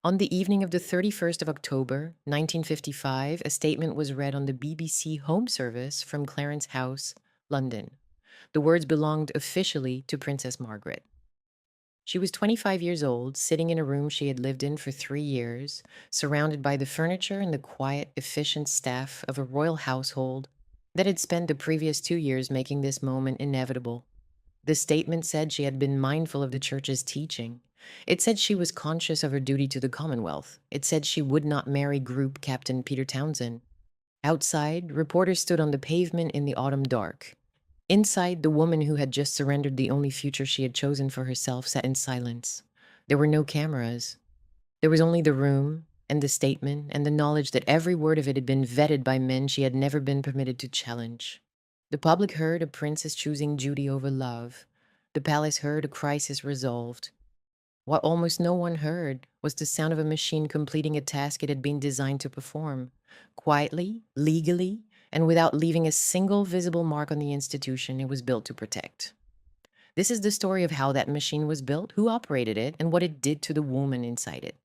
On the evening of the 31st of October, 1955, a statement was read on the BBC Home Service from Clarence House, London. The words belonged officially to Princess Margaret. She was 25 years old, sitting in a room she had lived in for 3 years, surrounded by the furniture and the quiet, efficient staff of a royal household that had spent the previous 2 years making this moment inevitable. The statement said she had been mindful of the church's teaching. It said she was conscious of her duty to the Commonwealth. It said she would not marry Group Captain Peter Townsend. Outside, reporters stood on the pavement in the autumn dark. Inside, the woman who had just surrendered the only future she had chosen for herself sat in silence. There were no cameras. There was only the room and the statement and the knowledge that every word of it had been vetted by men she had never been permitted to challenge. The public heard a princess choosing duty over love. The palace heard a crisis resolved. What almost no one heard was the sound of a machine completing a task it had been designed to perform, quietly, legally, and without leaving a single visible mark on the institution it was built to protect. This is the story of how that machine was built, who operated it, and what it did to the woman inside it.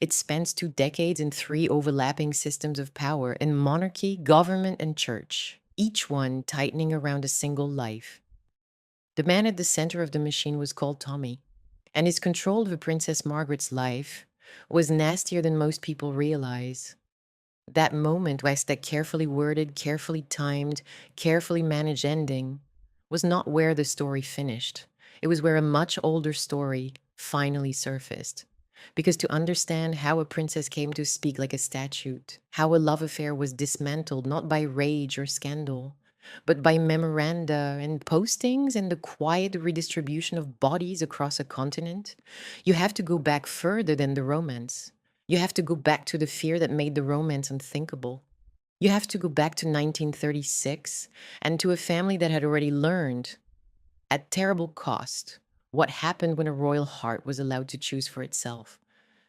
It spans 2 decades in 3 overlapping systems of power in monarchy, government, and church, each one tightening around a single life. The man at the center of the machine was called Tommy, and his control over Princess Margaret's life was nastier than most people realize. That moment was that carefully worded, carefully timed, carefully managed ending was not where the story finished. It was where a much older story finally surfaced. Because to understand how a princess came to speak like a statute, how a love affair was dismantled not by rage or scandal, but by memoranda and postings and the quiet redistribution of bodies across a continent, you have to go back further than the romance. You have to go back to the fear that made the romance unthinkable. You have to go back to 1936 and to a family that had already learned, at terrible cost, what happened when a royal heart was allowed to choose for itself.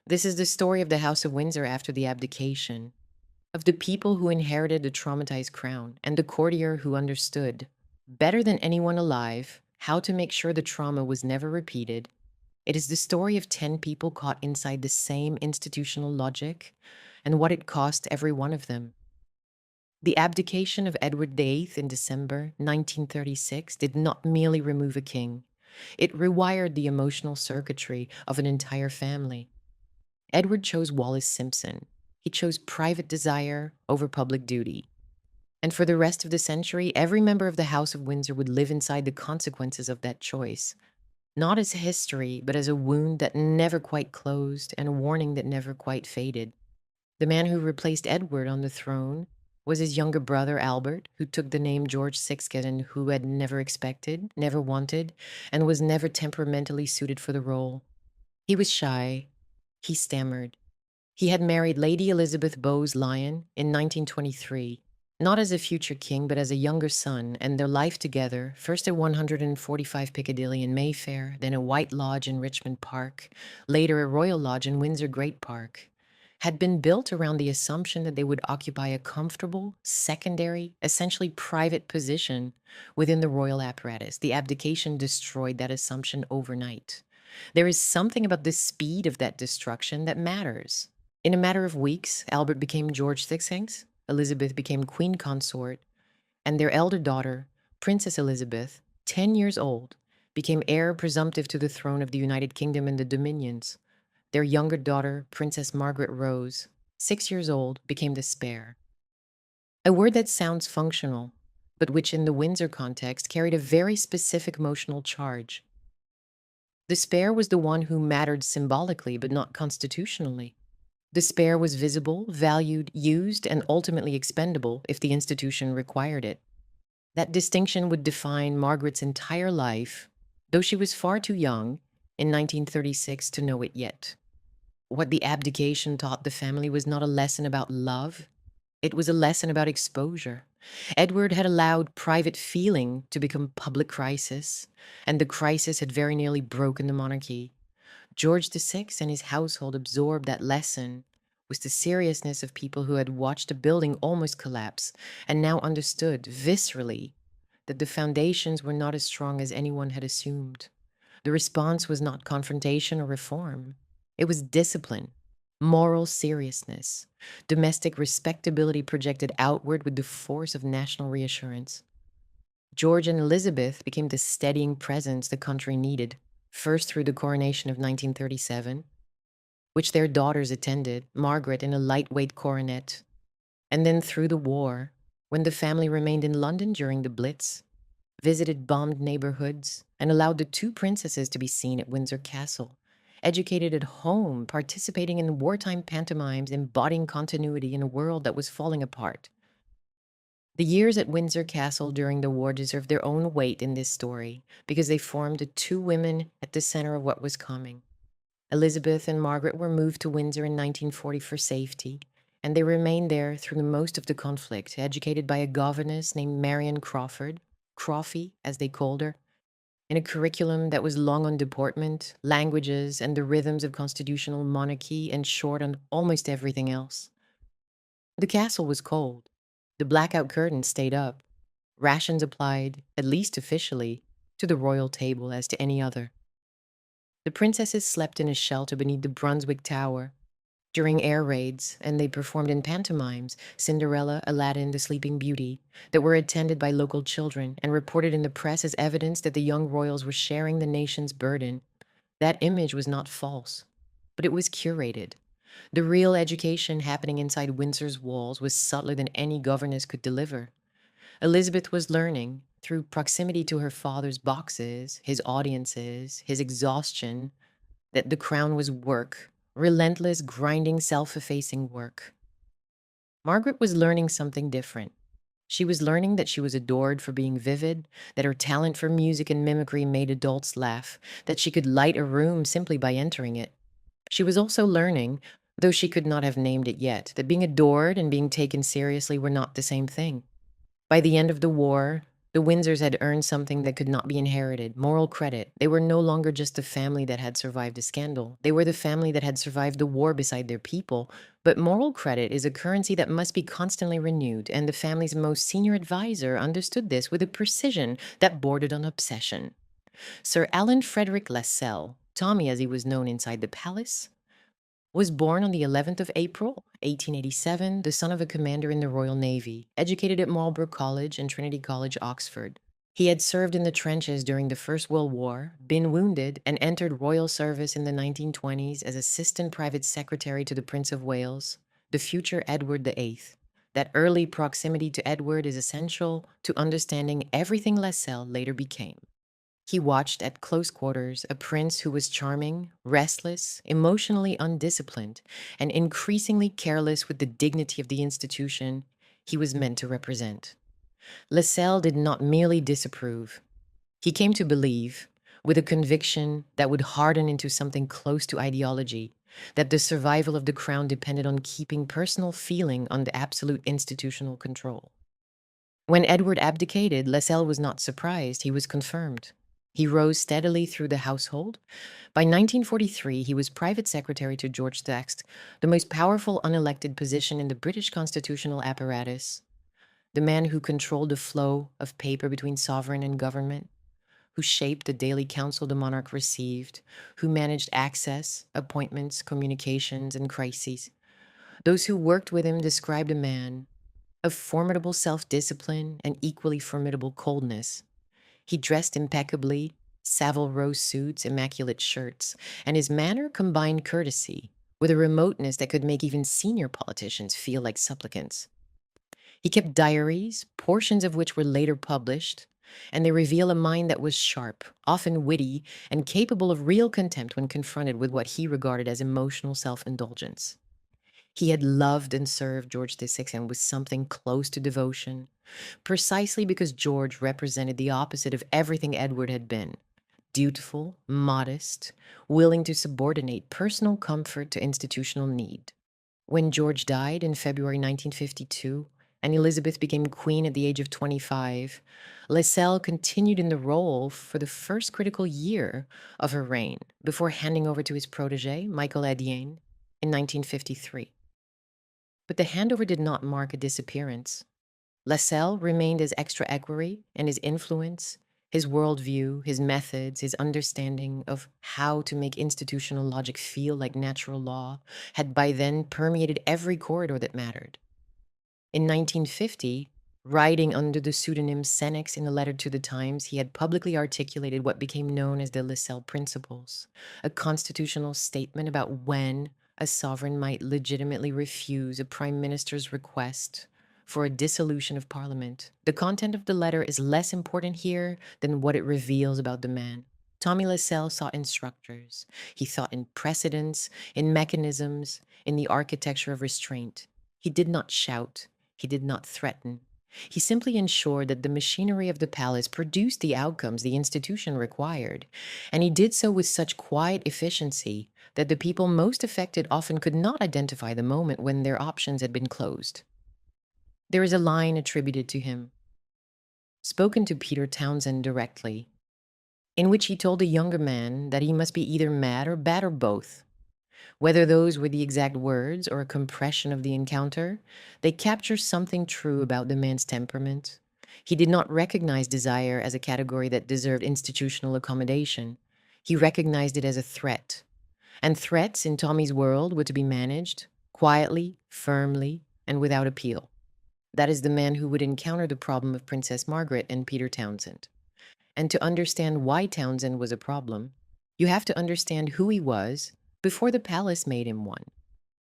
This is the story of the House of Windsor after the abdication, of the people who inherited the traumatized crown, and the courtier who understood, better than anyone alive, how to make sure the trauma was never repeated. It is the story of 10 people caught inside the same institutional logic and what it cost every one of them. The abdication of Edward VIII in December 1936 did not merely remove a king. It rewired the emotional circuitry of an entire family. Edward chose Wallis Simpson. He chose private desire over public duty. And for the rest of the century, every member of the House of Windsor would live inside the consequences of that choice, not as history, but as a wound that never quite closed and a warning that never quite faded. The man who replaced Edward on the throne was his younger brother, Albert, who took the name George VI and who had never expected, never wanted, and was never temperamentally suited for the role. He was shy. He stammered. He had married Lady Elizabeth Bowes-Lyon in 1923, not as a future king, but as a younger son, and their life together, first at 145 Piccadilly in Mayfair, then a White Lodge in Richmond Park, later a Royal Lodge in Windsor Great Park, had been built around the assumption that they would occupy a comfortable, secondary, essentially private position within the royal apparatus. The abdication destroyed that assumption overnight. There is something about the speed of that destruction that matters. In a matter of weeks, Albert became George VI, Elizabeth became queen consort, and their elder daughter, Princess Elizabeth, 10 years old, became heir presumptive to the throne of the United Kingdom and the Dominions. Their younger daughter, Princess Margaret Rose, 6 years old, became the spare. A word that sounds functional, but which in the Windsor context carried a very specific emotional charge. The spare was the one who mattered symbolically, but not constitutionally. The spare was visible, valued, used, and ultimately expendable if the institution required it. That distinction would define Margaret's entire life, though she was far too young in 1936 to know it yet. What the abdication taught the family was not a lesson about love. It was a lesson about exposure. Edward had allowed private feeling to become public crisis, and the crisis had very nearly broken the monarchy. George VI and his household absorbed that lesson with the seriousness of people who had watched a building almost collapse and now understood viscerally that the foundations were not as strong as anyone had assumed. The response was not confrontation or reform. It was discipline. moral seriousness, domestic respectability projected outward with the force of national reassurance. George and Elizabeth became the steadying presence the country needed, first through the coronation of 1937, which their daughters attended, Margaret in a lightweight coronet, and then through the war, when the family remained in London during the Blitz, visited bombed neighborhoods, and allowed the two princesses to be seen at Windsor Castle, educated at home, participating in wartime pantomimes, embodying continuity in a world that was falling apart. The years at Windsor Castle during the war deserve their own weight in this story because they formed the two women at the center of what was coming. Elizabeth and Margaret were moved to Windsor in 1940 for safety, and they remained there through the most of the conflict, educated by a governess named Marion Crawford, Crawfie, as they called her, in a curriculum that was long on deportment, languages, and the rhythms of constitutional monarchy, and short on almost everything else. The castle was cold. The blackout curtain stayed up. Rations applied, at least officially, to the royal table as to any other. The princesses slept in a shelter beneath the Brunswick Tower during air raids, and they performed in pantomimes, Cinderella, Aladdin, The Sleeping Beauty, that were attended by local children and reported in the press as evidence that the young royals were sharing the nation's burden. That image was not false, but it was curated. The real education happening inside Windsor's walls was subtler than any governess could deliver. Elizabeth was learning, through proximity to her father's boxes, his audiences, his exhaustion, that the crown was work, relentless, grinding, self-effacing work. Margaret was learning something different. She was learning that she was adored for being vivid, that her talent for music and mimicry made adults laugh, that she could light a room simply by entering it. She was also learning, though she could not have named it yet, that being adored and being taken seriously were not the same thing. By the end of the war, the Windsors had earned something that could not be inherited, moral credit. They were no longer just the family that had survived a scandal. They were the family that had survived the war beside their people. But moral credit is a currency that must be constantly renewed, and the family's most senior advisor understood this with a precision that bordered on obsession. Sir Alan Frederick Lascelles, Tommy as he was known inside the palace, was born on the 11th of April, 1887, the son of a commander in the Royal Navy, educated at Marlborough College and Trinity College, Oxford. He had served in the trenches during the First World War, been wounded, and entered royal service in the 1920s as assistant private secretary to the Prince of Wales, the future Edward VIII. That early proximity to Edward is essential to understanding everything Lascelles later became. He watched at close quarters a prince who was charming, restless, emotionally undisciplined, and increasingly careless with the dignity of the institution he was meant to represent. Lascelles did not merely disapprove. He came to believe, with a conviction that would harden into something close to ideology, that the survival of the crown depended on keeping personal feeling under absolute institutional control. When Edward abdicated, Lascelles was not surprised. He was confirmed. He rose steadily through the household. By 1943, he was private secretary to George VI, the most powerful unelected position in the British constitutional apparatus, the man who controlled the flow of paper between sovereign and government, who shaped the daily counsel the monarch received, who managed access, appointments, communications, and crises. Those who worked with him described a man of formidable self-discipline and equally formidable coldness. He dressed impeccably, Savile Row suits, immaculate shirts, and his manner combined courtesy with a remoteness that could make even senior politicians feel like supplicants. He kept diaries, portions of which were later published, and they reveal a mind that was sharp, often witty, and capable of real contempt when confronted with what he regarded as emotional self-indulgence. He had loved and served George VI and was something close to devotion, precisely because George represented the opposite of everything Edward had been: dutiful, modest, willing to subordinate personal comfort to institutional need. When George died in February 1952 and Elizabeth became queen at the age of 25, Lascelles continued in the role for the first critical year of her reign before handing over to his protege, Michael Ediene, in 1953. But the handover did not mark a disappearance. Lascelles remained as extra equerry, and his influence, His worldview, his methods, his understanding of how to make institutional logic feel like natural law had by then permeated every corridor that mattered. In 1950, writing under the pseudonym Senex in a letter to the Times, he had publicly articulated what became known as the Lascelles Principles, a constitutional statement about when a sovereign might legitimately refuse a prime minister's request for a dissolution of parliament. The content of the letter is less important here than what it reveals about the man. Tommy Lascelles sought instructors. He thought in precedents, in mechanisms, in the architecture of restraint. He did not shout. He did not threaten. He simply ensured that the machinery of the palace produced the outcomes the institution required, and he did so with such quiet efficiency that the people most affected often could not identify the moment when their options had been closed. There is a line attributed to him, spoken to Peter Townsend directly, in which he told a younger man that he must be either mad or bad or both. Whether those were the exact words or a compression of the encounter, they capture something true about the man's temperament. He did not recognize desire as a category that deserved institutional accommodation. He recognized it as a threat. And threats in Tommy's world were to be managed quietly, firmly, and without appeal. That is the man who would encounter the problem of Princess Margaret and Peter Townsend. And to understand why Townsend was a problem, you have to understand who he was before the palace made him one.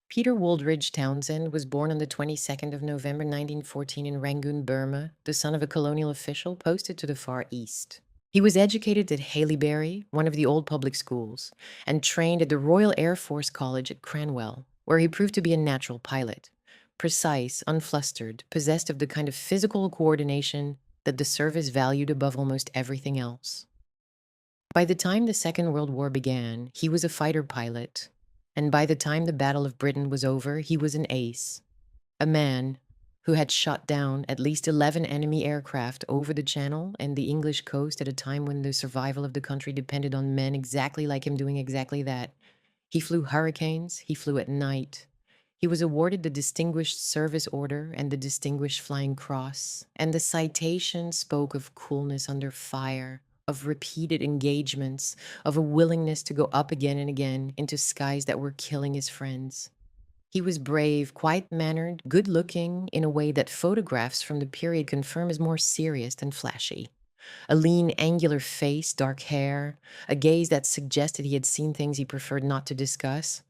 Peter Woolridge Townsend was born on the 22nd of November 1914 in Rangoon, Burma, the son of a colonial official posted to the Far East. He was educated at Haileybury, one of the old public schools, and trained at the Royal Air Force College at Cranwell, where he proved to be a natural pilot. Precise, unflustered, possessed of the kind of physical coordination that the service valued above almost everything else. By the time the Second World War began, he was a fighter pilot, and by the time the Battle of Britain was over, he was an ace, a man who had shot down at least 11 enemy aircraft over the Channel and the English coast at a time when the survival of the country depended on men exactly like him doing exactly that. He flew hurricanes, he flew at night. He was awarded the Distinguished Service Order and the Distinguished Flying Cross, and the citation spoke of coolness under fire, of repeated engagements, of a willingness to go up again and again into skies that were killing his friends. He was brave, quiet-mannered, good-looking in a way that photographs from the period confirm is more serious than flashy. A lean, angular face, dark hair, a gaze that suggested he had seen things he preferred not to discuss.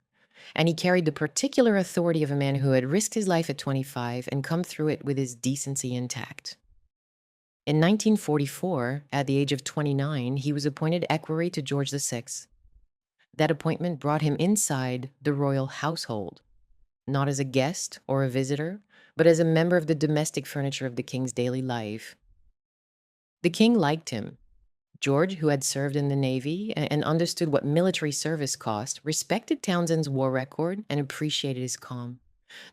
And he carried the particular authority of a man who had risked his life at 25 and come through it with his decency intact. In 1944, at the age of 29, he was appointed equerry to George VI. That appointment brought him inside the royal household, not as a guest or a visitor, but as a member of the domestic furniture of the king's daily life. The king liked him. George, who had served in the Navy and understood what military service cost, respected Townsend's war record and appreciated his calm.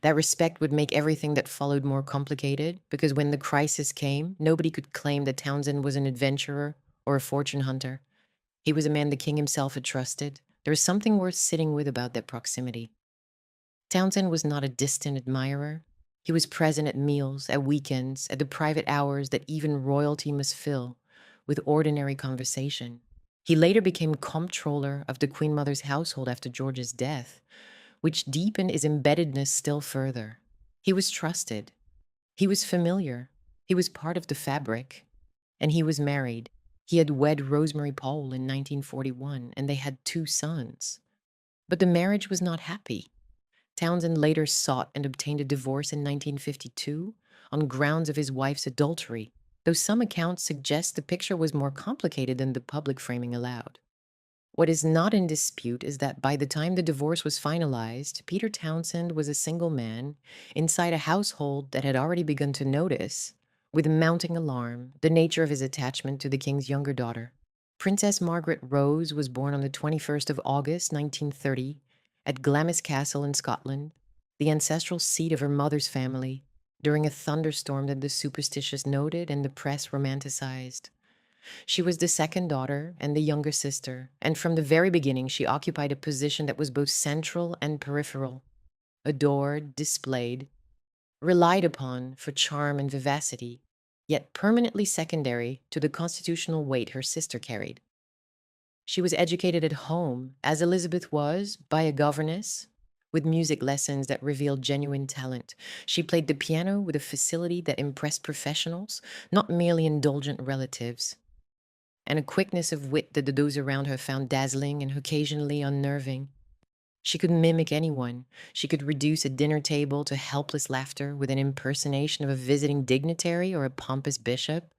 That respect would make everything that followed more complicated, because when the crisis came, nobody could claim that Townsend was an adventurer or a fortune hunter. He was a man the king himself had trusted. There was something worth sitting with about that proximity. Townsend was not a distant admirer. He was present at meals, at weekends, at the private hours that even royalty must fill with ordinary conversation. He later became comptroller of the Queen Mother's household after George's death, which deepened his embeddedness still further. He was trusted. He was familiar. He was part of the fabric. And he was married. He had wed Rosemary Powell in 1941, and they had 2 sons. But the marriage was not happy. Townsend later sought and obtained a divorce in 1952 on grounds of his wife's adultery, though some accounts suggest the picture was more complicated than the public framing allowed. What is not in dispute is that by the time the divorce was finalized, Peter Townsend was a single man inside a household that had already begun to notice, with mounting alarm, the nature of his attachment to the king's younger daughter. Princess Margaret Rose was born on the 21st of August, 1930, at Glamis Castle in Scotland, the ancestral seat of her mother's family, during a thunderstorm that the superstitious noted and the press romanticized. She was the second daughter and the younger sister, and from the very beginning she occupied a position that was both central and peripheral, adored, displayed, relied upon for charm and vivacity. yet permanently secondary to the constitutional weight her sister carried. She was educated at home, as Elizabeth was, by a governess, with music lessons that revealed genuine talent. She played the piano with a facility that impressed professionals, not merely indulgent relatives, and a quickness of wit that those around her found dazzling and occasionally unnerving. She could mimic anyone. She could reduce a dinner table to helpless laughter with an impersonation of a visiting dignitary or a pompous bishop.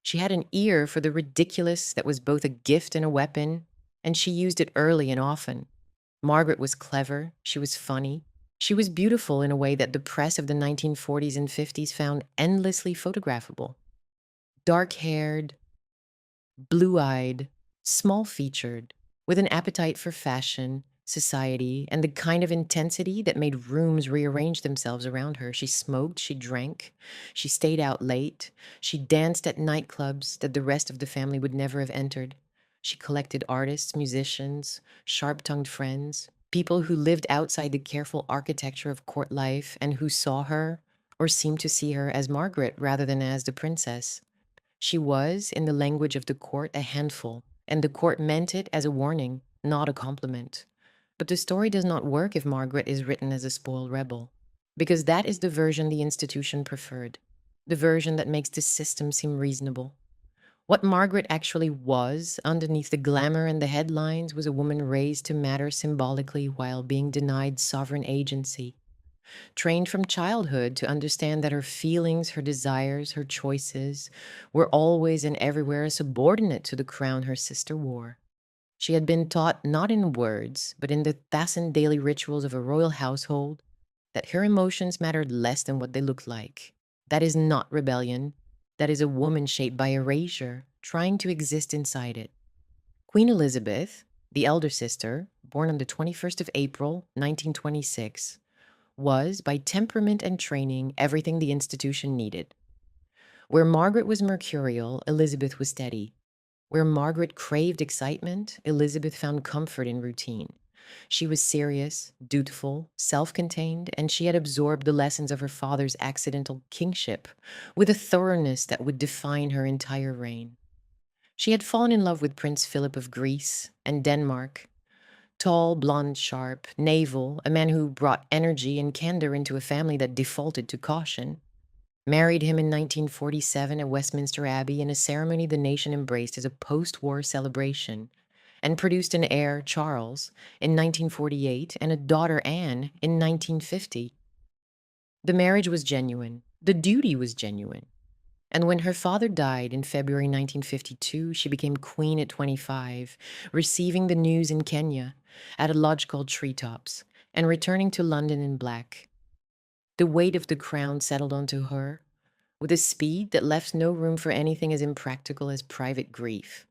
She had an ear for the ridiculous that was both a gift and a weapon, and she used it early and often. Margaret was clever, she was funny, she was beautiful in a way that the press of the 1940s and 50s found endlessly photographable. Dark haired, blue eyed, small featured, with an appetite for fashion, society, and the kind of intensity that made rooms rearrange themselves around her. She smoked, she drank, she stayed out late, she danced at nightclubs that the rest of the family would never have entered. She collected artists, musicians, sharp tongued friends, people who lived outside the careful architecture of court life and who saw her, or seemed to see her, as Margaret rather than as the princess. She was, in the language of the court, a handful, and the court meant it as a warning, not a compliment. But the story does not work if Margaret is written as a spoiled rebel, because that is the version the institution preferred, the version that makes the system seem reasonable. What Margaret actually was, underneath the glamour and the headlines, was a woman raised to matter symbolically while being denied sovereign agency, trained from childhood to understand that her feelings, her desires, her choices were always and everywhere subordinate to the crown her sister wore. She had been taught not in words, but in the tacit daily rituals of a royal household, that her emotions mattered less than what they looked like. That is not rebellion. That is a woman shaped by erasure, trying to exist inside it. Queen Elizabeth, the elder sister, born on the 21st of April, 1926, was, by temperament and training, everything the institution needed. Where Margaret was mercurial, Elizabeth was steady. Where Margaret craved excitement, Elizabeth found comfort in routine. She was serious, dutiful, self contained, and she had absorbed the lessons of her father's accidental kingship with a thoroughness that would define her entire reign. She had fallen in love with Prince Philip of Greece and Denmark. Tall, blonde, sharp, naval, a man who brought energy and candor into a family that defaulted to caution. Married him in 1947 at Westminster Abbey in a ceremony the nation embraced as a post-war celebration, and produced an heir, Charles, in 1948 and a daughter, Anne, in 1950. The marriage was genuine. The duty was genuine. And when her father died in February 1952, she became queen at 25, receiving the news in Kenya at a lodge called Treetops and returning to London in black. The weight of the crown settled onto her with a speed that left no room for anything as impractical as private grief.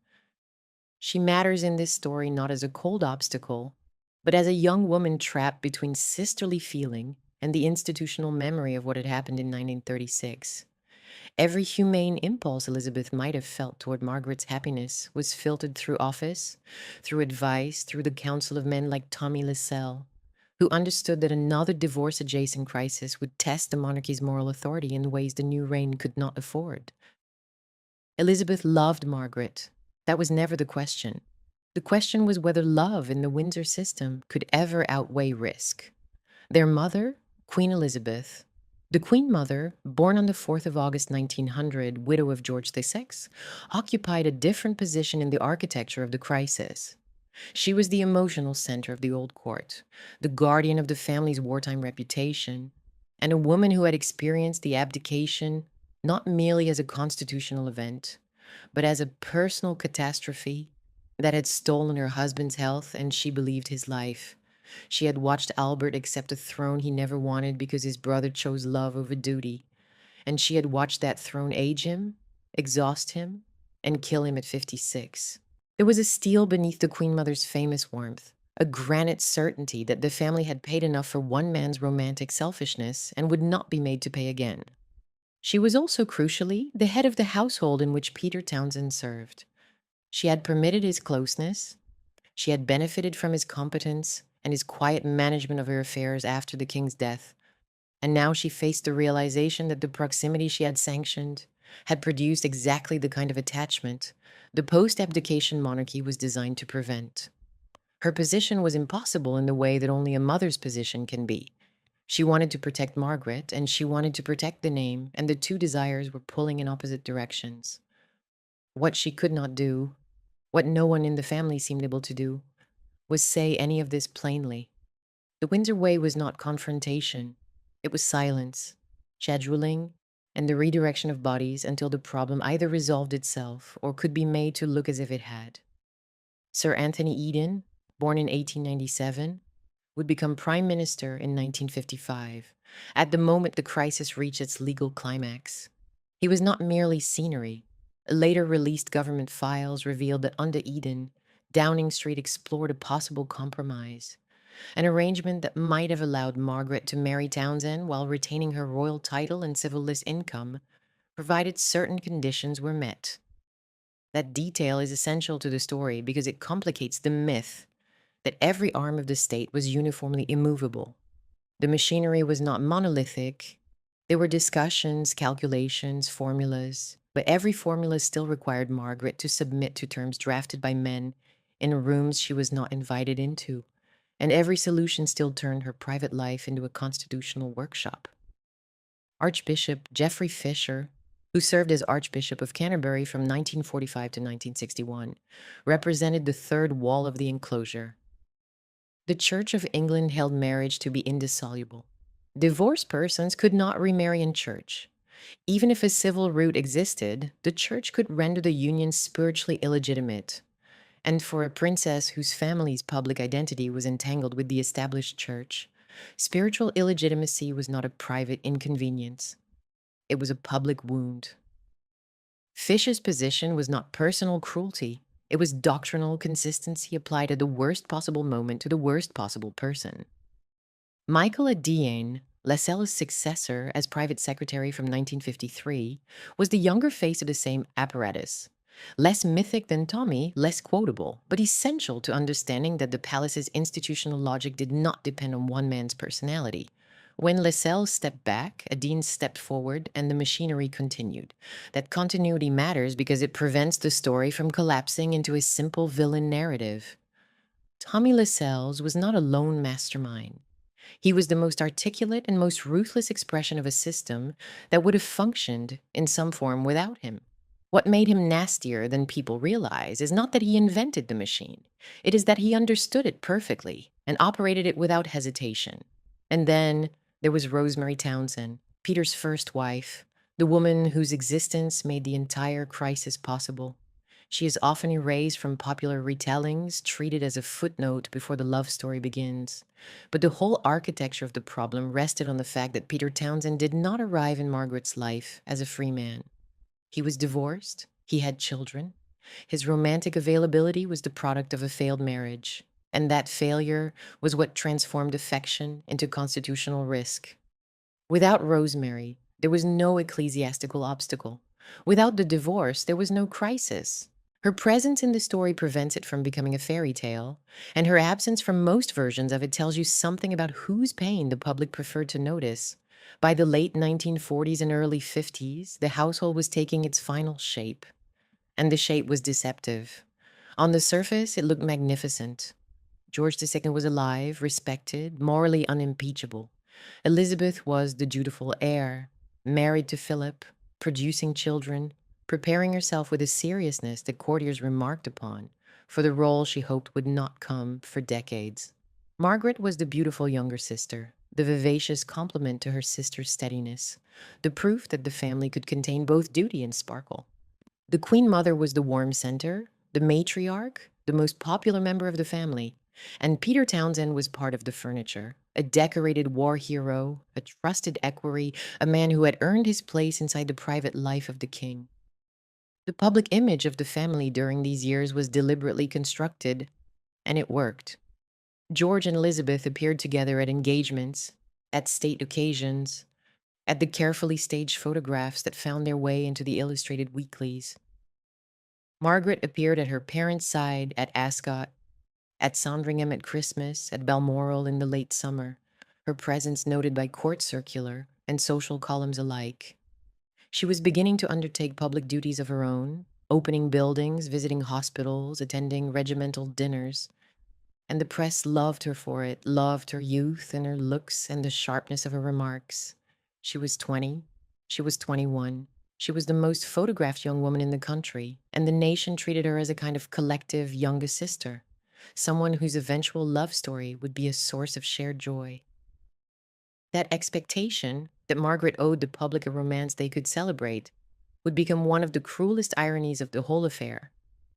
She matters in this story not as a cold obstacle, but as a young woman trapped between sisterly feeling and the institutional memory of what had happened in 1936. Every humane impulse Elizabeth might have felt toward Margaret's happiness was filtered through office, through advice, through the counsel of men like Tommy Lascelles, who understood that another divorce-adjacent crisis would test the monarchy's moral authority in ways the new reign could not afford. Elizabeth loved Margaret. That was never the question. The question was whether love in the Windsor system could ever outweigh risk. Their mother, Queen Elizabeth, the Queen Mother, born on the 4th of August 1900, widow of George VI, occupied a different position in the architecture of the crisis. She was the emotional center of the old court, the guardian of the family's wartime reputation, and a woman who had experienced the abdication not merely as a constitutional event, but as a personal catastrophe that had stolen her husband's health and, she believed, his life. She had watched Albert accept a throne he never wanted because his brother chose love over duty, and she had watched that throne age him, exhaust him, and kill him at 56. There was a steel beneath the Queen Mother's famous warmth, a granite certainty that the family had paid enough for one man's romantic selfishness and would not be made to pay again. She was also, crucially, the head of the household in which Peter Townsend served. She had permitted his closeness. She had benefited from his competence and his quiet management of her affairs after the king's death. And now she faced the realization that the proximity she had sanctioned, had produced exactly the kind of attachment the post-abdication monarchy was designed to prevent. Her position was impossible in the way that only a mother's position can be. She wanted to protect Margaret, and she wanted to protect the name, and the two desires were pulling in opposite directions. What she could not do, what no one in the family seemed able to do, was say any of this plainly. The Windsor way was not confrontation, it was silence, scheduling, and the redirection of bodies until the problem either resolved itself or could be made to look as if it had. Sir Anthony Eden, born in 1897, would become Prime Minister in 1955, at the moment the crisis reached its legal climax. He was not merely scenery. Later released government files revealed that under Eden, Downing Street explored a possible compromise, an arrangement that might have allowed Margaret to marry Townsend while retaining her royal title and civil list income, provided certain conditions were met. That detail is essential to the story because it complicates the myth that every arm of the state was uniformly immovable. The machinery was not monolithic. There were discussions, calculations, formulas, but every formula still required Margaret to submit to terms drafted by men in rooms she was not invited into, and every solution still turned her private life into a constitutional workshop. Archbishop Geoffrey Fisher, who served as Archbishop of Canterbury from 1945 to 1961, represented the third wall of the enclosure. The Church of England held marriage to be indissoluble. Divorced persons could not remarry in church. Even if a civil route existed, the church could render the union spiritually illegitimate. And for a princess whose family's public identity was entangled with the established church, spiritual illegitimacy was not a private inconvenience. It was a public wound. Fish's position was not personal cruelty. It was doctrinal consistency applied at the worst possible moment to the worst possible person. Michael Adiane, Lascelles' successor as private secretary from 1953, was the younger face of the same apparatus. Less mythic than Tommy, less quotable, but essential to understanding that the palace's institutional logic did not depend on one man's personality. When Lascelles stepped back, Adiane stepped forward, and the machinery continued. That continuity matters because it prevents the story from collapsing into a simple villain narrative. Tommy Lascelles was not a lone mastermind. He was the most articulate and most ruthless expression of a system that would have functioned in some form without him. What made him nastier than people realize is not that he invented the machine. It is that he understood it perfectly and operated it without hesitation. And then there was Rosemary Townsend, Peter's first wife, the woman whose existence made the entire crisis possible. She is often erased from popular retellings, treated as a footnote before the love story begins. But the whole architecture of the problem rested on the fact that Peter Townsend did not arrive in Margaret's life as a free man. He was divorced, he had children. His romantic availability was the product of a failed marriage, and that failure was what transformed affection into constitutional risk. Without Rosemary, there was no ecclesiastical obstacle. Without the divorce, there was no crisis. Her presence in the story prevents it from becoming a fairy tale, and her absence from most versions of it tells you something about whose pain the public preferred to notice. By the late 1940s and early 50s, the household was taking its final shape, and the shape was deceptive. On the surface, it looked magnificent. George II was alive, respected, morally unimpeachable. Elizabeth was the dutiful heir, married to Philip, producing children, preparing herself with a seriousness that courtiers remarked upon for the role she hoped would not come for decades. Margaret was the beautiful younger sister, the vivacious complement to her sister's steadiness, the proof that the family could contain both duty and sparkle. The Queen Mother was the warm center, the matriarch, the most popular member of the family, and Peter Townsend was part of the furniture, a decorated war hero, a trusted equerry, a man who had earned his place inside the private life of the king. The public image of the family during these years was deliberately constructed, and it worked. George and Elizabeth appeared together at engagements, at state occasions, at the carefully staged photographs that found their way into the illustrated weeklies. Margaret appeared at her parents' side at Ascot, at Sandringham at Christmas, at Balmoral in the late summer, her presence noted by court circular and social columns alike. She was beginning to undertake public duties of her own, opening buildings, visiting hospitals, attending regimental dinners. And the press loved her for it, loved her youth and her looks and the sharpness of her remarks. She was 20. She was 21. She was the most photographed young woman in the country, and the nation treated her as a kind of collective youngest sister, someone whose eventual love story would be a source of shared joy. That expectation that Margaret owed the public a romance they could celebrate would become one of the cruelest ironies of the whole affair.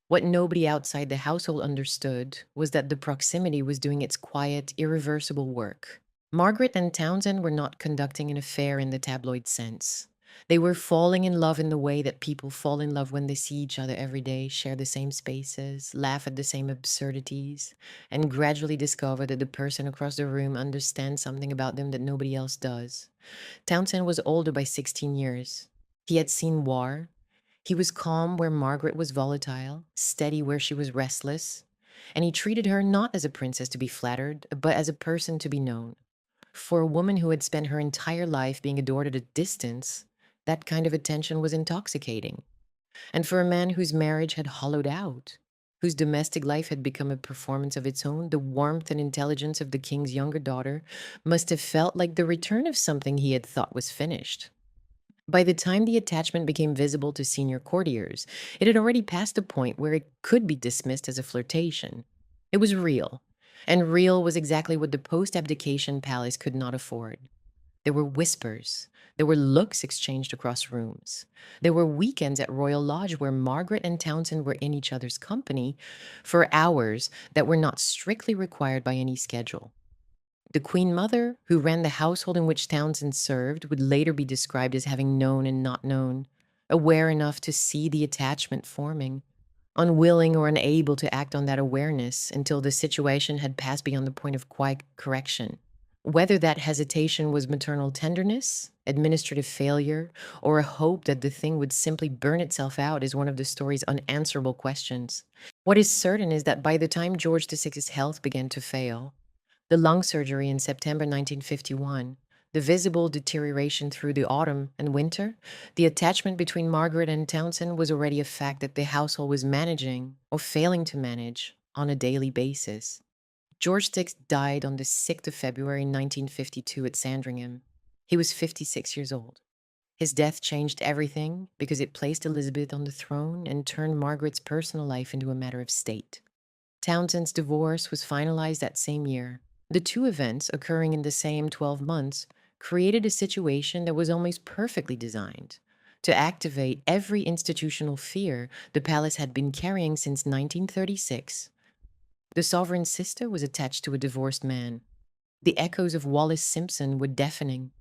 What nobody outside the household understood was that the proximity was doing its quiet, irreversible work. Margaret and Townsend were not conducting an affair in the tabloid sense. They were falling in love in the way that people fall in love when they see each other every day, share the same spaces, laugh at the same absurdities, and gradually discover that the person across the room understands something about them that nobody else does. Townsend was older by 16 years. He had seen war. He was calm where Margaret was volatile, steady where she was restless, and he treated her not as a princess to be flattered, but as a person to be known. For a woman who had spent her entire life being adored at a distance, that kind of attention was intoxicating. And for a man whose marriage had hollowed out, whose domestic life had become a performance of its own, the warmth and intelligence of the king's younger daughter must have felt like the return of something he had thought was finished. By the time the attachment became visible to senior courtiers, it had already passed a point where it could be dismissed as a flirtation. It was real, and real was exactly what the post abdication palace could not afford. There were whispers. There were looks exchanged across rooms. There were weekends at Royal Lodge where Margaret and Townsend were in each other's company for hours that were not strictly required by any schedule. The Queen Mother, who ran the household in which Townsend served, would later be described as having known and not known, aware enough to see the attachment forming, unwilling or unable to act on that awareness until the situation had passed beyond the point of quiet correction. Whether that hesitation was maternal tenderness, administrative failure, or a hope that the thing would simply burn itself out is one of the story's unanswerable questions. What is certain is that by the time George VI's health began to fail, the lung surgery in September 1951, the visible deterioration through the autumn and winter, the attachment between Margaret and Townsend was already a fact that the household was managing, or failing to manage, on a daily basis. George VI died on the 6th of February 1952 at Sandringham. He was 56 years old. His death changed everything because it placed Elizabeth on the throne and turned Margaret's personal life into a matter of state. Townsend's divorce was finalized that same year. The two events, occurring in the same 12 months, created a situation that was almost perfectly designed to activate every institutional fear the palace had been carrying since 1936. The sovereign's sister was attached to a divorced man. The echoes of Wallis Simpson were deafening.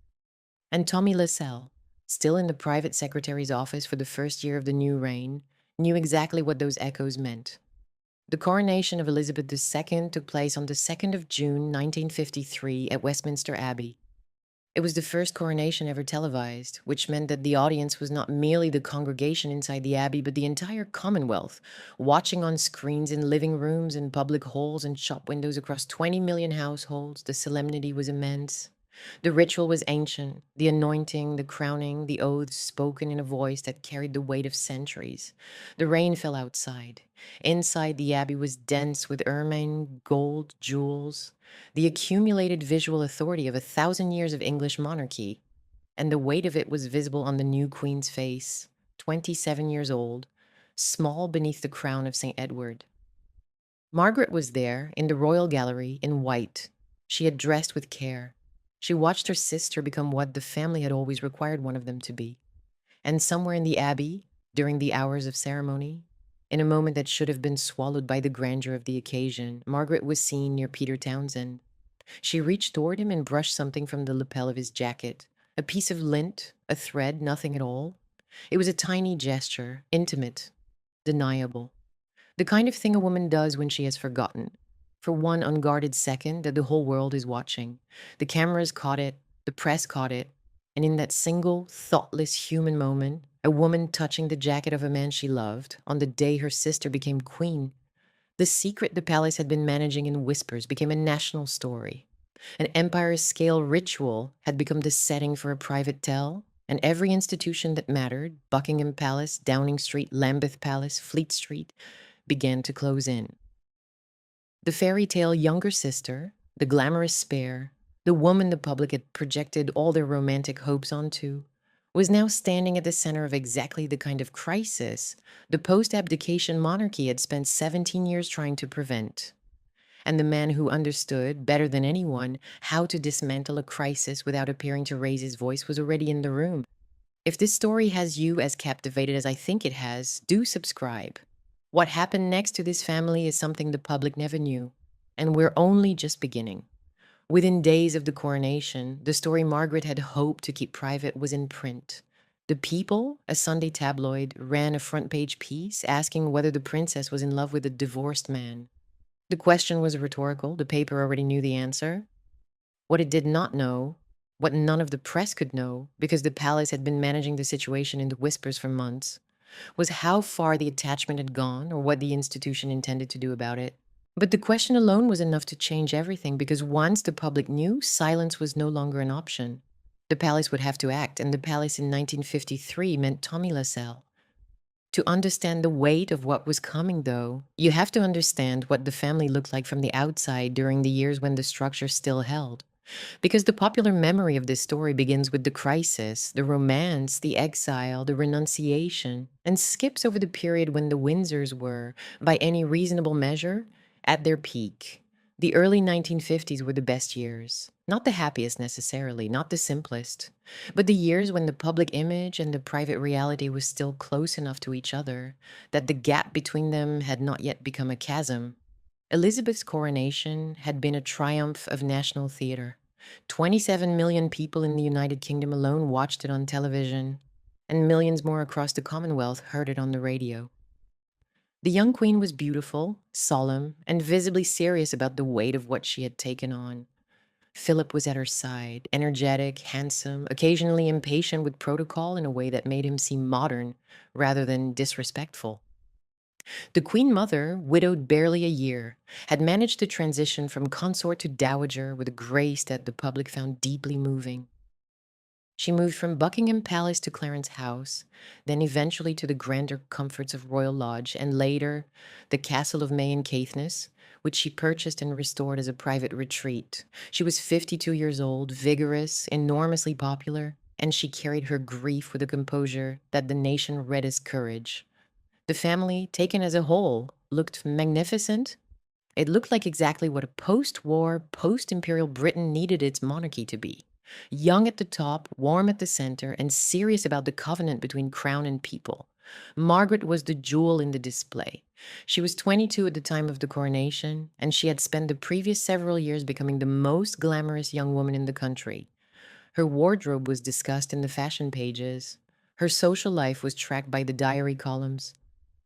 And Tommy Lascelles, still in the private secretary's office for the first year of the new reign, knew exactly what those echoes meant. The coronation of Elizabeth II took place on the 2nd of June 1953 at Westminster Abbey. It was the first coronation ever televised, which meant that the audience was not merely the congregation inside the abbey, but the entire Commonwealth, watching on screens in living rooms and public halls and shop windows across 20 million households. The solemnity was immense. The ritual was ancient, the anointing, the crowning, the oaths spoken in a voice that carried the weight of centuries. The rain fell outside. Inside, the abbey was dense with ermine, gold, jewels, the accumulated visual authority of 1,000 years of English monarchy, and the weight of it was visible on the new queen's face, 27 years old, small beneath the crown of St. Edward. Margaret was there, in the royal gallery, in white. She had dressed with care. She watched her sister become what the family had always required one of them to be. And somewhere in the abbey, during the hours of ceremony, in a moment that should have been swallowed by the grandeur of the occasion, Margaret was seen near Peter Townsend. She reached toward him and brushed something from the lapel of his jacket. A piece of lint, a thread, nothing at all. It was a tiny gesture, intimate, deniable. The kind of thing a woman does when she has forgotten. For one unguarded second that the whole world is watching. The cameras caught it, the press caught it, and in that single, thoughtless human moment, a woman touching the jacket of a man she loved on the day her sister became queen, the secret the palace had been managing in whispers became a national story. An empire-scale ritual had become the setting for a private tale, And every institution that mattered, Buckingham Palace, Downing Street, Lambeth Palace, Fleet Street, began to close in. The fairy tale younger sister, the glamorous spare, the woman the public had projected all their romantic hopes onto, was now standing at the center of exactly the kind of crisis the post-abdication monarchy had spent 17 years trying to prevent. And the man who understood, better than anyone, how to dismantle a crisis without appearing to raise his voice was already in the room. If this story has you as captivated as I think it has, do subscribe. What happened next to this family is something the public never knew, and we're only just beginning. Within days of the coronation, the story Margaret had hoped to keep private was in print. The People, a Sunday tabloid, ran a front-page piece asking whether the princess was in love with a divorced man. The question was rhetorical. The paper already knew the answer. What it did not know, what none of the press could know, because the palace had been managing the situation in the whispers for months, was how far the attachment had gone or what the institution intended to do about it. But the question alone was enough to change everything, because once the public knew, silence was no longer an option. The palace would have to act, and the palace in 1953 meant Tommy Lascelles. To understand the weight of what was coming, though, you have to understand what the family looked like from the outside during the years when the structure still held. Because the popular memory of this story begins with the crisis, the romance, the exile, the renunciation, and skips over the period when the Windsors were, by any reasonable measure, at their peak. The early 1950s were the best years. Not the happiest necessarily, not the simplest, but the years when the public image and the private reality was still close enough to each other that the gap between them had not yet become a chasm. Elizabeth's coronation had been a triumph of national theater. 27 million people in the United Kingdom alone watched it on television, and millions more across the Commonwealth heard it on the radio. The young queen was beautiful, solemn, and visibly serious about the weight of what she had taken on. Philip was at her side, energetic, handsome, occasionally impatient with protocol in a way that made him seem modern rather than disrespectful. The Queen Mother, widowed barely a year, had managed to transition from consort to dowager with a grace that the public found deeply moving. She moved from Buckingham Palace to Clarence House, then eventually to the grander comforts of Royal Lodge, and later the Castle of May in Caithness, which she purchased and restored as a private retreat. She was 52 years old, vigorous, enormously popular, and she carried her grief with a composure that the nation read as courage. The family, taken as a whole, looked magnificent. It looked like exactly what a post-war, post-imperial Britain needed its monarchy to be. Young at the top, warm at the center, and serious about the covenant between crown and people. Margaret was the jewel in the display. She was 22 at the time of the coronation, and she had spent the previous several years becoming the most glamorous young woman in the country. Her wardrobe was discussed in the fashion pages. Her social life was tracked by the diary columns.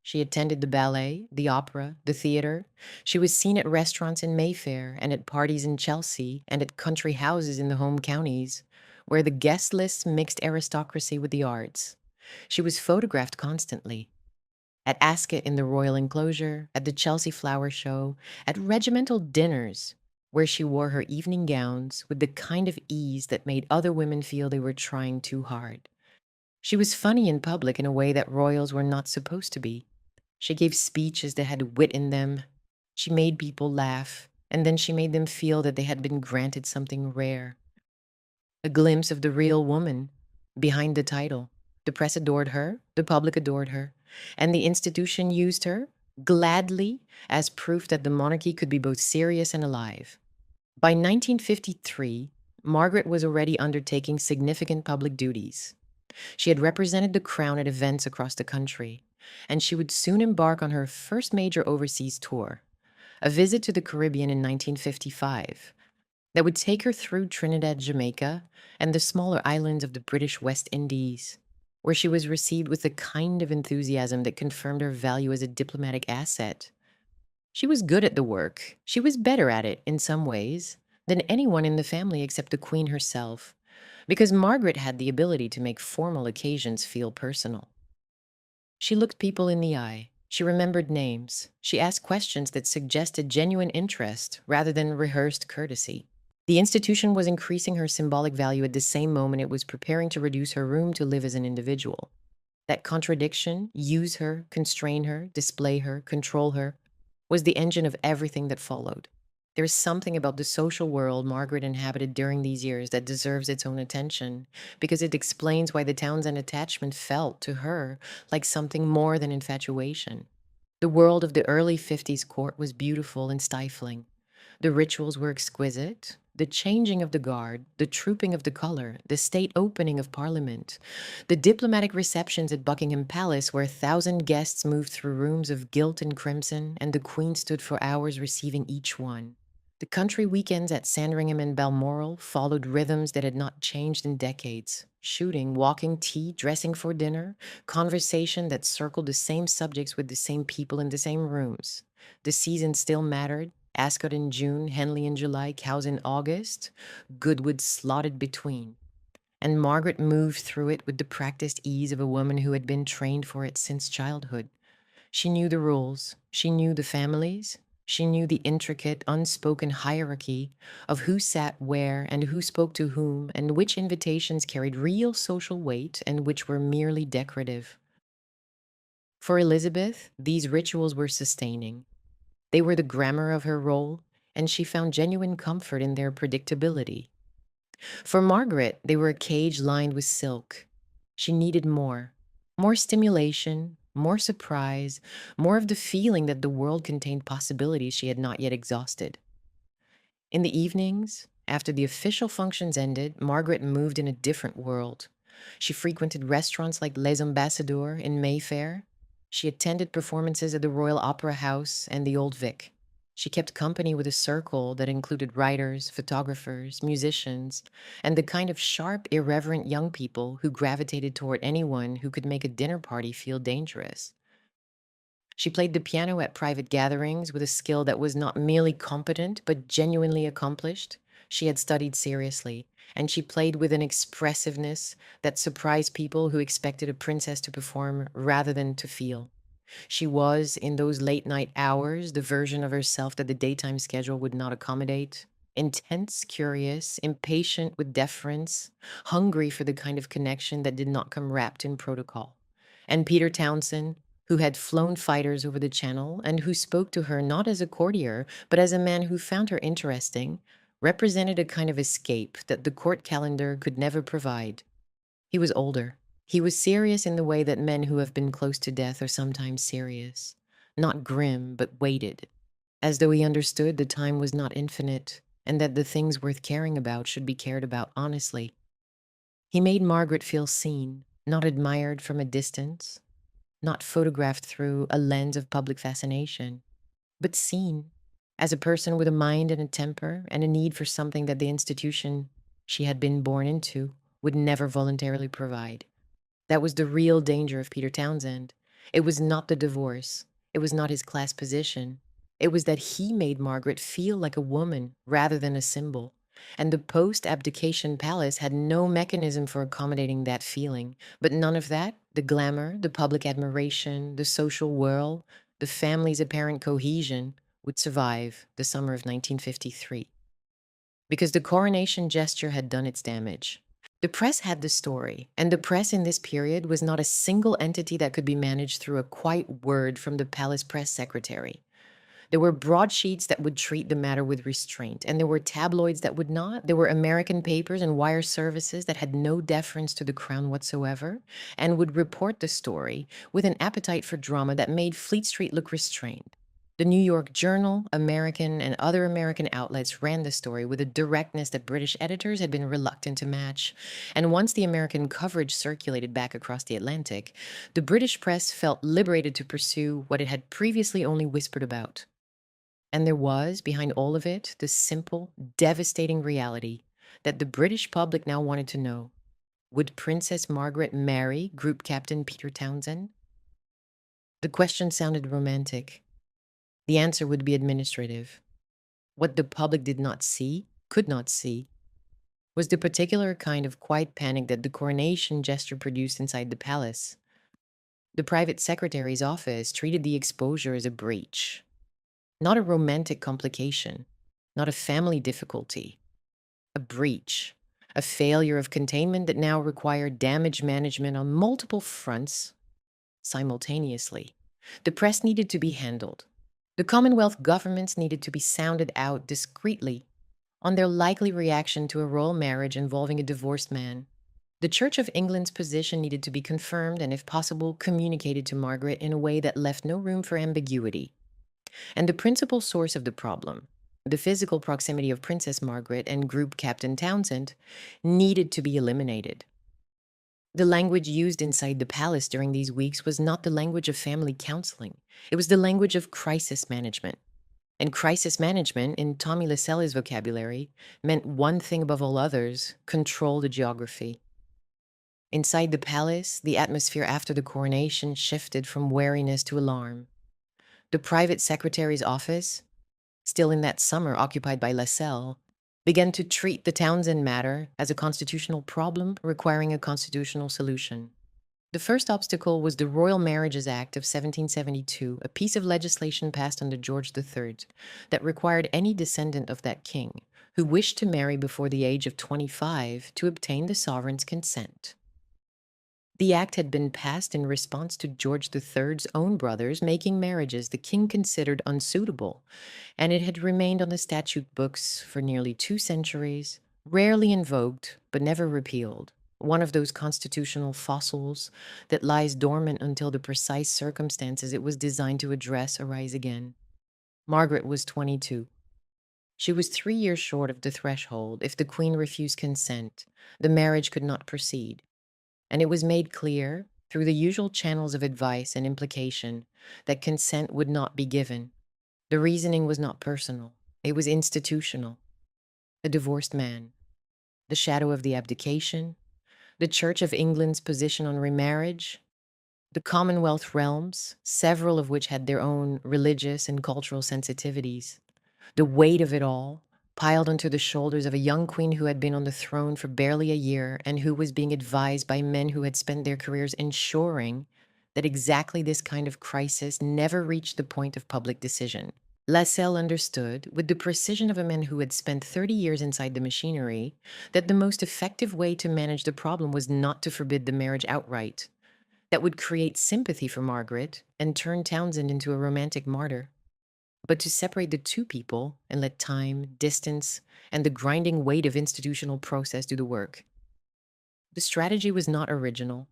She attended the ballet, the opera, the theater. She was seen at restaurants in Mayfair and at parties in Chelsea and at country houses in the home counties, where the guest lists mixed aristocracy with the arts. She was photographed constantly. At Ascot in the royal enclosure, at the Chelsea Flower Show, at regimental dinners, where she wore her evening gowns with the kind of ease that made other women feel they were trying too hard. She was funny in public in a way that royals were not supposed to be. She gave speeches that had wit in them. She made people laugh, and then she made them feel that they had been granted something rare. A glimpse of the real woman behind the title. The press adored her, the public adored her, and the institution used her, gladly, as proof that the monarchy could be both serious and alive. By 1953, Margaret was already undertaking significant public duties. She had represented the crown at events across the country, and she would soon embark on her first major overseas tour, a visit to the Caribbean in 1955, that would take her through Trinidad, Jamaica, and the smaller islands of the British West Indies, where she was received with the kind of enthusiasm that confirmed her value as a diplomatic asset. She was good at the work. She was better at it, in some ways, than anyone in the family except the Queen herself, because Margaret had the ability to make formal occasions feel personal. She looked people in the eye. She remembered names. She asked questions that suggested genuine interest rather than rehearsed courtesy. The institution was increasing her symbolic value at the same moment it was preparing to reduce her room to live as an individual. That contradiction, use her, constrain her, display her, control her, was the engine of everything that followed. There is something about the social world Margaret inhabited during these years that deserves its own attention, because it explains why the Townsend attachment felt to her like something more than infatuation. The world of the early 50s court was beautiful and stifling. The rituals were exquisite. The changing of the guard, the trooping of the colour, the state opening of Parliament, the diplomatic receptions at Buckingham Palace where 1,000 guests moved through rooms of gilt and crimson, and the Queen stood for hours receiving each one. The country weekends at Sandringham and Balmoral followed rhythms that had not changed in decades. Shooting, walking, tea, dressing for dinner, conversation that circled the same subjects with the same people in the same rooms. The season still mattered. Ascot in June, Henley in July, Cowes in August, Goodwood slotted between. And Margaret moved through it with the practiced ease of a woman who had been trained for it since childhood. She knew the rules, she knew the families, she knew the intricate, unspoken hierarchy of who sat where and who spoke to whom, and which invitations carried real social weight and which were merely decorative. For Elizabeth, these rituals were sustaining. They were the grammar of her role, and she found genuine comfort in their predictability. For Margaret, they were a cage lined with silk. She needed more. More stimulation, more surprise, more of the feeling that the world contained possibilities she had not yet exhausted. In the evenings, after the official functions ended, Margaret moved in a different world. She frequented restaurants like Les Ambassadeurs in Mayfair. She attended performances at the Royal Opera House and the Old Vic. She kept company with a circle that included writers, photographers, musicians, and the kind of sharp, irreverent young people who gravitated toward anyone who could make a dinner party feel dangerous. She played the piano at private gatherings with a skill that was not merely competent, but genuinely accomplished. She had studied seriously, and she played with an expressiveness that surprised people who expected a princess to perform rather than to feel. She was, in those late night hours, the version of herself that the daytime schedule would not accommodate. Intense, curious, impatient with deference, hungry for the kind of connection that did not come wrapped in protocol. And Peter Townsend, who had flown fighters over the channel and who spoke to her not as a courtier, but as a man who found her interesting, represented a kind of escape that the court calendar could never provide. He was older. He was serious in the way that men who have been close to death are sometimes serious. Not grim, but weighted, as though he understood the time was not infinite and that the things worth caring about should be cared about honestly. He made Margaret feel seen, not admired from a distance, not photographed through a lens of public fascination, but seen as a person with a mind and a temper and a need for something that the institution she had been born into would never voluntarily provide. That was the real danger of Peter Townsend. It was not the divorce. It was not his class position. It was that he made Margaret feel like a woman rather than a symbol. And the post-abdication palace had no mechanism for accommodating that feeling. But none of that, the glamour, the public admiration, the social whirl, the family's apparent cohesion, would survive the summer of 1953. Because the coronation gesture had done its damage. The press had the story, and the press in this period was not a single entity that could be managed through a quiet word from the palace press secretary. There were broadsheets that would treat the matter with restraint, and there were tabloids that would not. There were American papers and wire services that had no deference to the crown whatsoever, and would report the story with an appetite for drama that made Fleet Street look restrained. The New York Journal, American, and other American outlets ran the story with a directness that British editors had been reluctant to match. And once the American coverage circulated back across the Atlantic, the British press felt liberated to pursue what it had previously only whispered about. And there was, behind all of it, the simple, devastating reality that the British public now wanted to know. Would Princess Margaret marry Group Captain Peter Townsend? The question sounded romantic. The answer would be administrative. What the public did not see, could not see, was the particular kind of quiet panic that the coronation gesture produced inside the palace. The private secretary's office treated the exposure as a breach, not a romantic complication, not a family difficulty, a breach, a failure of containment that now required damage management on multiple fronts simultaneously. The press needed to be handled. The Commonwealth governments needed to be sounded out discreetly on their likely reaction to a royal marriage involving a divorced man. The Church of England's position needed to be confirmed and, if possible, communicated to Margaret in a way that left no room for ambiguity. And the principal source of the problem, the physical proximity of Princess Margaret and Group Captain Townsend, needed to be eliminated. The language used inside the palace during these weeks was not the language of family counseling. It was the language of crisis management. And crisis management, in Tommy Lascelles' vocabulary, meant one thing above all others: control the geography. Inside the palace, the atmosphere after the coronation shifted from wariness to alarm. The private secretary's office, still in that summer occupied by Lascelles, began to treat the Townsend matter as a constitutional problem requiring a constitutional solution. The first obstacle was the Royal Marriages Act of 1772, a piece of legislation passed under George III that required any descendant of that king who wished to marry before the age of 25 to obtain the sovereign's consent. The act had been passed in response to George III's own brothers making marriages the king considered unsuitable, and it had remained on the statute books for nearly 2 centuries, rarely invoked but never repealed. One of those constitutional fossils that lies dormant until the precise circumstances it was designed to address arise again. Margaret was 22. She was 3 years short of the threshold. If the Queen refused consent, the marriage could not proceed. And it was made clear, through the usual channels of advice and implication, that consent would not be given. The reasoning was not personal, it was institutional. A divorced man, the shadow of the abdication, the Church of England's position on remarriage, the Commonwealth realms, several of which had their own religious and cultural sensitivities. The weight of it all, piled onto the shoulders of a young queen who had been on the throne for barely a year and who was being advised by men who had spent their careers ensuring that exactly this kind of crisis never reached the point of public decision. Lascelles understood, with the precision of a man who had spent 30 years inside the machinery, that the most effective way to manage the problem was not to forbid the marriage outright. That would create sympathy for Margaret and turn Townsend into a romantic martyr, but to separate the two people and let time, distance, and the grinding weight of institutional process do the work. The strategy was not original.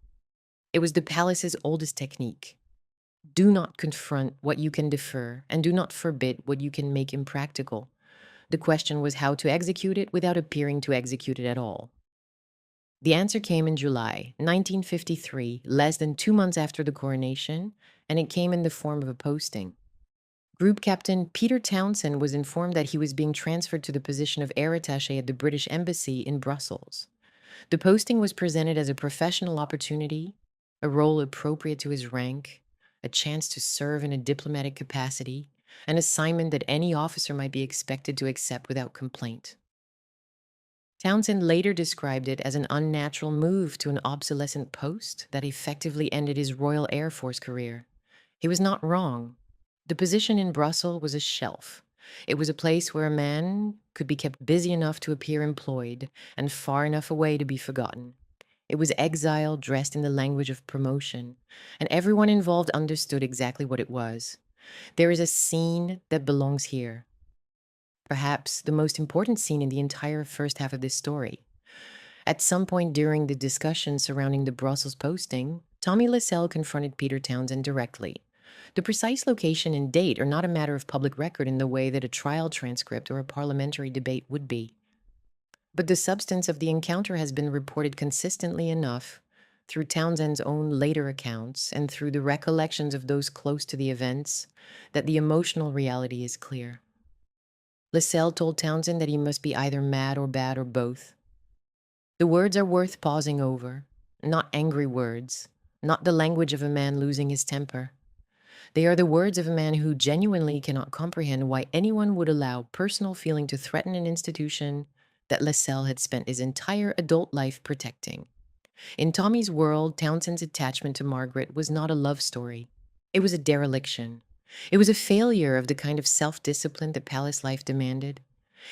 It was the palace's oldest technique. Do not confront what you can defer, and do not forbid what you can make impractical. The question was how to execute it without appearing to execute it at all. The answer came in July 1953, less than 2 months after the coronation, and it came in the form of a posting. Group Captain Peter Townsend was informed that he was being transferred to the position of air attaché at the British Embassy in Brussels. The posting was presented as a professional opportunity, a role appropriate to his rank, a chance to serve in a diplomatic capacity, an assignment that any officer might be expected to accept without complaint. Townsend later described it as an unnatural move to an obsolescent post that effectively ended his Royal Air Force career. He was not wrong. The position in Brussels was a shelf. It was a place where a man could be kept busy enough to appear employed and far enough away to be forgotten. It was exile dressed in the language of promotion, and everyone involved understood exactly what it was. There is a scene that belongs here. Perhaps the most important scene in the entire first half of this story. At some point during the discussion surrounding the Brussels posting, Tommy Lascelles confronted Peter Townsend directly. The precise location and date are not a matter of public record in the way that a trial transcript or a parliamentary debate would be. But the substance of the encounter has been reported consistently enough through Townsend's own later accounts and through the recollections of those close to the events that the emotional reality is clear. Lascelles told Townsend that he must be either mad or bad or both. The words are worth pausing over, not angry words, not the language of a man losing his temper. They are the words of a man who genuinely cannot comprehend why anyone would allow personal feeling to threaten an institution that Lascelles had spent his entire adult life protecting. In Tommy's world, Townsend's attachment to Margaret was not a love story. It was a dereliction. It was a failure of the kind of self-discipline that palace life demanded.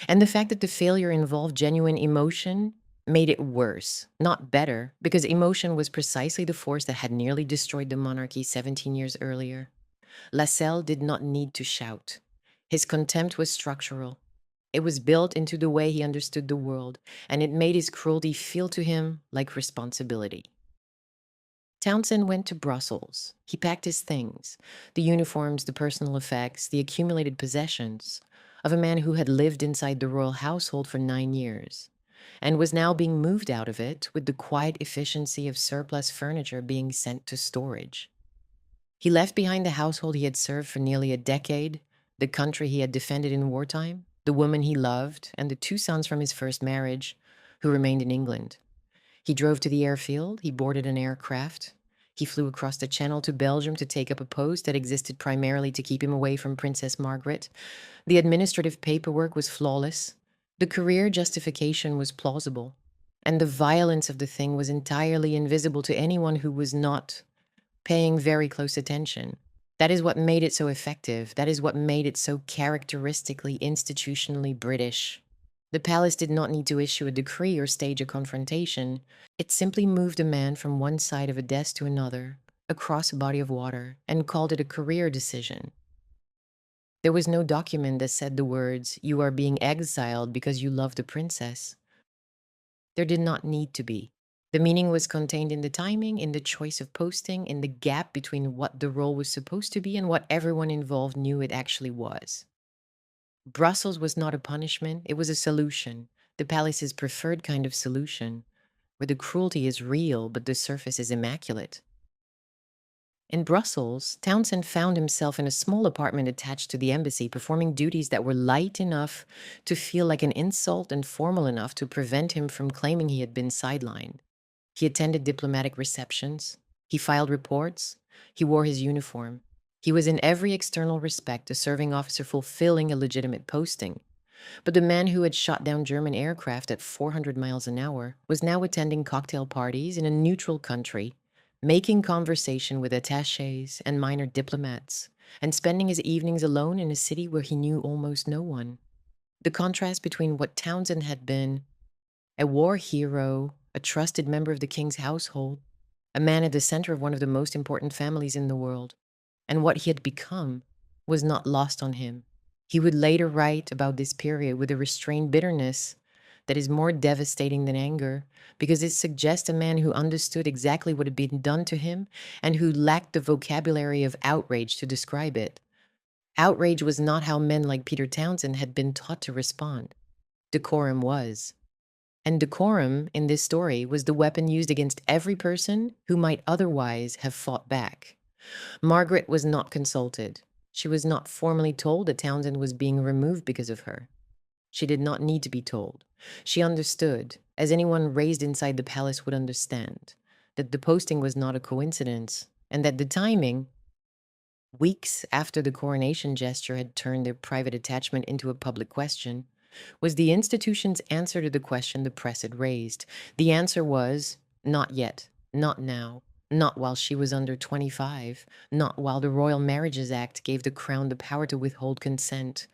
And the fact that the failure involved genuine emotion made it worse, not better, because emotion was precisely the force that had nearly destroyed the monarchy 17 years earlier. Lascelles did not need to shout. His contempt was structural. It was built into the way he understood the world, and it made his cruelty feel to him like responsibility. Townsend went to Brussels. He packed his things, the uniforms, the personal effects, the accumulated possessions of a man who had lived inside the royal household for 9 years and was now being moved out of it with the quiet efficiency of surplus furniture being sent to storage. He left behind the household he had served for nearly a decade, the country he had defended in wartime, the woman he loved, and the 2 sons from his first marriage who remained in England. He drove to the airfield, he boarded an aircraft, he flew across the channel to Belgium to take up a post that existed primarily to keep him away from Princess Margaret. The administrative paperwork was flawless, the career justification was plausible, and the violence of the thing was entirely invisible to anyone who was not paying very close attention. That is what made it so effective. That is what made it so characteristically institutionally British. The palace did not need to issue a decree or stage a confrontation. It simply moved a man from one side of a desk to another, across a body of water, and called it a career decision. There was no document that said the words, "You are being exiled because you love the princess." There did not need to be. The meaning was contained in the timing, in the choice of posting, in the gap between what the role was supposed to be and what everyone involved knew it actually was. Brussels was not a punishment, it was a solution, the palace's preferred kind of solution, where the cruelty is real but the surface is immaculate. In Brussels, Townsend found himself in a small apartment attached to the embassy, performing duties that were light enough to feel like an insult and formal enough to prevent him from claiming he had been sidelined. He attended diplomatic receptions. He filed reports. He wore his uniform. He was in every external respect a serving officer fulfilling a legitimate posting. But the man who had shot down German aircraft at 400 miles an hour was now attending cocktail parties in a neutral country, making conversation with attachés and minor diplomats, and spending his evenings alone in a city where he knew almost no one. The contrast between what Townsend had been, a war hero, a trusted member of the king's household, a man at the center of one of the most important families in the world, and what he had become was not lost on him. He would later write about this period with a restrained bitterness that is more devastating than anger, because it suggests a man who understood exactly what had been done to him and who lacked the vocabulary of outrage to describe it. Outrage was not how men like Peter Townsend had been taught to respond. Decorum was. And decorum, in this story, was the weapon used against every person who might otherwise have fought back. Margaret was not consulted. She was not formally told that Townsend was being removed because of her. She did not need to be told. She understood, as anyone raised inside the palace would understand, that the posting was not a coincidence, and that the timing, weeks after the coronation gesture had turned their private attachment into a public question, was the institution's answer to the question the press had raised. The answer was, not yet, not now, not while she was under 25, not while the Royal Marriages Act gave the Crown the power to withhold consent.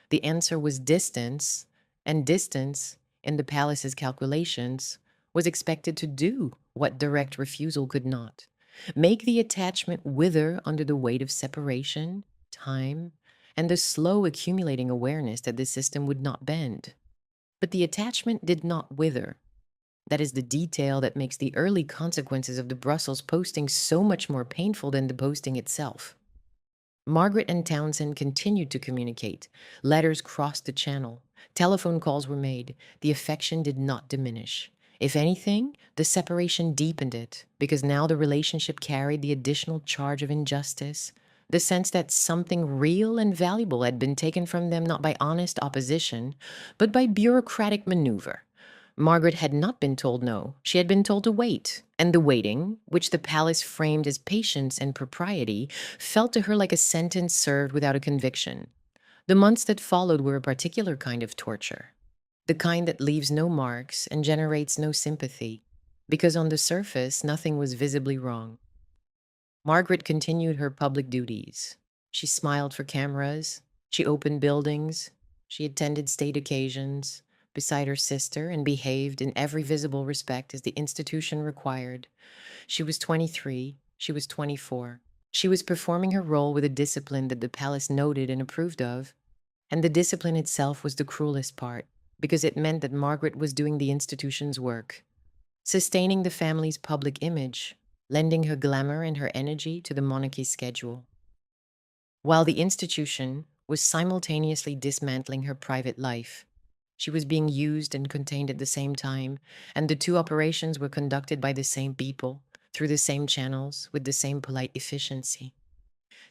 The answer was distance, and distance, in the palace's calculations, was expected to do what direct refusal could not. Make the attachment wither under the weight of separation, time, and the slow accumulating awareness that the system would not bend. But the attachment did not wither. That is the detail that makes the early consequences of the Brussels posting so much more painful than the posting itself. Margaret and Townsend continued to communicate. Letters crossed the channel. Telephone calls were made. The affection did not diminish. If anything, the separation deepened it, because now the relationship carried the additional charge of injustice, the sense that something real and valuable had been taken from them not by honest opposition, but by bureaucratic maneuver. Margaret had not been told no. She had been told to wait, and the waiting, which the palace framed as patience and propriety, felt to her like a sentence served without a conviction. The months that followed were a particular kind of torture, the kind that leaves no marks and generates no sympathy, because on the surface nothing was visibly wrong. Margaret continued her public duties. She smiled for cameras. She opened buildings. She attended state occasions beside her sister and behaved in every visible respect as the institution required. She was 23, she was 24. She was performing her role with a discipline that the palace noted and approved of, and the discipline itself was the cruelest part, because it meant that Margaret was doing the institution's work, sustaining the family's public image, lending her glamour and her energy to the monarchy's schedule, while the institution was simultaneously dismantling her private life. She was being used and contained at the same time, and the two operations were conducted by the same people, through the same channels, with the same polite efficiency.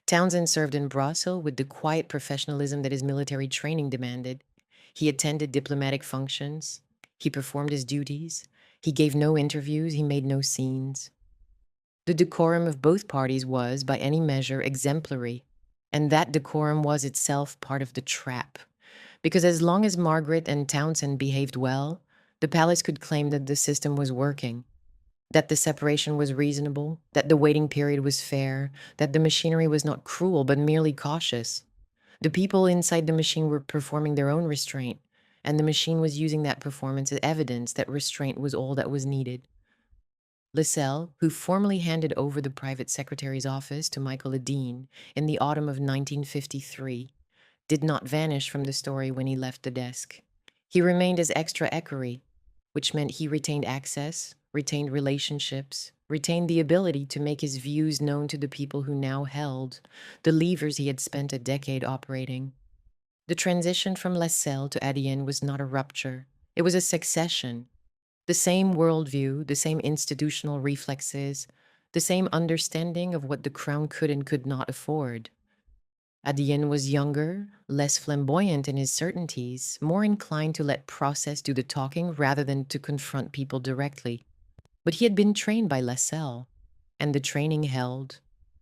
Townsend served in Brussels with the quiet professionalism that his military training demanded. He attended diplomatic functions. He performed his duties. He gave no interviews. He made no scenes. The decorum of both parties was, by any measure, exemplary, and that decorum was itself part of the trap. Because as long as Margaret and Townsend behaved well, the palace could claim that the system was working, that the separation was reasonable, that the waiting period was fair, that the machinery was not cruel but merely cautious. The people inside the machine were performing their own restraint, and the machine was using that performance as evidence that restraint was all that was needed. Lascelles, who formally handed over the private secretary's office to Michael Adine in the autumn of 1953, did not vanish from the story when he left the desk. He remained as extra equerry, which meant he retained access, retained relationships, retained the ability to make his views known to the people who now held the levers he had spent a decade operating. The transition from Lascelles to Adine was not a rupture. It was a succession. The same worldview, the same institutional reflexes, the same understanding of what the crown could and could not afford. Adine was younger, less flamboyant in his certainties, more inclined to let process do the talking rather than to confront people directly. But he had been trained by Lascelles, and the training held.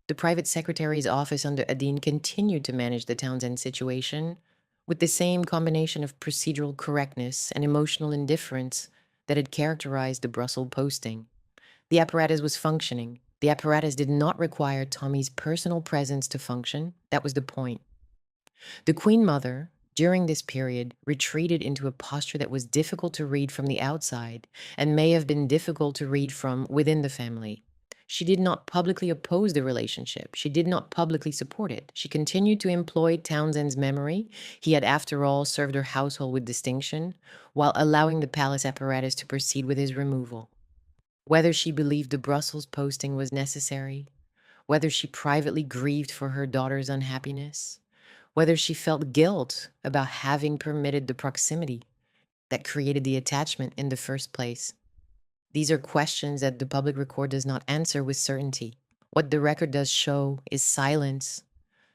The private secretary's office under Adine continued to manage the Townsend situation with the same combination of procedural correctness and emotional indifference that had characterized the Brussels posting. The apparatus was functioning. The apparatus did not require Tommy's personal presence to function. That was the point. The Queen Mother, during this period, retreated into a posture that was difficult to read from the outside and may have been difficult to read from within the family. She did not publicly oppose the relationship. She did not publicly support it. She continued to employ Townsend's memory. He had, after all, served her household with distinction, while allowing the palace apparatus to proceed with his removal. Whether she believed the Brussels posting was necessary, whether she privately grieved for her daughter's unhappiness, whether she felt guilt about having permitted the proximity that created the attachment in the first place. These are questions that the public record does not answer with certainty. What the record does show is silence.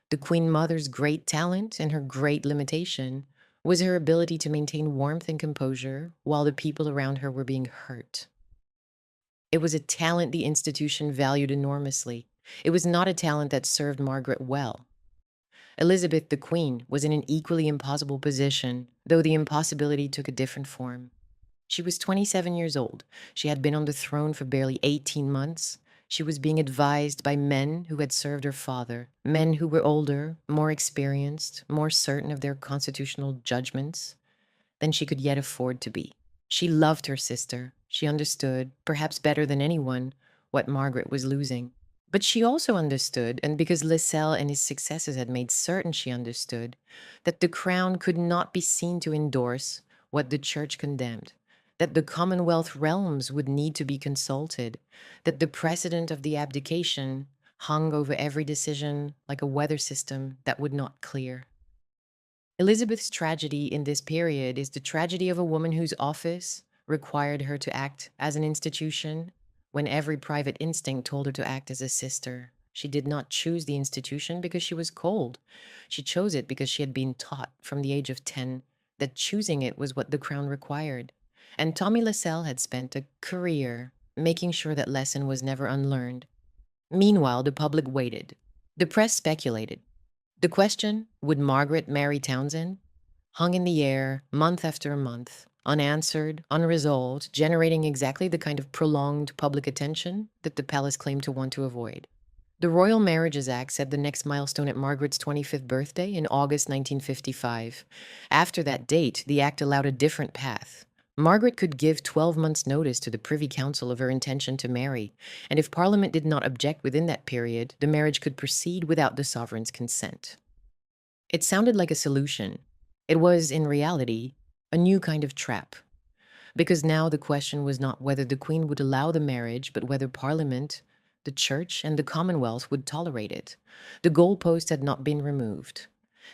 The Queen Mother's great talent and her great limitation was her ability to maintain warmth and composure while the people around her were being hurt. It was a talent the institution valued enormously. It was not a talent that served Margaret well. Elizabeth, the Queen, was in an equally impossible position, though the impossibility took a different form. She was 27 years old. She had been on the throne for barely 18 months. She was being advised by men who had served her father, men who were older, more experienced, more certain of their constitutional judgments than she could yet afford to be. She loved her sister. She understood, perhaps better than anyone, what Margaret was losing. But she also understood, and because Lascelles and his successors had made certain she understood, that the crown could not be seen to endorse what the church condemned, that the Commonwealth realms would need to be consulted, that the precedent of the abdication hung over every decision like a weather system that would not clear. Elizabeth's tragedy in this period is the tragedy of a woman whose office required her to act as an institution when every private instinct told her to act as a sister. She did not choose the institution because she was cold. She chose it because she had been taught from the age of 10 that choosing it was what the crown required. And Tommy Lascelles had spent a career making sure that lesson was never unlearned. Meanwhile, the public waited. The press speculated. The question, would Margaret marry Townsend, hung in the air month after month, unanswered, unresolved, generating exactly the kind of prolonged public attention that the palace claimed to want to avoid. The Royal Marriages Act set the next milestone at Margaret's 25th birthday in August 1955. After that date, the act allowed a different path. Margaret could give 12 months' notice to the Privy Council of her intention to marry, and if Parliament did not object within that period, the marriage could proceed without the sovereign's consent. It sounded like a solution. It was, in reality, a new kind of trap. Because now the question was not whether the Queen would allow the marriage, but whether Parliament, the Church, and the Commonwealth would tolerate it. The goalposts had not been removed.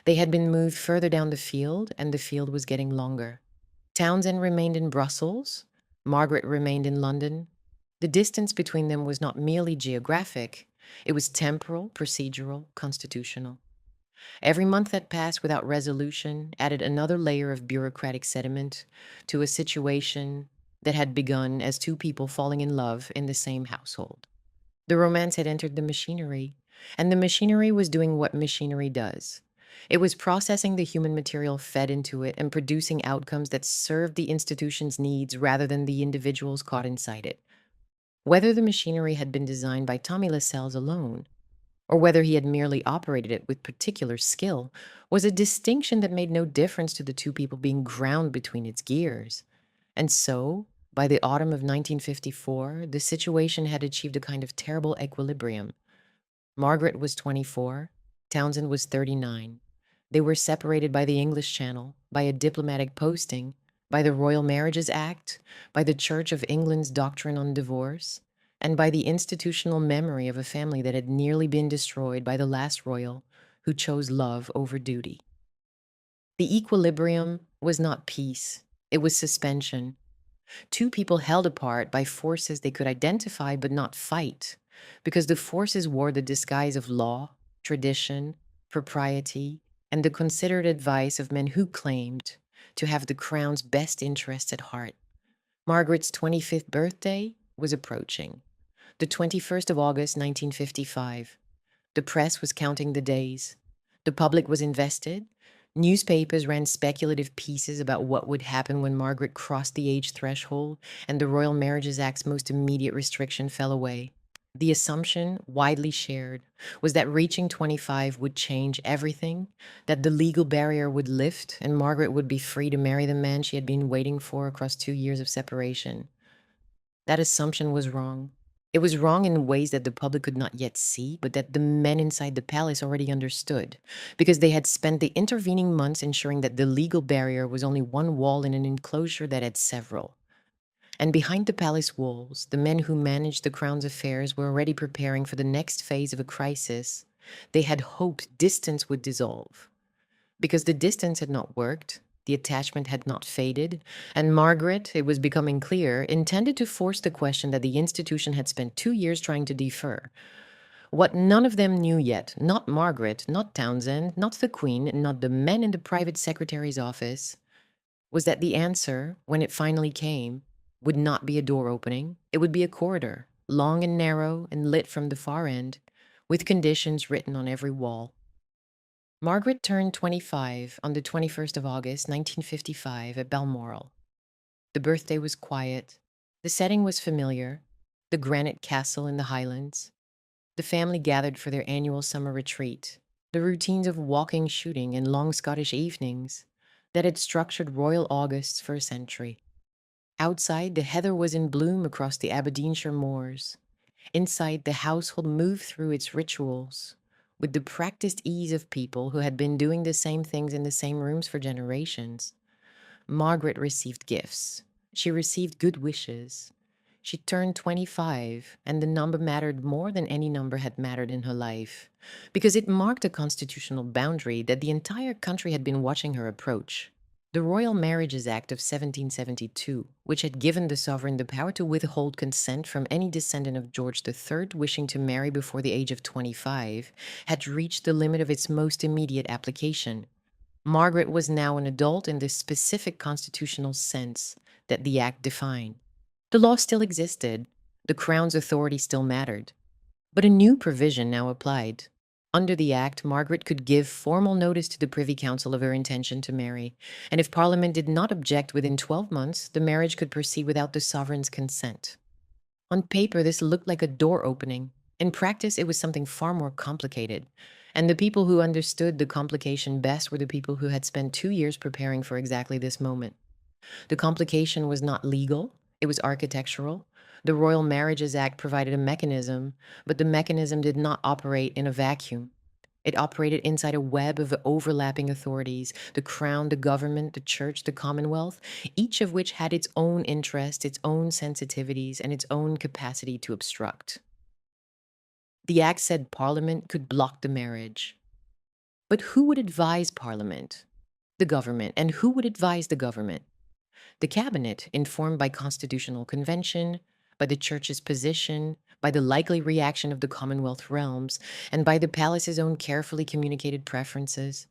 They had been moved further down the field, and the field was getting longer. Townsend remained in Brussels. Margaret remained in London. The distance between them was not merely geographic. It was temporal, procedural, constitutional. Every month that passed without resolution added another layer of bureaucratic sediment to a situation that had begun as two people falling in love in the same household. The romance had entered the machinery, and the machinery was doing what machinery does. It was processing the human material fed into it and producing outcomes that served the institution's needs rather than the individuals caught inside it. Whether the machinery had been designed by Tommy Lascelles alone, or whether he had merely operated it with particular skill, was a distinction that made no difference to the two people being ground between its gears. And so, by the autumn of 1954, the situation had achieved a kind of terrible equilibrium. Margaret was 24, Townsend was 39. They were separated by the English Channel, by a diplomatic posting, by the Royal Marriages Act, by the Church of England's doctrine on divorce, and by the institutional memory of a family that had nearly been destroyed by the last royal who chose love over duty. The equilibrium was not peace, it was suspension. Two people held apart by forces they could identify but not fight, because the forces wore the disguise of law, tradition, propriety, and the considered advice of men who claimed to have the crown's best interests at heart. Margaret's 25th birthday was approaching. The 21st of August, 1955. The press was counting the days. The public was invested. Newspapers ran speculative pieces about what would happen when Margaret crossed the age threshold and the Royal Marriages Act's most immediate restriction fell away. The assumption, widely shared, was that reaching 25 would change everything, that the legal barrier would lift and Margaret would be free to marry the man she had been waiting for across 2 years of separation. That assumption was wrong. It was wrong in ways that the public could not yet see, but that the men inside the palace already understood, because they had spent the intervening months ensuring that the legal barrier was only one wall in an enclosure that had several. And behind the palace walls, the men who managed the crown's affairs were already preparing for the next phase of a crisis. They had hoped distance would dissolve. Because the distance had not worked, the attachment had not faded, and Margaret, it was becoming clear, intended to force the question that the institution had spent 2 years trying to defer. What none of them knew yet, not Margaret, not Townsend, not the Queen, not the men in the private secretary's office, was that the answer, when it finally came, would not be a door opening. It would be a corridor, long and narrow and lit from the far end, with conditions written on every wall. Margaret turned 25 on the 21st of August, 1955, at Balmoral. The birthday was quiet. The setting was familiar, the granite castle in the Highlands. The family gathered for their annual summer retreat, the routines of walking, shooting, and long Scottish evenings that had structured royal Augusts for a century. Outside, the heather was in bloom across the Aberdeenshire moors. Inside, the household moved through its rituals with the practiced ease of people who had been doing the same things in the same rooms for generations. Margaret received gifts. She received good wishes. She turned 25, and the number mattered more than any number had mattered in her life, because it marked a constitutional boundary that the entire country had been watching her approach. The Royal Marriages Act of 1772, which had given the sovereign the power to withhold consent from any descendant of George III wishing to marry before the age of 25, had reached the limit of its most immediate application. Margaret was now an adult in the specific constitutional sense that the Act defined. The law still existed, the Crown's authority still mattered, but a new provision now applied. Under the Act, Margaret could give formal notice to the Privy Council of her intention to marry, and if Parliament did not object within 12 months, the marriage could proceed without the sovereign's consent. On paper, this looked like a door opening. In practice, it was something far more complicated. And the people who understood the complication best were the people who had spent 2 years preparing for exactly this moment. The complication was not legal, it was architectural. The Royal Marriages Act provided a mechanism, but the mechanism did not operate in a vacuum. It operated inside a web of overlapping authorities: the Crown, the government, the Church, the Commonwealth, each of which had its own interest, its own sensitivities, and its own capacity to obstruct. The Act said Parliament could block the marriage. But who would advise Parliament? The government. And who would advise the government? The Cabinet, informed by Constitutional Convention, by the Church's position, by the likely reaction of the Commonwealth realms, and by the Palace's own carefully communicated preferences.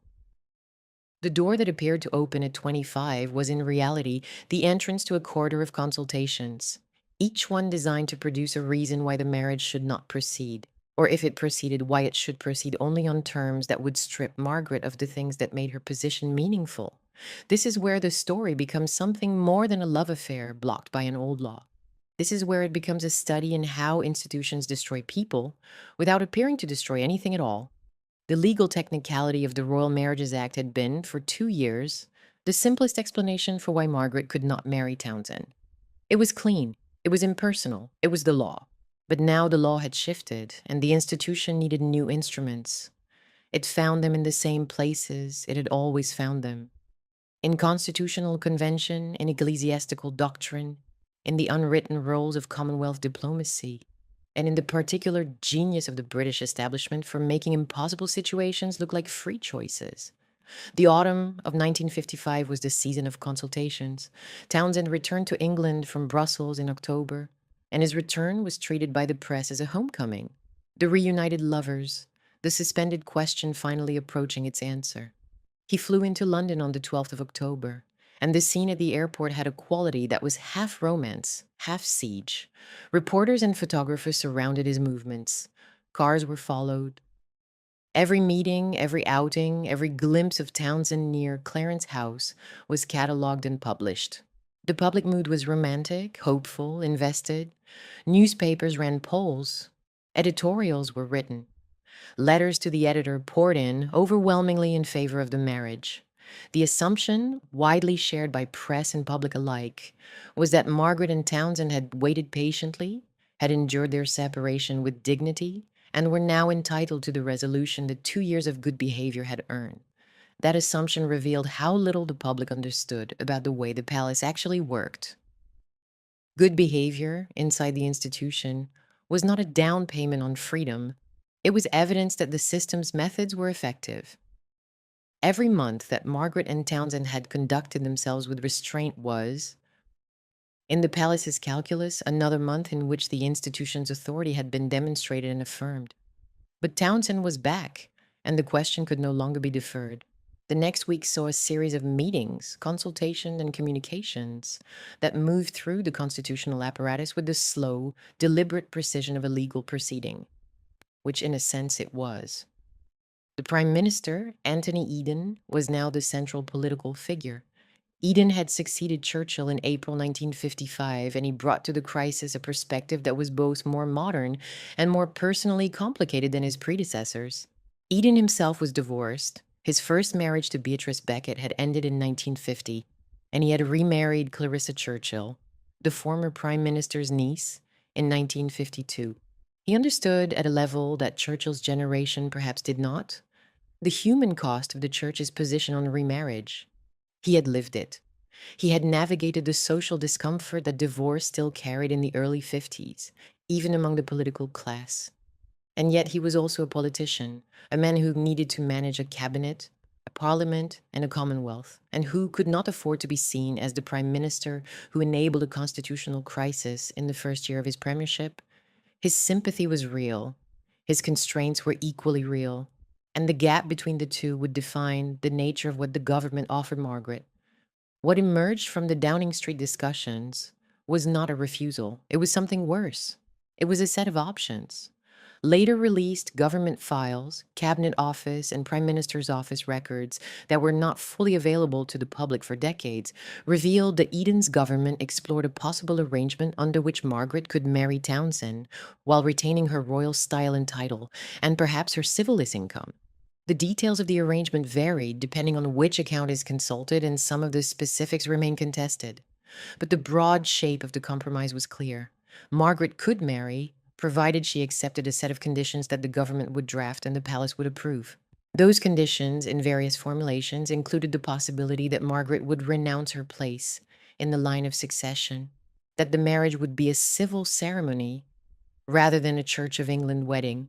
The door that appeared to open at 25 was in reality the entrance to a corridor of consultations, each one designed to produce a reason why the marriage should not proceed, or if it proceeded, why it should proceed only on terms that would strip Margaret of the things that made her position meaningful. This is where the story becomes something more than a love affair blocked by an old law. This is where it becomes a study in how institutions destroy people without appearing to destroy anything at all. The legal technicality of the Royal Marriages Act had been, for 2 years, the simplest explanation for why Margaret could not marry Townsend. It was clean, it was impersonal, it was the law. But now the law had shifted, and the institution needed new instruments. It found them in the same places it had always found them: in constitutional convention, in ecclesiastical doctrine, in the unwritten rules of Commonwealth diplomacy, and in the particular genius of the British establishment for making impossible situations look like free choices. The autumn of 1955 was the season of consultations. Townsend returned to England from Brussels in October, and his return was treated by the press as a homecoming. The reunited lovers, the suspended question finally approaching its answer. He flew into London on the 12th of October, and the scene at the airport had a quality that was half romance, half siege. Reporters and photographers surrounded his movements. Cars were followed. Every meeting, every outing, every glimpse of Townsend near Clarence House was catalogued and published. The public mood was romantic, hopeful, invested. Newspapers ran polls. Editorials were written. Letters to the editor poured in, overwhelmingly in favor of the marriage. The assumption, widely shared by press and public alike, was that Margaret and Townsend had waited patiently, had endured their separation with dignity, and were now entitled to the resolution that 2 years of good behavior had earned. That assumption revealed how little the public understood about the way the palace actually worked. Good behavior inside the institution was not a down payment on freedom. It was evidence that the system's methods were effective. Every month that Margaret and Townsend had conducted themselves with restraint was, in the palace's calculus, another month in which the institution's authority had been demonstrated and affirmed. But Townsend was back, and the question could no longer be deferred. The next week saw a series of meetings, consultations, and communications that moved through the constitutional apparatus with the slow, deliberate precision of a legal proceeding, which in a sense it was. The Prime Minister, Anthony Eden, was now the central political figure. Eden had succeeded Churchill in April 1955, and he brought to the crisis a perspective that was both more modern and more personally complicated than his predecessors. Eden himself was divorced. His first marriage to Beatrice Becket had ended in 1950, and he had remarried Clarissa Churchill, the former Prime Minister's niece, in 1952. He understood, at a level that Churchill's generation perhaps did not, the human cost of the Church's position on remarriage. He had lived it. He had navigated the social discomfort that divorce still carried in the early 50s, even among the political class. And yet he was also a politician, a man who needed to manage a cabinet, a parliament, and a commonwealth, and who could not afford to be seen as the prime minister who enabled a constitutional crisis in the first year of his premiership. His sympathy was real. His constraints were equally real. And the gap between the two would define the nature of what the government offered Margaret. What emerged from the Downing Street discussions was not a refusal. It was something worse. It was a set of options. Later released government files, cabinet office, and prime minister's office records that were not fully available to the public for decades revealed that Eden's government explored a possible arrangement under which Margaret could marry Townsend while retaining her royal style and title, and perhaps her civilis income. The details of the arrangement varied depending on which account is consulted, and some of the specifics remain contested. But the broad shape of the compromise was clear. Margaret could marry, provided she accepted a set of conditions that the government would draft and the palace would approve. Those conditions, in various formulations, included the possibility that Margaret would renounce her place in the line of succession, that the marriage would be a civil ceremony rather than a Church of England wedding,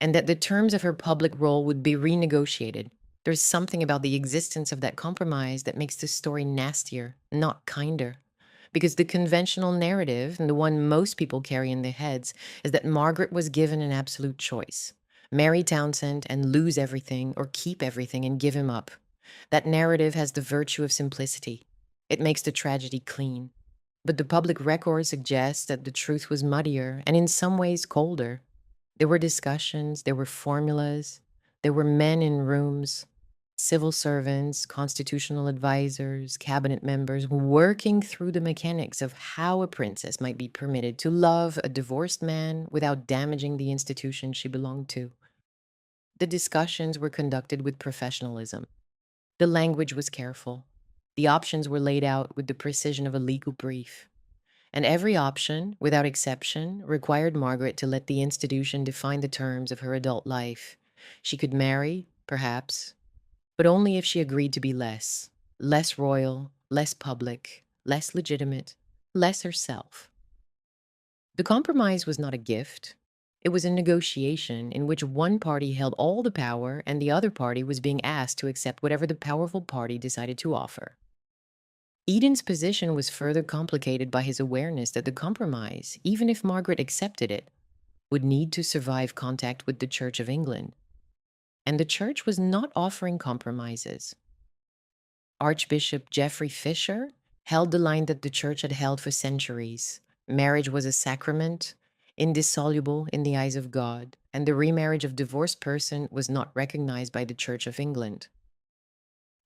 and that the terms of her public role would be renegotiated. There's something about the existence of that compromise that makes this story nastier, not kinder. Because the conventional narrative, and the one most people carry in their heads, is that Margaret was given an absolute choice: marry Townsend and lose everything, or keep everything and give him up. That narrative has the virtue of simplicity. It makes the tragedy clean. But the public record suggests that the truth was muddier and in some ways colder. There were discussions, there were formulas, there were men in rooms, civil servants, constitutional advisors, cabinet members, working through the mechanics of how a princess might be permitted to love a divorced man without damaging the institution she belonged to. The discussions were conducted with professionalism. The language was careful. The options were laid out with the precision of a legal brief. And every option, without exception, required Margaret to let the institution define the terms of her adult life. She could marry, perhaps, but only if she agreed to be less royal, less public, less legitimate, less herself. The compromise was not a gift. It was a negotiation in which one party held all the power and the other party was being asked to accept whatever the powerful party decided to offer. Eden's position was further complicated by his awareness that the compromise, even if Margaret accepted it, would need to survive contact with the Church of England. And the Church was not offering compromises. Archbishop Geoffrey Fisher held the line that the Church had held for centuries. Marriage was a sacrament, indissoluble in the eyes of God, and the remarriage of divorced person was not recognized by the Church of England.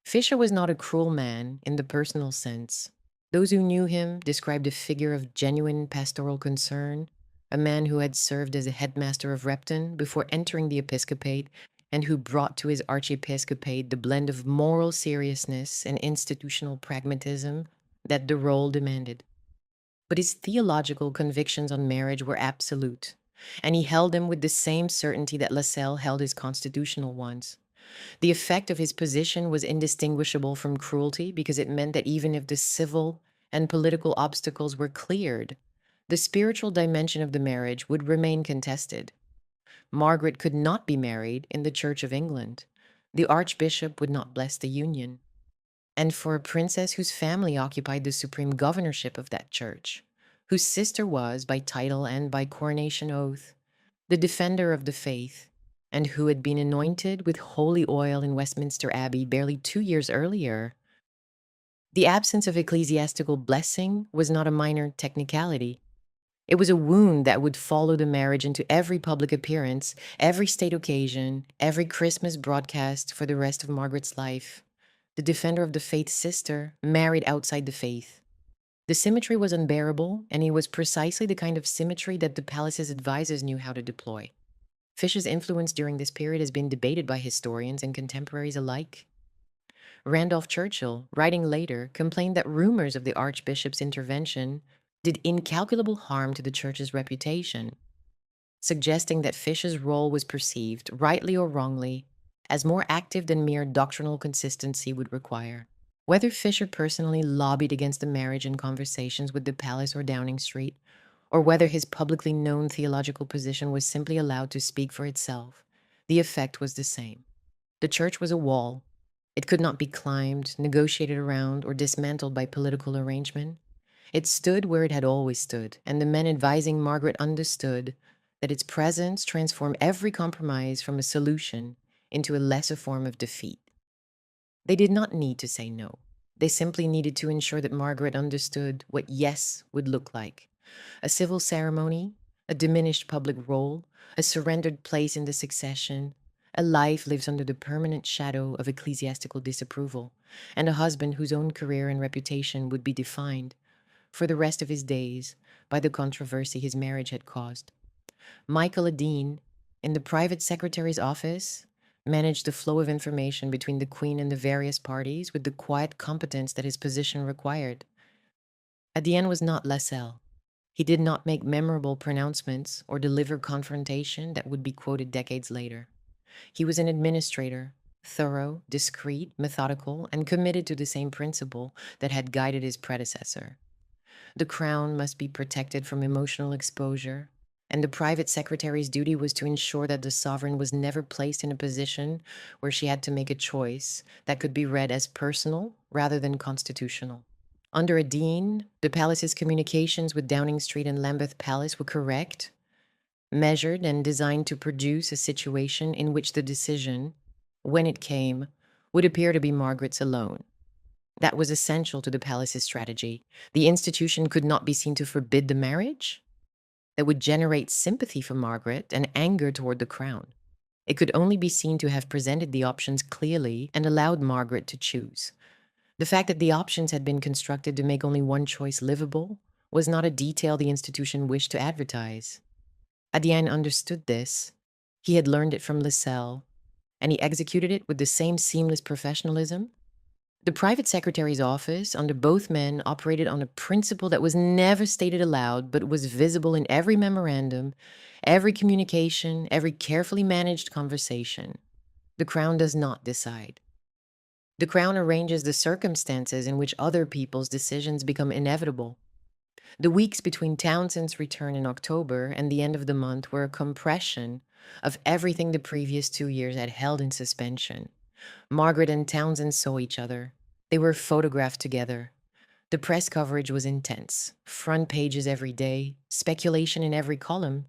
Fisher was not a cruel man in the personal sense. Those who knew him described a figure of genuine pastoral concern, a man who had served as a headmaster of Repton before entering the episcopate and who brought to his archiepiscopate the blend of moral seriousness and institutional pragmatism that the role demanded. But his theological convictions on marriage were absolute, and he held them with the same certainty that Lascelles held his constitutional ones. The effect of his position was indistinguishable from cruelty because it meant that even if the civil and political obstacles were cleared, the spiritual dimension of the marriage would remain contested. Margaret could not be married in the Church of England. The Archbishop would not bless the union. And for a princess whose family occupied the supreme governorship of that church, whose sister was, by title and by coronation oath, the defender of the faith, and who had been anointed with holy oil in Westminster Abbey barely 2 years earlier, the absence of ecclesiastical blessing was not a minor technicality. It was a wound that would follow the marriage into every public appearance, every state occasion, every Christmas broadcast for the rest of Margaret's life. The defender of the faith's sister married outside the faith. The symmetry was unbearable, and it was precisely the kind of symmetry that the palace's advisors knew how to deploy. Fisher's influence during this period has been debated by historians and contemporaries alike. Randolph Churchill, writing later, complained that rumors of the Archbishop's intervention did incalculable harm to the Church's reputation, suggesting that Fisher's role was perceived, rightly or wrongly, as more active than mere doctrinal consistency would require. Whether Fisher personally lobbied against the marriage in conversations with the palace or Downing Street, or whether his publicly known theological position was simply allowed to speak for itself, the effect was the same. The Church was a wall. It could not be climbed, negotiated around, or dismantled by political arrangement. It stood where it had always stood, and the men advising Margaret understood that its presence transformed every compromise from a solution into a lesser form of defeat. They did not need to say no. They simply needed to ensure that Margaret understood what yes would look like: a civil ceremony, a diminished public role, a surrendered place in the succession, a life lives under the permanent shadow of ecclesiastical disapproval, and a husband whose own career and reputation would be defined, for the rest of his days, by the controversy his marriage had caused. Michael Adine, in the private secretary's office, managed the flow of information between the Queen and the various parties with the quiet competence that his position required. Adine was not Lascelles. He did not make memorable pronouncements or deliver confrontation that would be quoted decades later. He was an administrator, thorough, discreet, methodical, and committed to the same principle that had guided his predecessor. The crown must be protected from emotional exposure, and the private secretary's duty was to ensure that the sovereign was never placed in a position where she had to make a choice that could be read as personal rather than constitutional. Under a dean, the palace's communications with Downing Street and Lambeth Palace were correct, measured, and designed to produce a situation in which the decision, when it came, would appear to be Margaret's alone. That was essential to the palace's strategy. The institution could not be seen to forbid the marriage. That would generate sympathy for Margaret and anger toward the crown. It could only be seen to have presented the options clearly and allowed Margaret to choose. The fact that the options had been constructed to make only one choice livable was not a detail the institution wished to advertise. Adine understood this. He had learned it from Lascelles, and he executed it with the same seamless professionalism. The private secretary's office, under both men, operated on a principle that was never stated aloud, but was visible in every memorandum, every communication, every carefully managed conversation. The crown does not decide. The crown arranges the circumstances in which other people's decisions become inevitable. The weeks between Townsend's return in October and the end of the month were a compression of everything the previous 2 years had held in suspension. Margaret and Townsend saw each other. They were photographed together. The press coverage was intense. Front pages every day, speculation in every column.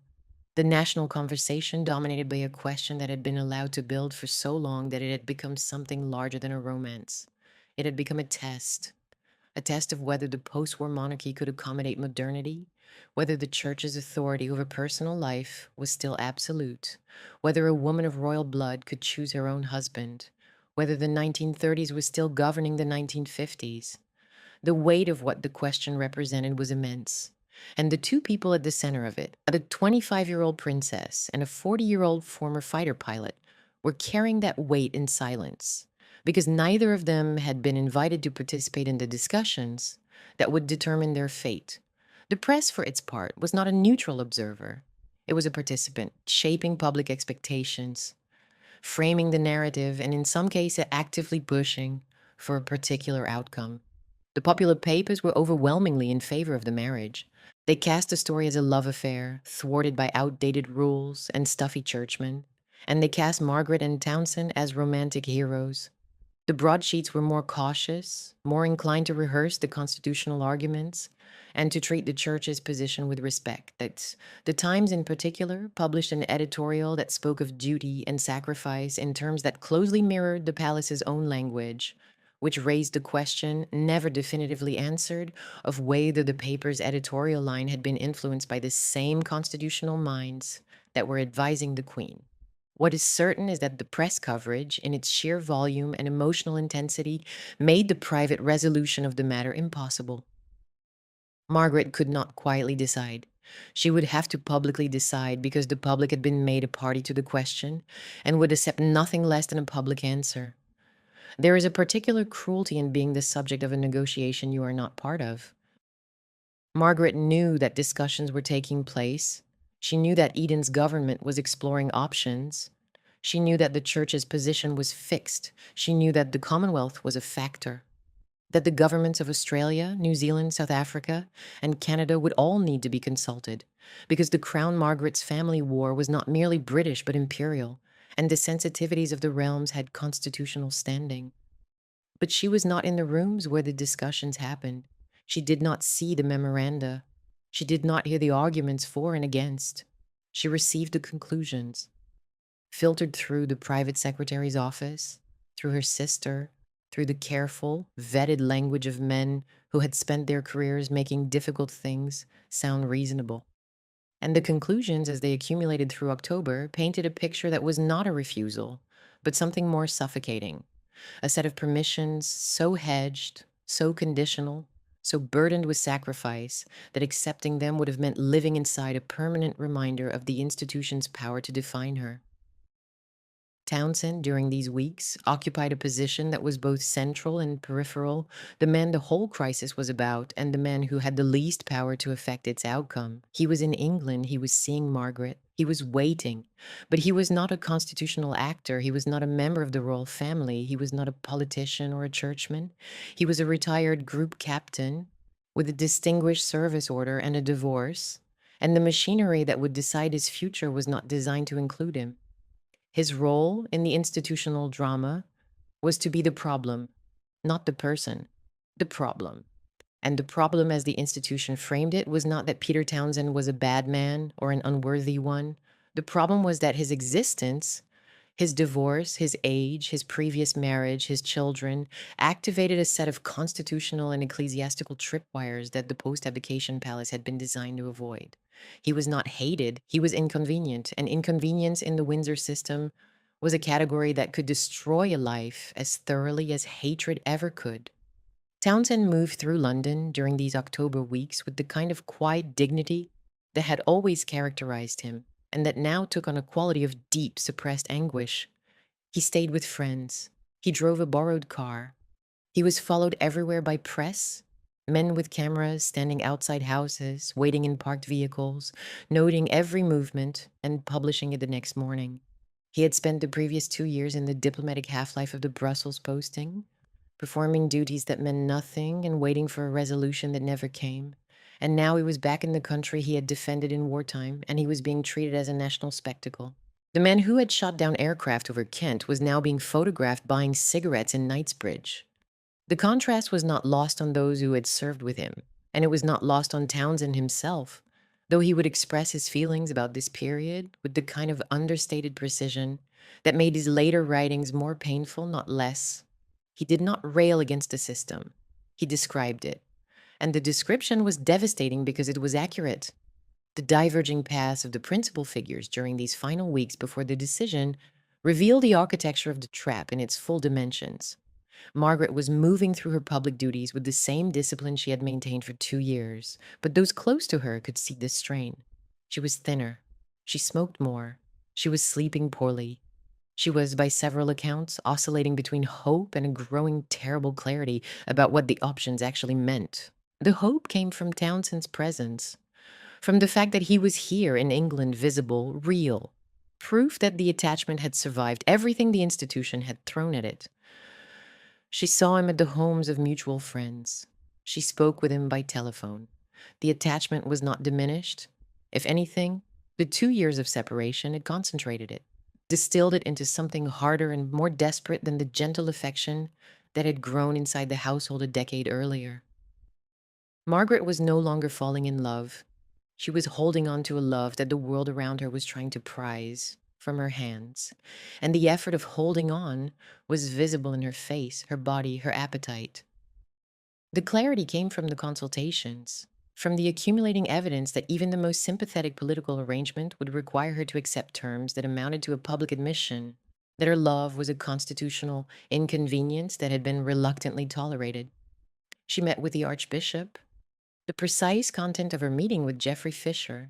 The national conversation dominated by a question that had been allowed to build for so long that it had become something larger than a romance. It had become a test of whether the post-war monarchy could accommodate modernity, whether the church's authority over personal life was still absolute, whether a woman of royal blood could choose her own husband, whether the 1930s was still governing the 1950s. The weight of what the question represented was immense, and the two people at the center of it, a 25-year-old princess and a 40-year-old former fighter pilot, were carrying that weight in silence, because neither of them had been invited to participate in the discussions that would determine their fate. The press, for its part, was not a neutral observer. It was a participant, shaping public expectations, framing the narrative, and in some cases actively pushing for a particular outcome. The popular papers were overwhelmingly in favor of the marriage. They cast the story as a love affair, thwarted by outdated rules and stuffy churchmen, and they cast Margaret and Townsend as romantic heroes. The broadsheets were more cautious, more inclined to rehearse the constitutional arguments, and to treat the church's position with respect. The Times, in particular, published an editorial that spoke of duty and sacrifice in terms that closely mirrored the palace's own language, which raised the question, never definitively answered, of whether the paper's editorial line had been influenced by the same constitutional minds that were advising the Queen. What is certain is that the press coverage, in its sheer volume and emotional intensity, made the private resolution of the matter impossible. Margaret could not quietly decide. She would have to publicly decide because the public had been made a party to the question and would accept nothing less than a public answer. There is a particular cruelty in being the subject of a negotiation you are not part of. Margaret knew that discussions were taking place. She knew that Eden's government was exploring options. She knew that the church's position was fixed. She knew that the Commonwealth was a factor, that the governments of Australia, New Zealand, South Africa, and Canada would all need to be consulted, because the Crown Margaret's family war was not merely British but imperial, and the sensitivities of the realms had constitutional standing. But she was not in the rooms where the discussions happened. She did not see the memoranda. She did not hear the arguments for and against. She received the conclusions, filtered through the private secretary's office, through her sister, through the careful, vetted language of men who had spent their careers making difficult things sound reasonable. And the conclusions, as they accumulated through October, painted a picture that was not a refusal, but something more suffocating. A set of permissions so hedged, so conditional, so burdened with sacrifice that accepting them would have meant living inside a permanent reminder of the institution's power to define her. Townsend, during these weeks, occupied a position that was both central and peripheral, the man the whole crisis was about, and the man who had the least power to affect its outcome. He was in England, he was seeing Margaret, he was waiting, but he was not a constitutional actor, he was not a member of the royal family, he was not a politician or a churchman. He was a retired group captain with a distinguished service order and a divorce, and the machinery that would decide his future was not designed to include him. His role in the institutional drama was to be the problem, not the person, the problem. And the problem, as the institution framed it, was not that Peter Townsend was a bad man or an unworthy one. The problem was that his existence, his divorce, his age, his previous marriage, his children, activated a set of constitutional and ecclesiastical tripwires that the post-abdication palace had been designed to avoid. He was not hated, he was inconvenient, and inconvenience in the Windsor system was a category that could destroy a life as thoroughly as hatred ever could. Townsend moved through London during these October weeks with the kind of quiet dignity that had always characterized him, and that now took on a quality of deep, suppressed anguish. He stayed with friends. He drove a borrowed car. He was followed everywhere by press, men with cameras standing outside houses, waiting in parked vehicles, noting every movement and publishing it the next morning. He had spent the previous 2 years in the diplomatic half-life of the Brussels posting, performing duties that meant nothing and waiting for a resolution that never came. And now he was back in the country he had defended in wartime, and he was being treated as a national spectacle. The man who had shot down aircraft over Kent was now being photographed buying cigarettes in Knightsbridge. The contrast was not lost on those who had served with him, and it was not lost on Townsend himself, though he would express his feelings about this period with the kind of understated precision that made his later writings more painful, not less. He did not rail against the system. He described it. And the description was devastating because it was accurate. The diverging paths of the principal figures during these final weeks before the decision revealed the architecture of the trap in its full dimensions. Margaret was moving through her public duties with the same discipline she had maintained for 2 years, but those close to her could see the strain. She was thinner. She smoked more. She was sleeping poorly. She was, by several accounts, oscillating between hope and a growing terrible clarity about what the options actually meant. The hope came from Townsend's presence, from the fact that he was here in England, visible, real, proof that the attachment had survived everything the institution had thrown at it. She saw him at the homes of mutual friends. She spoke with him by telephone. The attachment was not diminished. If anything, the 2 years of separation had concentrated it, distilled it into something harder and more desperate than the gentle affection that had grown inside the household a decade earlier. Margaret was no longer falling in love. She was holding on to a love that the world around her was trying to prize from her hands, and the effort of holding on was visible in her face, her body, her appetite. The clarity came from the consultations, from the accumulating evidence that even the most sympathetic political arrangement would require her to accept terms that amounted to a public admission that her love was a constitutional inconvenience that had been reluctantly tolerated. She met with the Archbishop. The precise content of her meeting with Geoffrey Fisher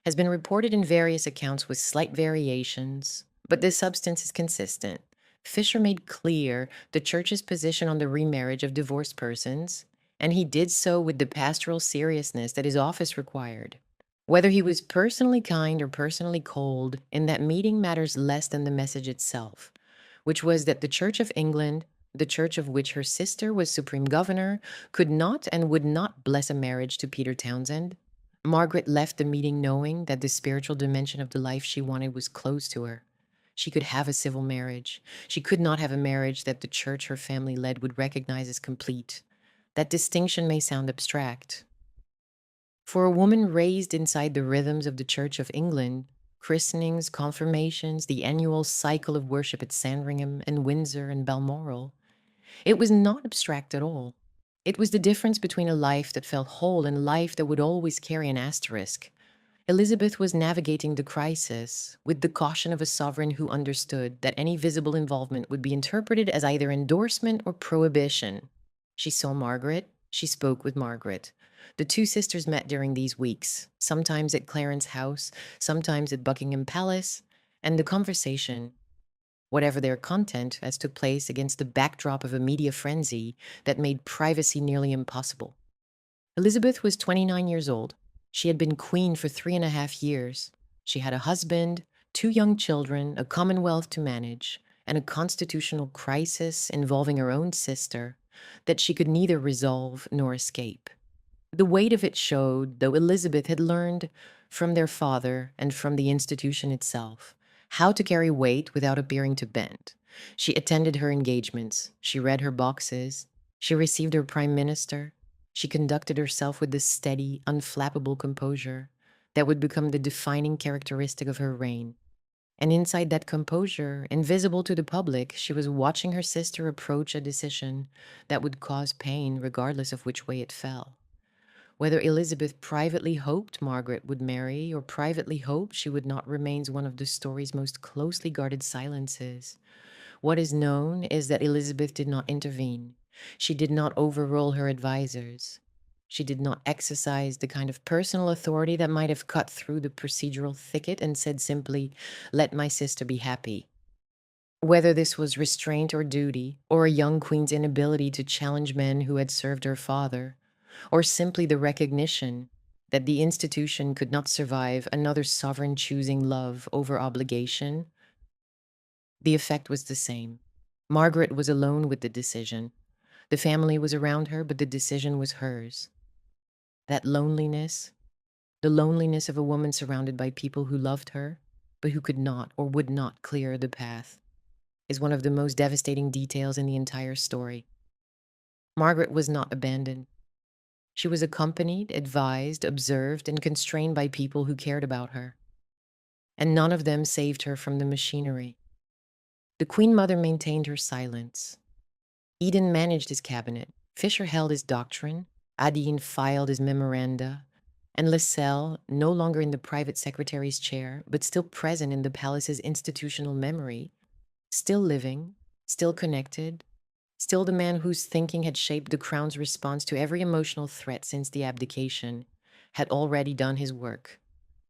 has been reported in various accounts with slight variations, but the substance is consistent. Fisher made clear the Church's position on the remarriage of divorced persons, and he did so with the pastoral seriousness that his office required. Whether he was personally kind or personally cold, in that meeting matters less than the message itself, which was that the Church of England, the church of which her sister was supreme governor, could not and would not bless a marriage to Peter Townsend. Margaret left the meeting knowing that the spiritual dimension of the life she wanted was close to her. She could have a civil marriage. She could not have a marriage that the church her family led would recognize as complete. That distinction may sound abstract. For a woman raised inside the rhythms of the Church of England, christenings, confirmations, the annual cycle of worship at Sandringham and Windsor and Balmoral, it was not abstract at all. It was the difference between a life that felt whole and a life that would always carry an asterisk. Elizabeth was navigating the crisis with the caution of a sovereign who understood that any visible involvement would be interpreted as either endorsement or prohibition. She saw Margaret. She spoke with Margaret. The two sisters met during these weeks, sometimes at Clarence House, sometimes at Buckingham Palace, and the conversation, whatever their content, as took place against the backdrop of a media frenzy that made privacy nearly impossible. Elizabeth was 29 years old. She had been queen for 3.5 years. She had a husband, two young children, a Commonwealth to manage, and a constitutional crisis involving her own sister that she could neither resolve nor escape. The weight of it showed, though Elizabeth had learned from their father and from the institution itself how to carry weight without appearing to bend. She attended her engagements. She read her boxes. She received her prime minister. She conducted herself with the steady, unflappable composure that would become the defining characteristic of her reign. And inside that composure, invisible to the public, she was watching her sister approach a decision that would cause pain regardless of which way it fell. Whether Elizabeth privately hoped Margaret would marry or privately hoped she would not remains one of the story's most closely guarded silences. What is known is that Elizabeth did not intervene. She did not overrule her advisors. She did not exercise the kind of personal authority that might have cut through the procedural thicket and said simply, "Let my sister be happy." Whether this was restraint or duty, or a young queen's inability to challenge men who had served her father, or simply the recognition that the institution could not survive another sovereign choosing love over obligation, the effect was the same. Margaret was alone with the decision. The family was around her, but the decision was hers. That loneliness, the loneliness of a woman surrounded by people who loved her, but who could not or would not clear the path, is one of the most devastating details in the entire story. Margaret was not abandoned. She was accompanied, advised, observed, and constrained by people who cared about her. And none of them saved her from the machinery. The Queen Mother maintained her silence. Eden managed his cabinet. Fisher held his doctrine. Adine filed his memoranda. And Lascelles, no longer in the private secretary's chair, but still present in the palace's institutional memory, still living, still connected, still the man whose thinking had shaped the crown's response to every emotional threat since the abdication, had already done his work.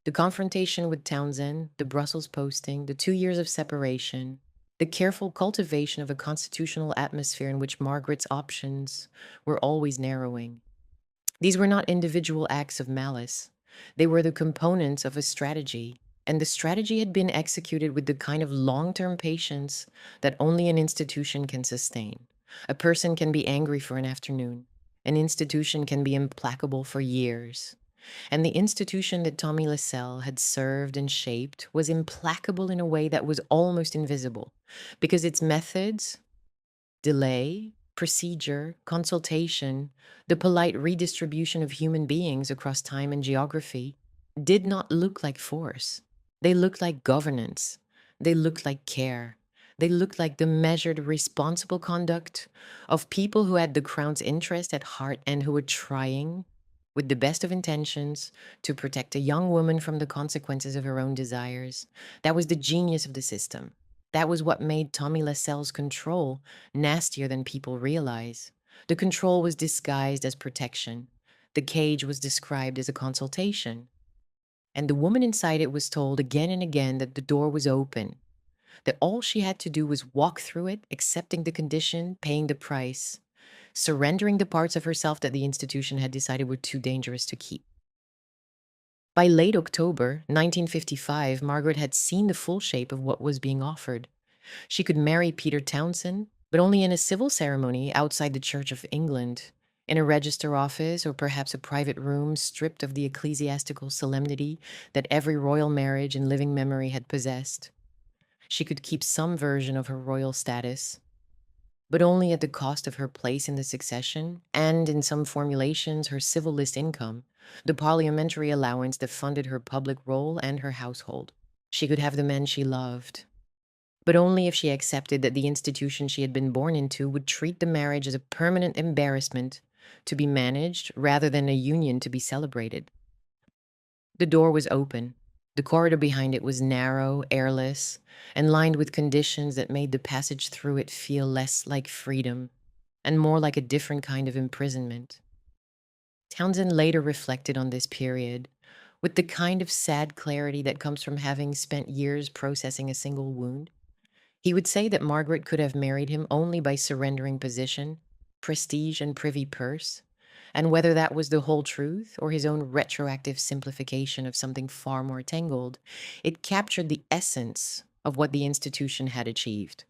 The confrontation with Townsend, the Brussels posting, the 2 years of separation, the careful cultivation of a constitutional atmosphere in which Margaret's options were always narrowing. These were not individual acts of malice. They were the components of a strategy, and the strategy had been executed with the kind of long-term patience that only an institution can sustain. A person can be angry for an afternoon. An institution can be implacable for years. And the institution that Tommy Lascelles had served and shaped was implacable in a way that was almost invisible, because its methods, delay, procedure, consultation, the polite redistribution of human beings across time and geography, did not look like force. They looked like governance. They looked like care. They looked like the measured, responsible conduct of people who had the crown's interest at heart and who were trying, with the best of intentions, to protect a young woman from the consequences of her own desires. That was the genius of the system. That was what made Tommy Lascelles' control nastier than people realize. The control was disguised as protection. The cage was described as a consultation. And the woman inside it was told again and again that the door was open, that all she had to do was walk through it, accepting the condition, paying the price, surrendering the parts of herself that the institution had decided were too dangerous to keep. By late October 1955, Margaret had seen the full shape of what was being offered. She could marry Peter Townsend, but only in a civil ceremony outside the Church of England, in a register office or perhaps a private room stripped of the ecclesiastical solemnity that every royal marriage in living memory had possessed. She could keep some version of her royal status, but only at the cost of her place in the succession and, in some formulations, her civil list income, the parliamentary allowance that funded her public role and her household. She could have the men she loved, but only if she accepted that the institution she had been born into would treat the marriage as a permanent embarrassment to be managed rather than a union to be celebrated. The door was open. The corridor behind it was narrow, airless, and lined with conditions that made the passage through it feel less like freedom and more like a different kind of imprisonment. Townsend later reflected on this period with the kind of sad clarity that comes from having spent years processing a single wound. He would say that Margaret could have married him only by surrendering position, prestige, and privy purse, and whether that was the whole truth or his own retroactive simplification of something far more tangled, it captured the essence of what the institution had achieved.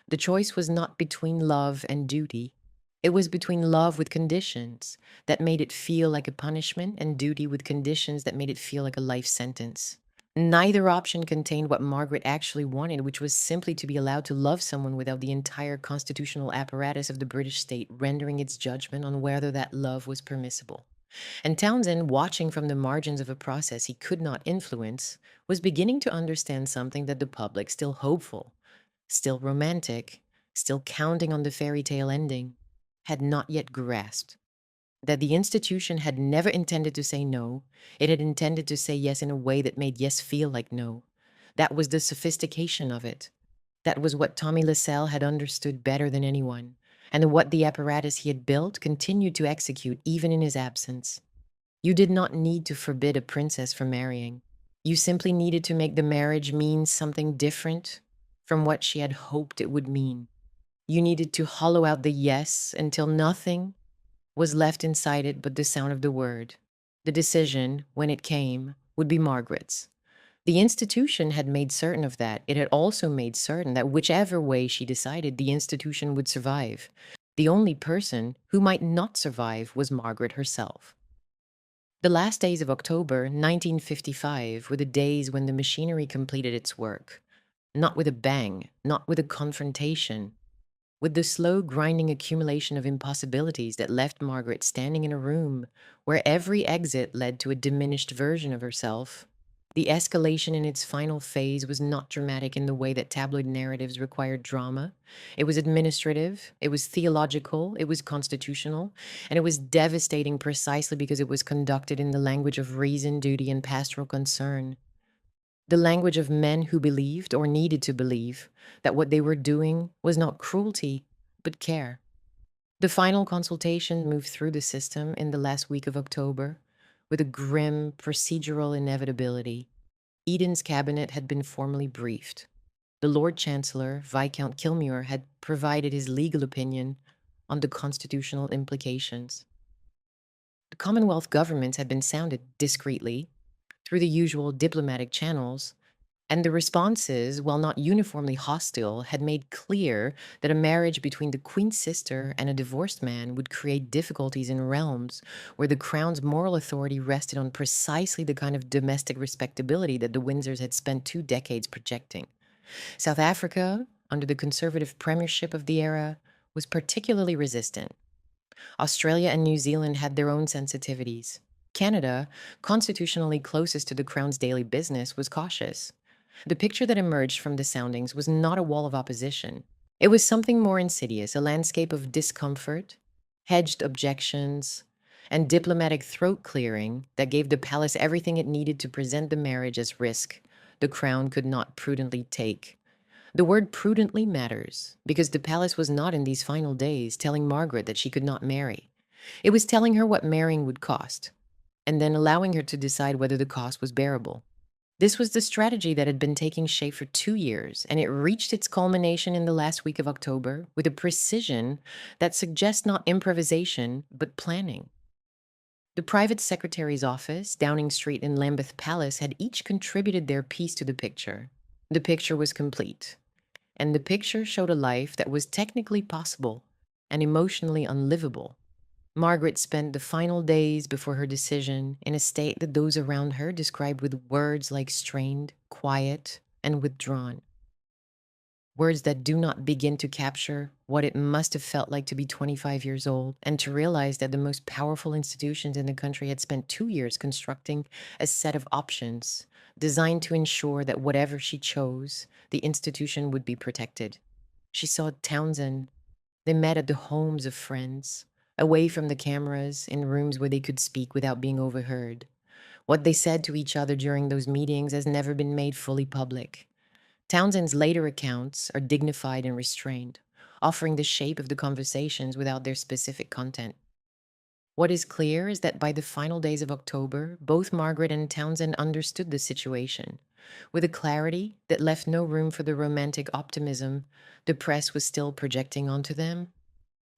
The choice was not between love and duty. It was between love with conditions that made it feel like a punishment and duty with conditions that made it feel like a life sentence. Neither option contained what Margaret actually wanted, which was simply to be allowed to love someone without the entire constitutional apparatus of the British state rendering its judgment on whether that love was permissible. And Townsend, watching from the margins of a process he could not influence, was beginning to understand something that the public, still hopeful, still romantic, still counting on the fairy tale ending, had not yet grasped. That the institution had never intended to say no, it had intended to say yes in a way that made yes feel like no. That was the sophistication of it. That was what Tommy Lascelles had understood better than anyone, and what the apparatus he had built continued to execute even in his absence. You did not need to forbid a princess from marrying. You simply needed to make the marriage mean something different from what she had hoped it would mean. You needed to hollow out the yes until nothing was left inside it but the sound of the word. The decision, when it came, would be Margaret's. The institution had made certain of that. It had also made certain that whichever way she decided, the institution would survive. The only person who might not survive was Margaret herself. The last days of October 1955 were the days when the machinery completed its work. Not with a bang, not with a confrontation, with the slow grinding accumulation of impossibilities that left Margaret standing in a room where every exit led to a diminished version of herself. The escalation in its final phase was not dramatic in the way that tabloid narratives required drama. It was administrative, it was theological, it was constitutional, and it was devastating precisely because it was conducted in the language of reason, duty, and pastoral concern. The language of men who believed, or needed to believe, that what they were doing was not cruelty, but care. The final consultation moved through the system in the last week of October with a grim procedural inevitability. Eden's cabinet had been formally briefed. The Lord Chancellor, Viscount Kilmuir, had provided his legal opinion on the constitutional implications. The Commonwealth governments had been sounded discreetly through the usual diplomatic channels, and the responses, while not uniformly hostile, had made clear that a marriage between the Queen's sister and a divorced man would create difficulties in realms where the Crown's moral authority rested on precisely the kind of domestic respectability that the Windsors had spent 2 decades projecting. South Africa, under the conservative premiership of the era, was particularly resistant. Australia and New Zealand had their own sensitivities. Canada, constitutionally closest to the Crown's daily business, was cautious. The picture that emerged from the soundings was not a wall of opposition. It was something more insidious, a landscape of discomfort, hedged objections, and diplomatic throat clearing that gave the palace everything it needed to present the marriage as risk the Crown could not prudently take. The word prudently matters because the palace was not in these final days telling Margaret that she could not marry. It was telling her what marrying would cost, and then allowing her to decide whether the cost was bearable. This was the strategy that had been taking shape for 2 years, and it reached its culmination in the last week of October with a precision that suggests not improvisation, but planning. The private secretary's office, Downing Street and Lambeth Palace, had each contributed their piece to the picture. The picture was complete, and the picture showed a life that was technically possible and emotionally unlivable. Margaret spent the final days before her decision in a state that those around her described with words like strained, quiet, and withdrawn. Words that do not begin to capture what it must have felt like to be 25 years old and to realize that the most powerful institutions in the country had spent 2 years constructing a set of options designed to ensure that whatever she chose, the institution would be protected. She saw Townsend. They met at the homes of friends, away from the cameras, in rooms where they could speak without being overheard. What they said to each other during those meetings has never been made fully public. Townsend's later accounts are dignified and restrained, offering the shape of the conversations without their specific content. What is clear is that by the final days of October, both Margaret and Townsend understood the situation, with a clarity that left no room for the romantic optimism the press was still projecting onto them.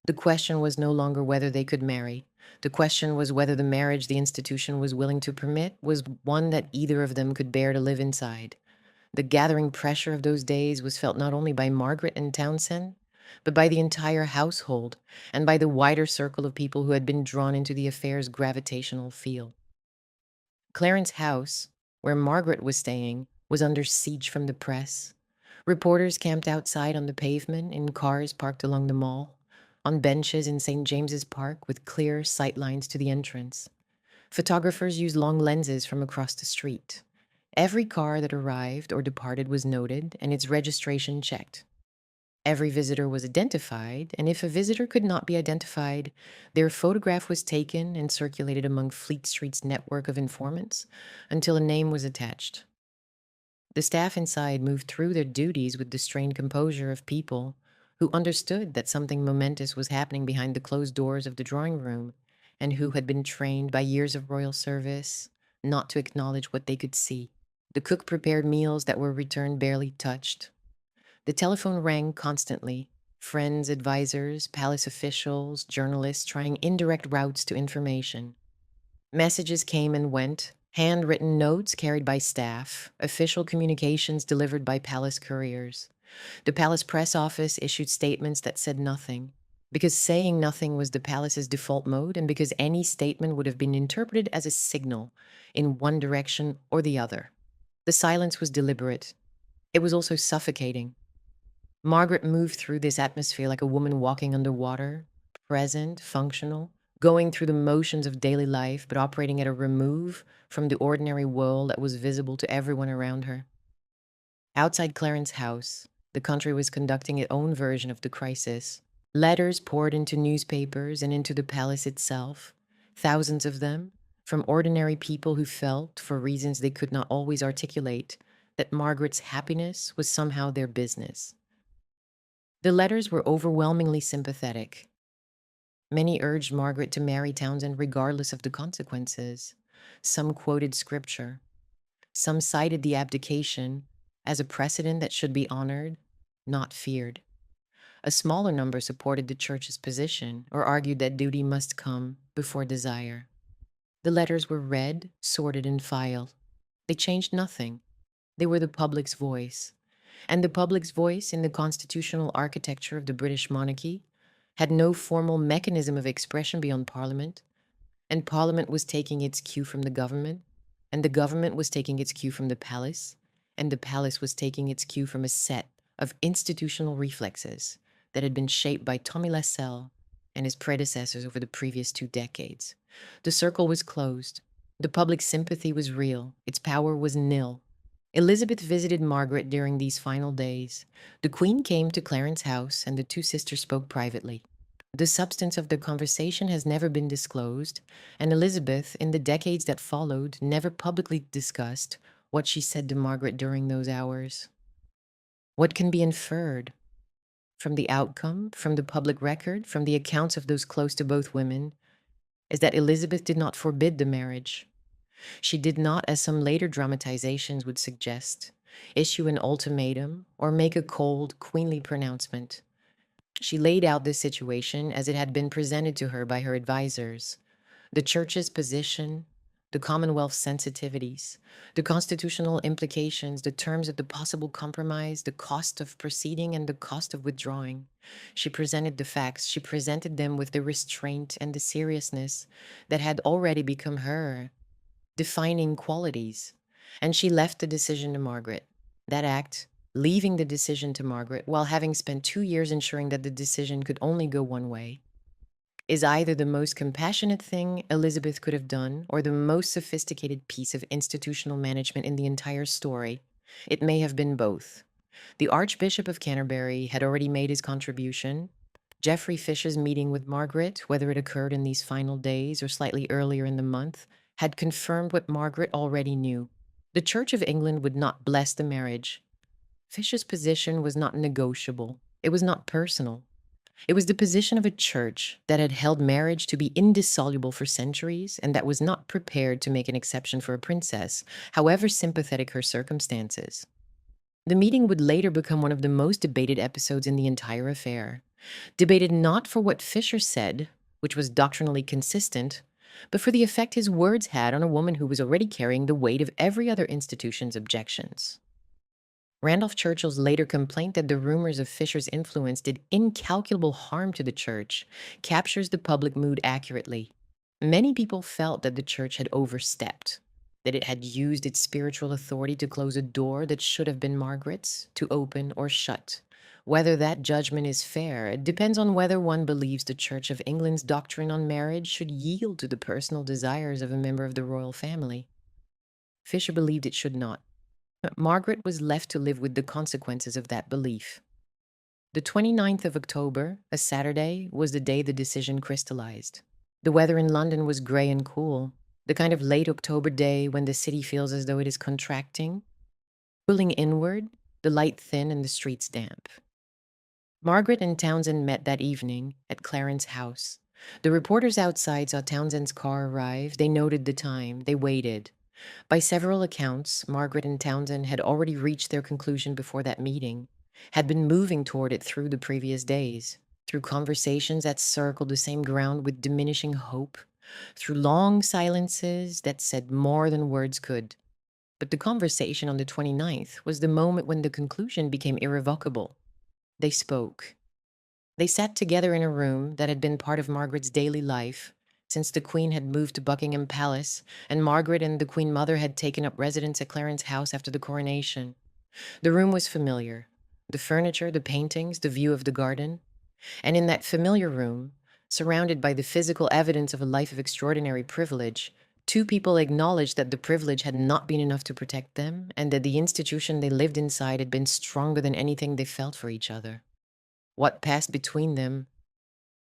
The question was no longer whether they could marry. The question was whether the marriage the institution was willing to permit was one that either of them could bear to live inside. The gathering pressure of those days was felt not only by Margaret and Townsend, but by the entire household and by the wider circle of people who had been drawn into the affair's gravitational field. Clarence House, where Margaret was staying, was under siege from the press. Reporters camped outside on the pavement in cars parked along the mall, on benches in St. James's Park with clear sightlines to the entrance. Photographers used long lenses from across the street. Every car that arrived or departed was noted and its registration checked. Every visitor was identified, and if a visitor could not be identified, their photograph was taken and circulated among Fleet Street's network of informants until a name was attached. The staff inside moved through their duties with the strained composure of people who understood that something momentous was happening behind the closed doors of the drawing room and who had been trained by years of royal service not to acknowledge what they could see. The cook prepared meals that were returned barely touched. The telephone rang constantly. Friends, advisors, palace officials, journalists trying indirect routes to information. Messages came and went, handwritten notes carried by staff, official communications delivered by palace couriers. The palace press office issued statements that said nothing, because saying nothing was the palace's default mode and because any statement would have been interpreted as a signal in one direction or the other. The silence was deliberate. It was also suffocating. Margaret moved through this atmosphere like a woman walking underwater, present, functional, going through the motions of daily life, but operating at a remove from the ordinary world that was visible to everyone around her. Outside Clarence's house, the country was conducting its own version of the crisis. Letters poured into newspapers and into the palace itself, thousands of them, from ordinary people who felt, for reasons they could not always articulate, that Margaret's happiness was somehow their business. The letters were overwhelmingly sympathetic. Many urged Margaret to marry Townsend regardless of the consequences. Some quoted scripture. Some cited the abdication as a precedent that should be honored, not feared. A smaller number supported the church's position or argued that duty must come before desire. The letters were read, sorted, and filed. They changed nothing. They were the public's voice. And the public's voice in the constitutional architecture of the British monarchy had no formal mechanism of expression beyond Parliament, and Parliament was taking its cue from the government, and the government was taking its cue from the palace, and the palace was taking its cue from a set of institutional reflexes that had been shaped by Tommy Lascelles and his predecessors over the previous 2 decades. The circle was closed. The public sympathy was real. Its power was nil. Elizabeth visited Margaret during these final days. The Queen came to Clarence's house, and the 2 sisters spoke privately. The substance of the conversation has never been disclosed, and Elizabeth, in the decades that followed, never publicly discussed what she said to Margaret during those hours. What can be inferred from the outcome, from the public record, from the accounts of those close to both women, is that Elizabeth did not forbid the marriage. She did not, as some later dramatizations would suggest, issue an ultimatum or make a cold, queenly pronouncement. She laid out this situation as it had been presented to her by her advisors. The church's position, the Commonwealth's sensitivities, the constitutional implications, the terms of the possible compromise, the cost of proceeding and the cost of withdrawing. She presented the facts. She presented them with the restraint and the seriousness that had already become her defining qualities. And she left the decision to Margaret. That act, leaving the decision to Margaret while having spent 2 years ensuring that the decision could only go one way, is either the most compassionate thing Elizabeth could have done or the most sophisticated piece of institutional management in the entire story. It may have been both. The Archbishop of Canterbury had already made his contribution. Geoffrey Fisher's meeting with Margaret, whether it occurred in these final days or slightly earlier in the month, had confirmed what Margaret already knew. The Church of England would not bless the marriage. Fisher's position was not negotiable. It was not personal. It was the position of a church that had held marriage to be indissoluble for centuries and that was not prepared to make an exception for a princess, however sympathetic her circumstances. The meeting would later become one of the most debated episodes in the entire affair. Debated not for what Fisher said, which was doctrinally consistent, but for the effect his words had on a woman who was already carrying the weight of every other institution's objections. Randolph Churchill's later complaint that the rumors of Fisher's influence did incalculable harm to the church captures the public mood accurately. Many people felt that the church had overstepped, that it had used its spiritual authority to close a door that should have been Margaret's, to open or shut. Whether that judgment is fair, it depends on whether one believes the Church of England's doctrine on marriage should yield to the personal desires of a member of the royal family. Fisher believed it should not. But Margaret was left to live with the consequences of that belief. The 29th of October, a Saturday, was the day the decision crystallized. The weather in London was gray and cool, the kind of late October day when the city feels as though it is contracting. Pulling inward, the light thin and the streets damp. Margaret and Townsend met that evening at Clarence House. The reporters outside saw Townsend's car arrive. They noted the time. They waited. By several accounts, Margaret and Townsend had already reached their conclusion before that meeting, had been moving toward it through the previous days, through conversations that circled the same ground with diminishing hope, through long silences that said more than words could. But the conversation on the 29th was the moment when the conclusion became irrevocable. They spoke. They sat together in a room that had been part of Margaret's daily life, since the Queen had moved to Buckingham Palace, and Margaret and the Queen Mother had taken up residence at Clarence House after the coronation. The room was familiar. The furniture, the paintings, the view of the garden. And in that familiar room, surrounded by the physical evidence of a life of extraordinary privilege, two people acknowledged that the privilege had not been enough to protect them, and that the institution they lived inside had been stronger than anything they felt for each other. What passed between them,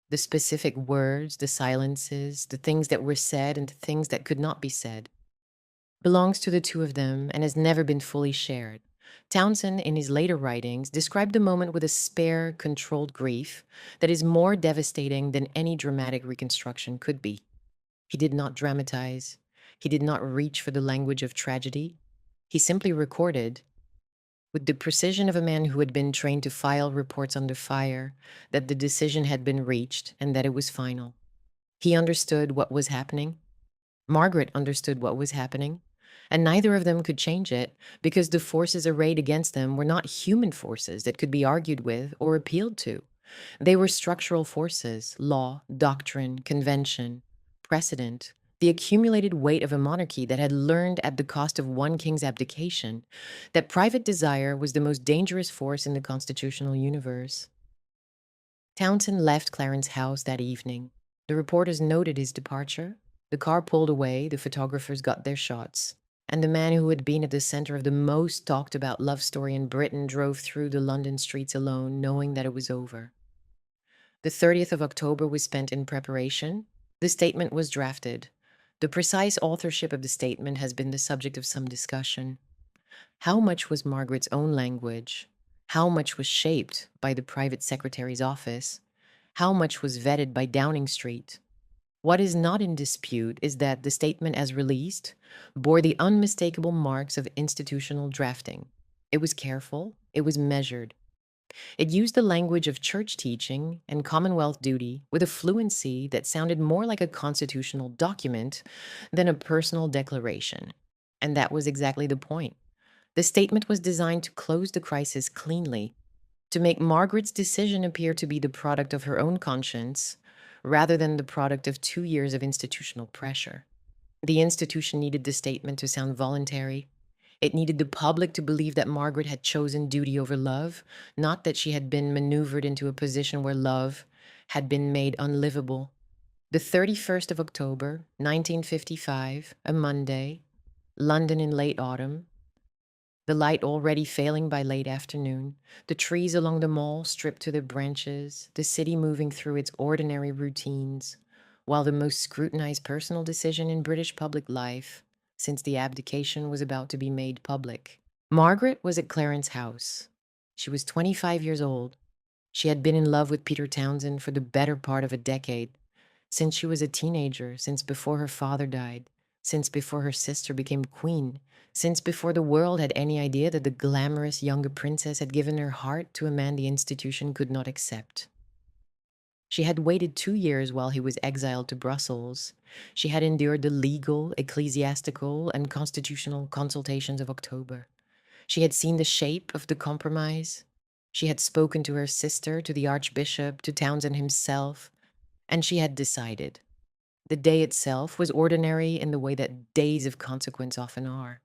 the specific words, the silences, the things that were said and the things that could not be said, belongs to the two of them and has never been fully shared. Townsend, in his later writings, described the moment with a spare, controlled grief that is more devastating than any dramatic reconstruction could be. He did not dramatize. He did not reach for the language of tragedy. He simply recorded, with the precision of a man who had been trained to file reports under fire, that the decision had been reached and that it was final. He understood what was happening. Margaret understood what was happening, and neither of them could change it because the forces arrayed against them were not human forces that could be argued with or appealed to. They were structural forces, law, doctrine, convention, precedent, the accumulated weight of a monarchy that had learned at the cost of one king's abdication that private desire was the most dangerous force in the constitutional universe. Townsend left Clarence House that evening. The reporters noted his departure. The car pulled away, the photographers got their shots, and the man who had been at the center of the most talked about love story in Britain drove through the London streets alone, knowing that it was over. The 30th of October was spent in preparation. The statement was drafted. The precise authorship of the statement has been the subject of some discussion. How much was Margaret's own language? How much was shaped by the private secretary's office? How much was vetted by Downing Street? What is not in dispute is that the statement as released bore the unmistakable marks of institutional drafting. It was careful, it was measured. It used the language of church teaching and Commonwealth duty with a fluency that sounded more like a constitutional document than a personal declaration. And that was exactly the point. The statement was designed to close the crisis cleanly, to make Margaret's decision appear to be the product of her own conscience rather than the product of 2 years of institutional pressure. The institution needed the statement to sound voluntary. It needed the public to believe that Margaret had chosen duty over love, not that she had been maneuvered into a position where love had been made unlivable. The 31st of October, 1955, a Monday, London in late autumn, the light already failing by late afternoon, the trees along the mall stripped to their branches, the city moving through its ordinary routines. while the most scrutinized personal decision in British public life since the abdication was about to be made public. Margaret was at Clarence House. She was 25 years old. She had been in love with Peter Townsend for the better part of a decade, since she was a teenager, since before her father died, since before her sister became queen, since before the world had any idea that the glamorous younger princess had given her heart to a man the institution could not accept. She had waited 2 years while he was exiled to Brussels. She had endured the legal, ecclesiastical, and constitutional consultations of October. She had seen the shape of the compromise. She had spoken to her sister, to the archbishop, to Townsend himself, and she had decided. The day itself was ordinary in the way that days of consequence often are.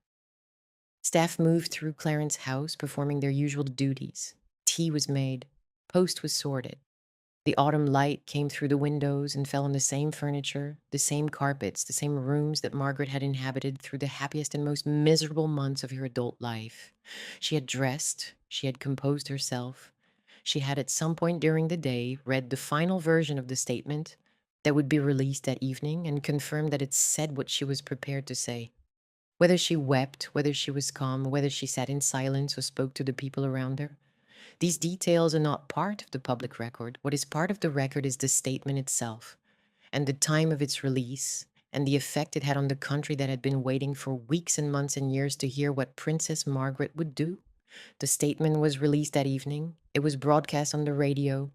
Staff moved through Clarence House, performing their usual duties. Tea was made. Post was sorted. The autumn light came through the windows and fell on the same furniture, the same carpets, the same rooms that Margaret had inhabited through the happiest and most miserable months of her adult life. She had dressed, she had composed herself. She had at some point during the day read the final version of the statement that would be released that evening and confirmed that it said what she was prepared to say. Whether she wept, whether she was calm, whether she sat in silence or spoke to the people around her, these details are not part of the public record. What is part of the record is the statement itself, and the time of its release, and the effect it had on the country that had been waiting for weeks and months and years to hear what Princess Margaret would do. The statement was released that evening. It was broadcast on the radio.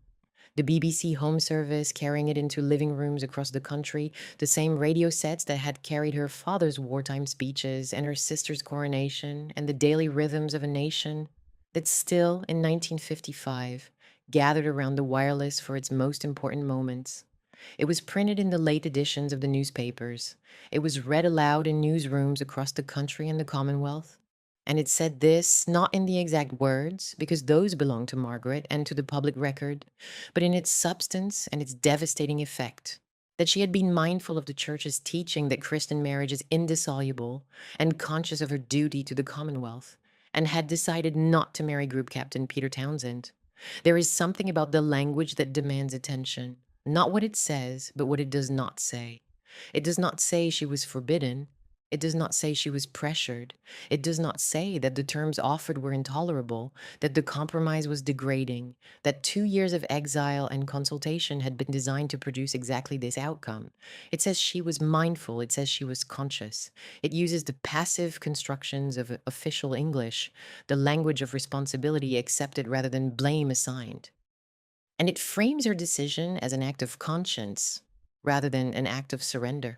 The BBC Home Service carrying it into living rooms across the country, the same radio sets that had carried her father's wartime speeches and her sister's coronation and the daily rhythms of a nation that still, in 1955, gathered around the wireless for its most important moments. It was printed in the late editions of the newspapers. It was read aloud in newsrooms across the country and the Commonwealth. And it said this, not in the exact words, because those belonged to Margaret and to the public record, but in its substance and its devastating effect. That she had been mindful of the Church's teaching that Christian marriage is indissoluble and conscious of her duty to the Commonwealth, and had decided not to marry Group Captain Peter Townsend. There is something about the language that demands attention, not what it says, but what it does not say. It does not say she was forbidden. It does not say she was pressured. It does not say that the terms offered were intolerable, that the compromise was degrading, that 2 years of exile and consultation had been designed to produce exactly this outcome. It says she was mindful. It says she was conscious. It uses the passive constructions of official English, the language of responsibility accepted rather than blame assigned. And it frames her decision as an act of conscience rather than an act of surrender.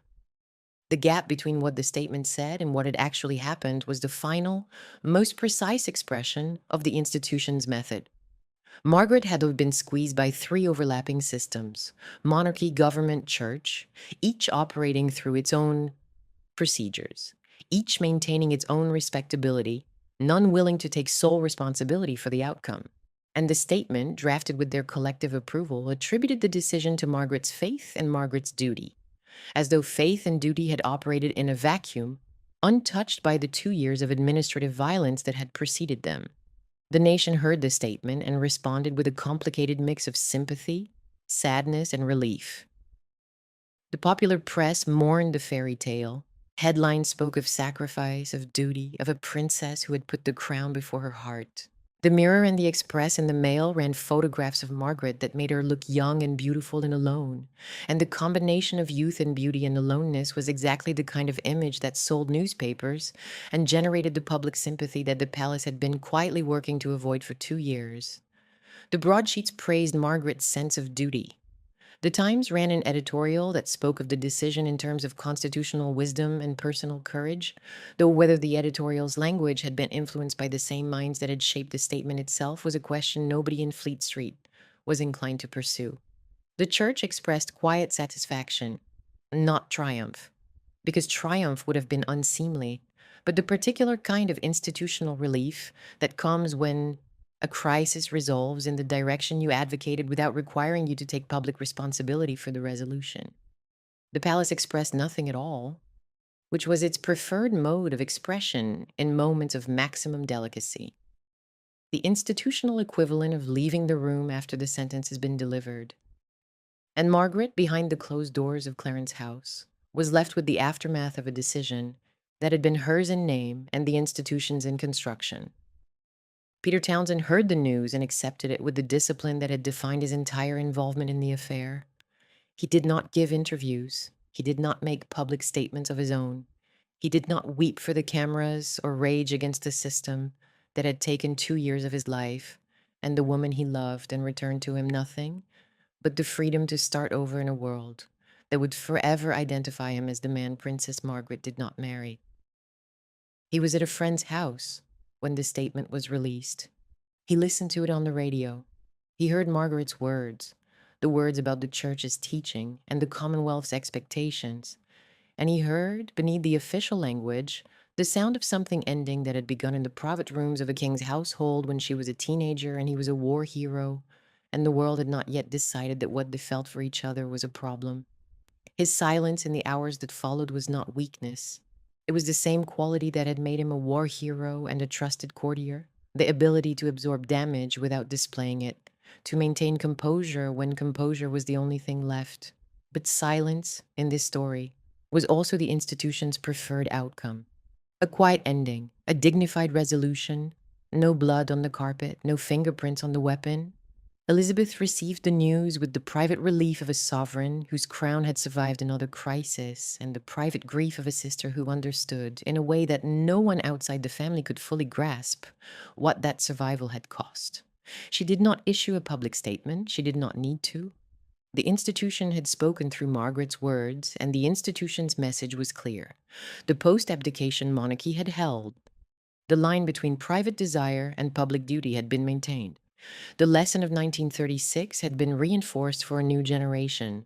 The gap between what the statement said and what had actually happened was the final, most precise expression of the institution's method. Margaret had been squeezed by three overlapping systems: monarchy, government, church, each operating through its own procedures, each maintaining its own respectability, none willing to take sole responsibility for the outcome. And the statement, drafted with their collective approval, attributed the decision to Margaret's faith and Margaret's duty, as though faith and duty had operated in a vacuum, untouched by the 2 years of administrative violence that had preceded them. The nation heard the statement and responded with a complicated mix of sympathy, sadness, and relief. The popular press mourned the fairy tale. Headlines spoke of sacrifice, of duty, of a princess who had put the crown before her heart. The Mirror and the Express and the Mail ran photographs of Margaret that made her look young and beautiful and alone. And the combination of youth and beauty and aloneness was exactly the kind of image that sold newspapers and generated the public sympathy that the palace had been quietly working to avoid for 2 years. The broadsheets praised Margaret's sense of duty. The Times ran an editorial that spoke of the decision in terms of constitutional wisdom and personal courage, though whether the editorial's language had been influenced by the same minds that had shaped the statement itself was a question nobody in Fleet Street was inclined to pursue. The Church expressed quiet satisfaction, not triumph, because triumph would have been unseemly, but the particular kind of institutional relief that comes when a crisis resolves in the direction you advocated without requiring you to take public responsibility for the resolution. The palace expressed nothing at all, which was its preferred mode of expression in moments of maximum delicacy. The institutional equivalent of leaving the room after the sentence has been delivered. And Margaret, behind the closed doors of Clarence House, was left with the aftermath of a decision that had been hers in name and the institution's in construction. Peter Townsend heard the news and accepted it with the discipline that had defined his entire involvement in the affair. He did not give interviews. He did not make public statements of his own. He did not weep for the cameras or rage against the system that had taken 2 years of his life and the woman he loved and returned to him nothing but the freedom to start over in a world that would forever identify him as the man Princess Margaret did not marry. He was at a friend's house when the statement was released. He listened to it on the radio. He heard Margaret's words, the words about the church's teaching and the Commonwealth's expectations, and he heard, beneath the official language, the sound of something ending that had begun in the private rooms of a king's household when she was a teenager and he was a war hero, and the world had not yet decided that what they felt for each other was a problem. His silence in the hours that followed was not weakness. It was the same quality that had made him a war hero and a trusted courtier, the ability to absorb damage without displaying it, to maintain composure when composure was the only thing left. But silence, in this story, was also the institution's preferred outcome. A quiet ending, a dignified resolution, no blood on the carpet, no fingerprints on the weapon. Elizabeth received the news with the private relief of a sovereign whose crown had survived another crisis and the private grief of a sister who understood, in a way that no one outside the family could fully grasp, what that survival had cost. She did not issue a public statement. She did not need to. The institution had spoken through Margaret's words, and the institution's message was clear. The post-abdication monarchy had held. The line between private desire and public duty had been maintained. The lesson of 1936 had been reinforced for a new generation.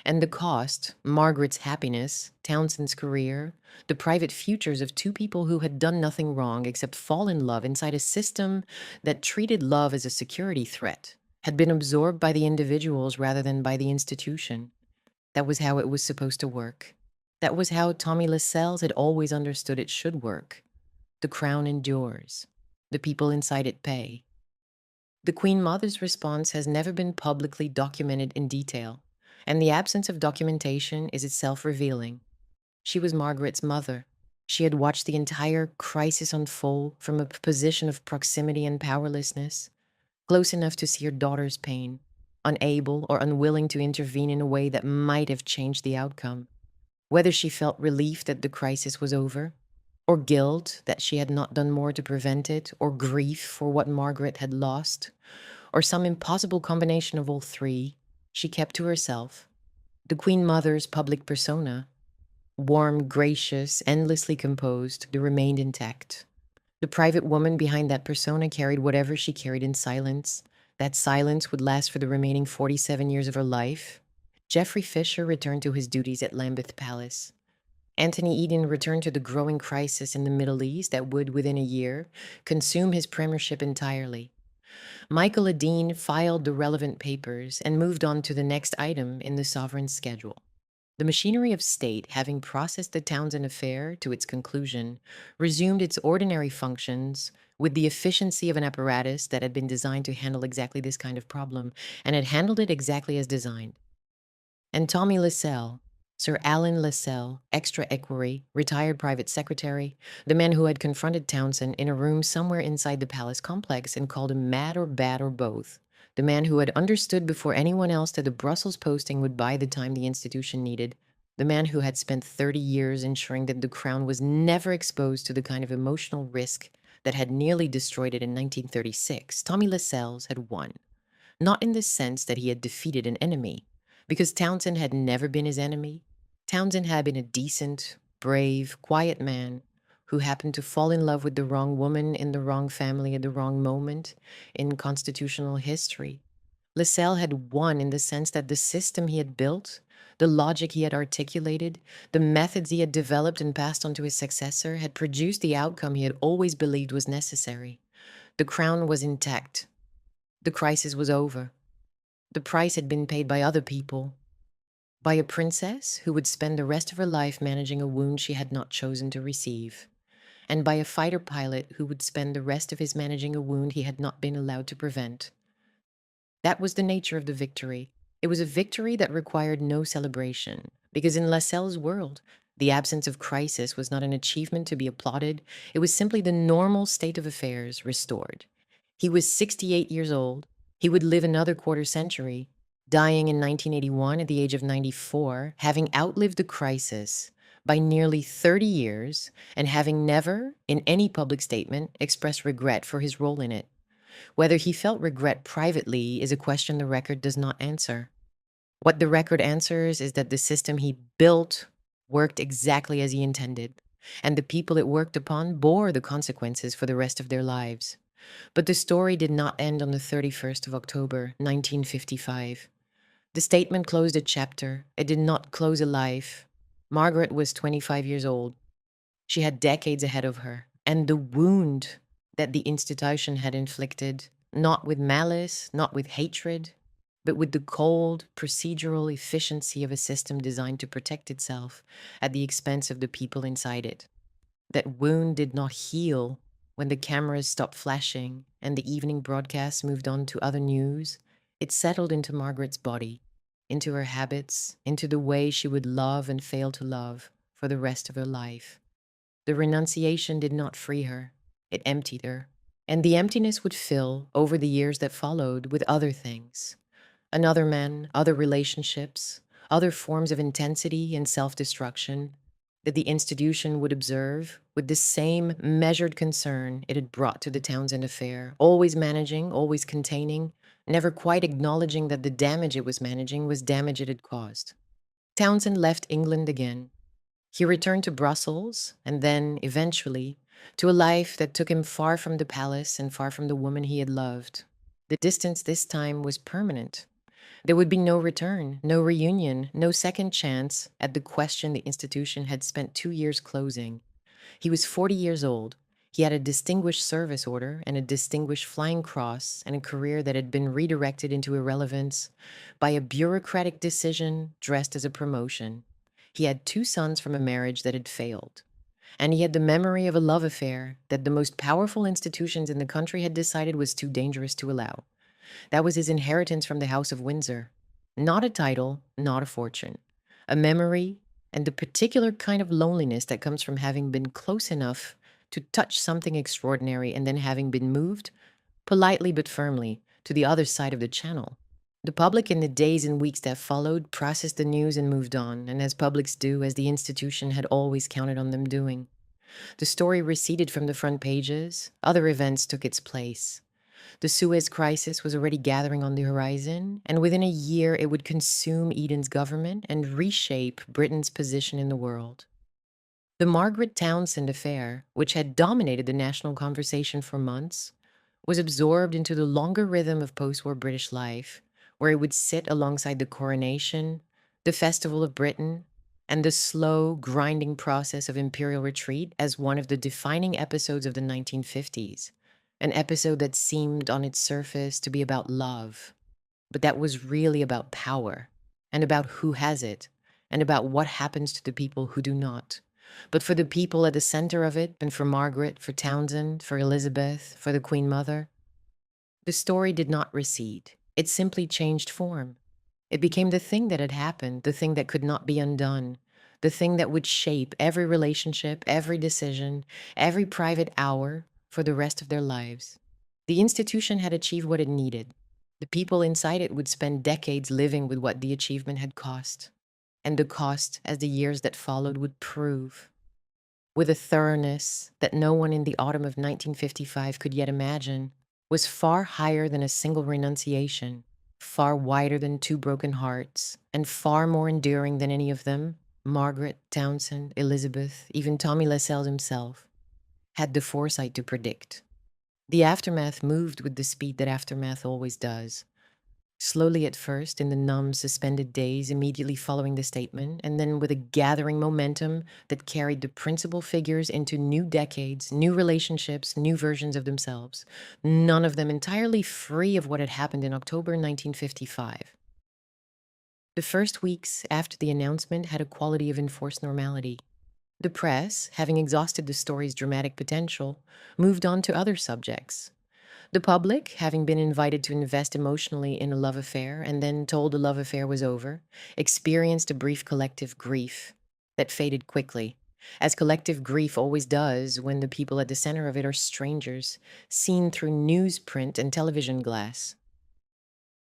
And the cost, Margaret's happiness, Townsend's career, the private futures of two people who had done nothing wrong except fall in love inside a system that treated love as a security threat, had been absorbed by the individuals rather than by the institution. That was how it was supposed to work. That was how Tommy Lascelles had always understood it should work. The crown endures. The people inside it pay. The Queen Mother's response has never been publicly documented in detail, and the absence of documentation is itself revealing. She was Margaret's mother. She had watched the entire crisis unfold from a position of proximity and powerlessness, close enough to see her daughter's pain, unable or unwilling to intervene in a way that might have changed the outcome. Whether she felt relief that the crisis was over, or guilt that she had not done more to prevent it, or grief for what Margaret had lost, or some impossible combination of all three, she kept to herself. The Queen Mother's public persona, warm, gracious, endlessly composed, remained intact. The private woman behind that persona carried whatever she carried in silence. That silence would last for the remaining 47 years of her life. Geoffrey Fisher returned to his duties at Lambeth Palace. Anthony Eden returned to the growing crisis in the Middle East that would, within a year, consume his premiership entirely. Michael Adine filed the relevant papers and moved on to the next item in the sovereign's schedule. The machinery of state, having processed the Townsend affair to its conclusion, resumed its ordinary functions with the efficiency of an apparatus that had been designed to handle exactly this kind of problem, and had handled it exactly as designed. And Tommy Lascelles, Sir Alan Lascelles, extra equerry, retired private secretary, the man who had confronted Townsend in a room somewhere inside the palace complex and called him mad or bad or both, the man who had understood before anyone else that the Brussels posting would buy the time the institution needed, the man who had spent 30 years ensuring that the crown was never exposed to the kind of emotional risk that had nearly destroyed it in 1936, Tommy Lascelles had won. Not in the sense that he had defeated an enemy, because Townsend had never been his enemy. Townsend had been a decent, brave, quiet man who happened to fall in love with the wrong woman in the wrong family at the wrong moment in constitutional history. Lascelles had won in the sense that the system he had built, the logic he had articulated, the methods he had developed and passed on to his successor had produced the outcome he had always believed was necessary. The crown was intact. The crisis was over. The price had been paid by other people. By a princess who would spend the rest of her life managing a wound she had not chosen to receive, and by a fighter pilot who would spend the rest of his managing a wound he had not been allowed to prevent. That was the nature of the victory, It was a victory that required no celebration, because in Lascelles' world, the absence of crisis was not an achievement to be applauded, it was simply the normal state of affairs restored. He was 68 years old. He would live another quarter century, dying in 1981 at the age of 94, having outlived the crisis by nearly 30 years and having never, in any public statement, expressed regret for his role in it. Whether he felt regret privately is a question the record does not answer. What the record answers is that the system he built worked exactly as he intended, and the people it worked upon bore the consequences for the rest of their lives. But the story did not end on the 31st of October, 1955. The statement closed a chapter. It did not close a life. Margaret was 25 years old. She had decades ahead of her, and the wound that the institution had inflicted, not with malice, not with hatred, but with the cold, procedural efficiency of a system designed to protect itself at the expense of the people inside it. That wound did not heal when the cameras stopped flashing and the evening broadcasts moved on to other news. It settled into Margaret's body, into her habits, into the way she would love and fail to love for the rest of her life. The renunciation did not free her, it emptied her. And the emptiness would fill, over the years that followed, with other things. Another man, other relationships, other forms of intensity and self-destruction that the institution would observe with the same measured concern it had brought to the Townsend affair, always managing, always containing, never quite acknowledging that the damage it was managing was damage it had caused. Townsend left England again. He returned to Brussels, and then, eventually, to a life that took him far from the palace and far from the woman he had loved. The distance this time was permanent. There would be no return, no reunion, no second chance at the question the institution had spent 2 years closing. He was 40 years old. He had a distinguished service order and a distinguished flying cross and a career that had been redirected into irrelevance by a bureaucratic decision dressed as a promotion. He had 2 sons from a marriage that had failed. And he had the memory of a love affair that the most powerful institutions in the country had decided was too dangerous to allow. That was his inheritance from the House of Windsor. Not a title, not a fortune. A memory and the particular kind of loneliness that comes from having been close enough to touch something extraordinary and then having been moved, politely but firmly, to the other side of the channel. The public in the days and weeks that followed processed the news and moved on, and as publics do, as the institution had always counted on them doing. The story receded from the front pages. Other events took its place. The Suez Crisis was already gathering on the horizon, and within a year it would consume Eden's government and reshape Britain's position in the world. The Margaret Townsend affair, which had dominated the national conversation for months, was absorbed into the longer rhythm of post-war British life, where it would sit alongside the coronation, the Festival of Britain, and the slow, grinding process of imperial retreat as one of the defining episodes of the 1950s. An episode that seemed on its surface to be about love, but that was really about power, and about who has it, and about what happens to the people who do not. But for the people at the center of it, and for Margaret, for Townsend, for Elizabeth, for the Queen Mother, the story did not recede. It simply changed form. It became the thing that had happened, the thing that could not be undone, the thing that would shape every relationship, every decision, every private hour, for the rest of their lives. The institution had achieved what it needed. The people inside it would spend decades living with what the achievement had cost. And the cost, as the years that followed would prove, with a thoroughness that no one in the autumn of 1955 could yet imagine, was far higher than a single renunciation, far wider than 2 broken hearts, and far more enduring than any of them, Margaret, Townsend, Elizabeth, even Tommy Lascelles himself, had the foresight to predict. The aftermath moved with the speed that aftermath always does. Slowly at first, in the numb, suspended days immediately following the statement, and then with a gathering momentum that carried the principal figures into new decades, new relationships, new versions of themselves, none of them entirely free of what had happened in October 1955. The first weeks after the announcement had a quality of enforced normality. The press, having exhausted the story's dramatic potential, moved on to other subjects. The public, having been invited to invest emotionally in a love affair and then told the love affair was over, experienced a brief collective grief that faded quickly, as collective grief always does when the people at the center of it are strangers, seen through newsprint and television glass.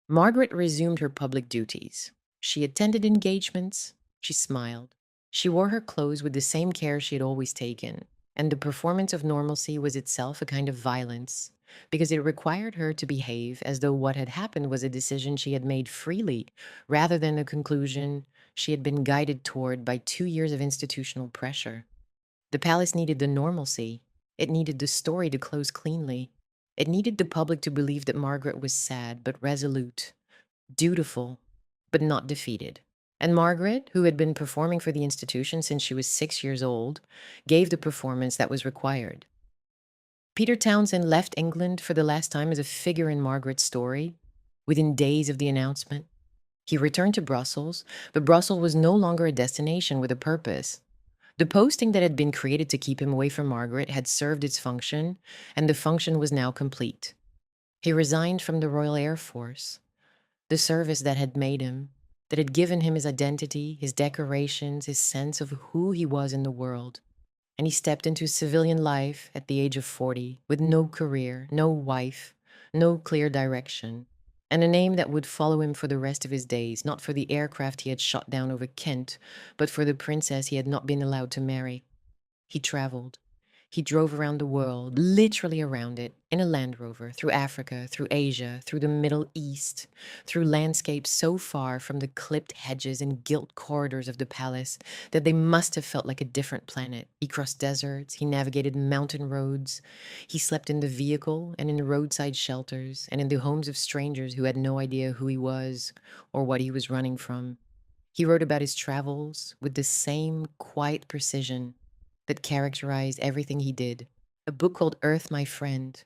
Margaret resumed her public duties. She attended engagements. She smiled. She wore her clothes with the same care she had always taken, and the performance of normalcy was itself a kind of violence, because it required her to behave as though what had happened was a decision she had made freely, rather than a conclusion she had been guided toward by 2 years of institutional pressure. The palace needed the normalcy. It needed the story to close cleanly. It needed the public to believe that Margaret was sad but resolute, dutiful but not defeated. And Margaret, who had been performing for the institution since she was 6 years old, gave the performance that was required. Peter Townsend left England for the last time as a figure in Margaret's story, within days of the announcement. He returned to Brussels, but Brussels was no longer a destination with a purpose. The posting that had been created to keep him away from Margaret had served its function, and the function was now complete. He resigned from the Royal Air Force, the service that had made him, that had given him his identity, his decorations, his sense of who he was in the world. And he stepped into civilian life at the age of 40, with no career, no wife, no clear direction, and a name that would follow him for the rest of his days, not for the aircraft he had shot down over Kent, but for the princess he had not been allowed to marry. He traveled. He drove around the world, literally around it, in a Land Rover, through Africa, through Asia, through the Middle East, through landscapes so far from the clipped hedges and gilt corridors of the palace that they must have felt like a different planet. He crossed deserts, he navigated mountain roads, he slept in the vehicle and in the roadside shelters and in the homes of strangers who had no idea who he was or what he was running from. He wrote about his travels with the same quiet precision that characterized everything he did. A book called Earth, My Friend,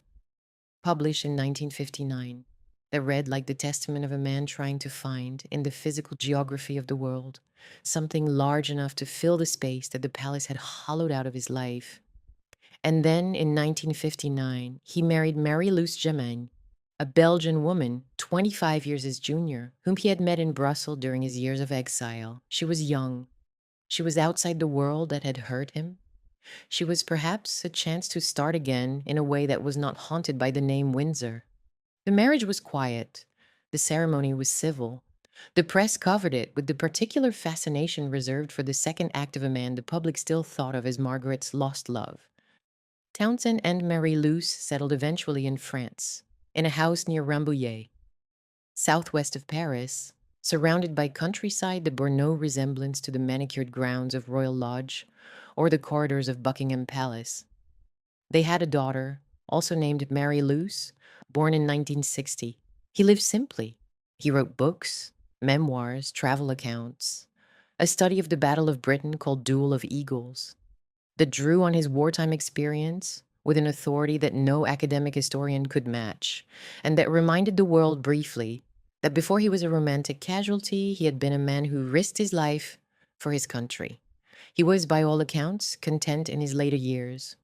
published in 1959, that read like the testament of a man trying to find, in the physical geography of the world, something large enough to fill the space that the palace had hollowed out of his life. And then, in 1959, he married Marie-Luce Germain, a Belgian woman, 25 years his junior, whom he had met in Brussels during his years of exile. She was young. She was outside the world that had hurt him. She was perhaps a chance to start again in a way that was not haunted by the name Windsor. The marriage was quiet. The ceremony was civil. The press covered it with the particular fascination reserved for the second act of a man the public still thought of as Margaret's lost love. Townsend and Marie-Luce settled eventually in France, in a house near Rambouillet, southwest of Paris, surrounded by countryside that bore no resemblance to the manicured grounds of Royal Lodge or the corridors of Buckingham Palace. They had a daughter, also named Marie-Luce, born in 1960. He lived simply. He wrote books, memoirs, travel accounts, a study of the Battle of Britain called Duel of Eagles, that drew on his wartime experience with an authority that no academic historian could match, and that reminded the world briefly that before he was a romantic casualty, he had been a man who risked his life for his country. He was, by all accounts, content in his later years,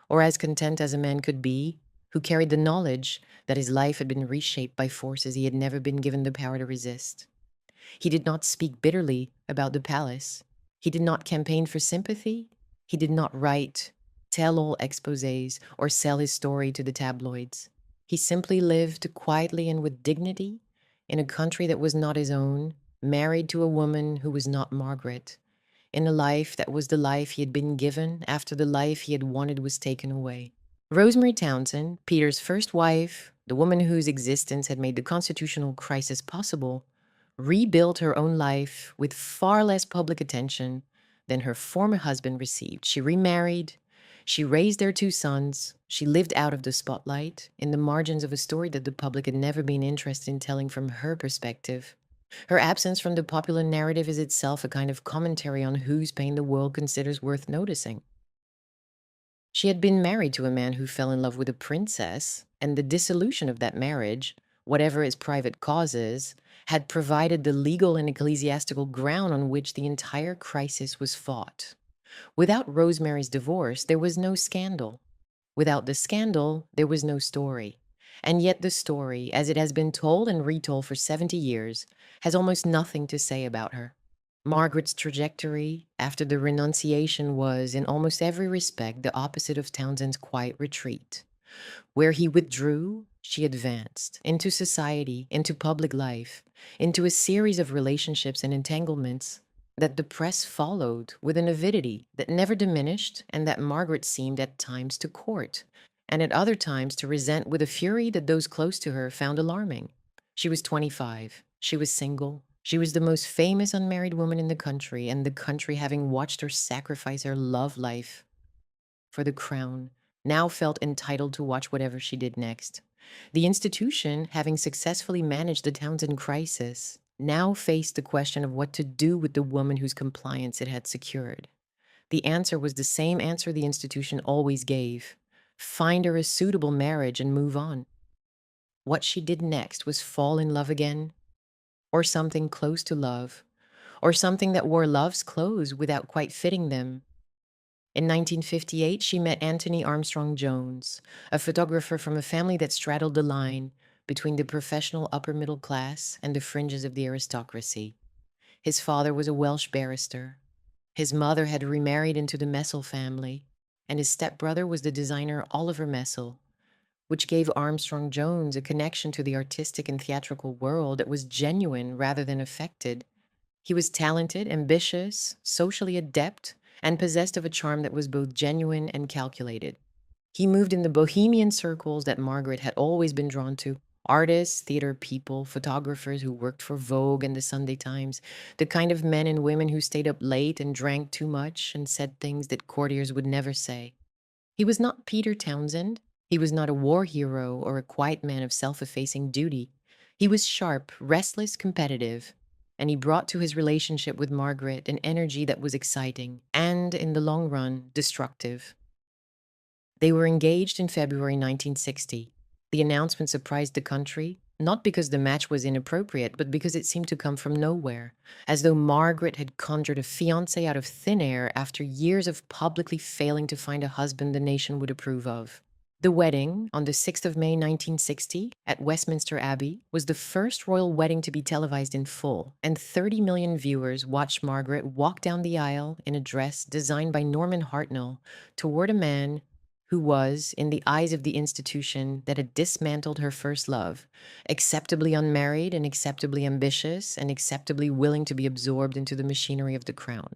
or as content as a man could be, who carried the knowledge that his life had been reshaped by forces he had never been given the power to resist. He did not speak bitterly about the palace. He did not campaign for sympathy. He did not write tell-all exposés or sell his story to the tabloids. He simply lived quietly and with dignity in a country that was not his own, married to a woman who was not Margaret, in a life that was the life he had been given after the life he had wanted was taken away. Rosemary Townsend, Peter's first wife, the woman whose existence had made the constitutional crisis possible, rebuilt her own life with far less public attention than her former husband received. She remarried, she raised their 2 sons, she lived out of the spotlight, in the margins of a story that the public had never been interested in telling from her perspective. Her absence from the popular narrative is itself a kind of commentary on whose pain the world considers worth noticing. She had been married to a man who fell in love with a princess, and the dissolution of that marriage, whatever its private causes, had provided the legal and ecclesiastical ground on which the entire crisis was fought. Without Rosemary's divorce, there was no scandal. Without the scandal, there was no story. And yet the story, as it has been told and retold for 70 years, has almost nothing to say about her. Margaret's trajectory after the renunciation was, in almost every respect, the opposite of Townsend's quiet retreat. Where he withdrew, she advanced into society, into public life, into a series of relationships and entanglements that the press followed with an avidity that never diminished and that Margaret seemed at times to court, and at other times to resent with a fury that those close to her found alarming. She was 25. She was single. She was the most famous unmarried woman in the country, and the country, having watched her sacrifice her love life for the crown, now felt entitled to watch whatever she did next. The institution, having successfully managed the Townsend crisis, now faced the question of what to do with the woman whose compliance it had secured. The answer was the same answer the institution always gave: find her a suitable marriage and move on. What she did next was fall in love again, or something close to love, or something that wore love's clothes without quite fitting them. In 1958, she met Anthony Armstrong Jones, a photographer from a family that straddled the line between the professional upper middle class and the fringes of the aristocracy. His father was a Welsh barrister. His mother had remarried into the Messel family, and his stepbrother was the designer Oliver Messel, which gave Armstrong Jones a connection to the artistic and theatrical world that was genuine rather than affected. He was talented, ambitious, socially adept, and possessed of a charm that was both genuine and calculated. He moved in the bohemian circles that Margaret had always been drawn to: artists, theater people, photographers who worked for Vogue and the Sunday Times, the kind of men and women who stayed up late and drank too much and said things that courtiers would never say. He was not Peter Townsend. He was not a war hero or a quiet man of self-effacing duty. He was sharp, restless, competitive, and he brought to his relationship with Margaret an energy that was exciting and, in the long run, destructive. They were engaged in February 1960. The announcement surprised the country, not because the match was inappropriate, but because it seemed to come from nowhere, as though Margaret had conjured a fiancé out of thin air after years of publicly failing to find a husband the nation would approve of. The wedding, on the 6th of May 1960, at Westminster Abbey, was the first royal wedding to be televised in full, and 30 million viewers watched Margaret walk down the aisle in a dress designed by Norman Hartnell toward a man who was, in the eyes of the institution that had dismantled her first love, acceptably unmarried and acceptably ambitious and acceptably willing to be absorbed into the machinery of the crown.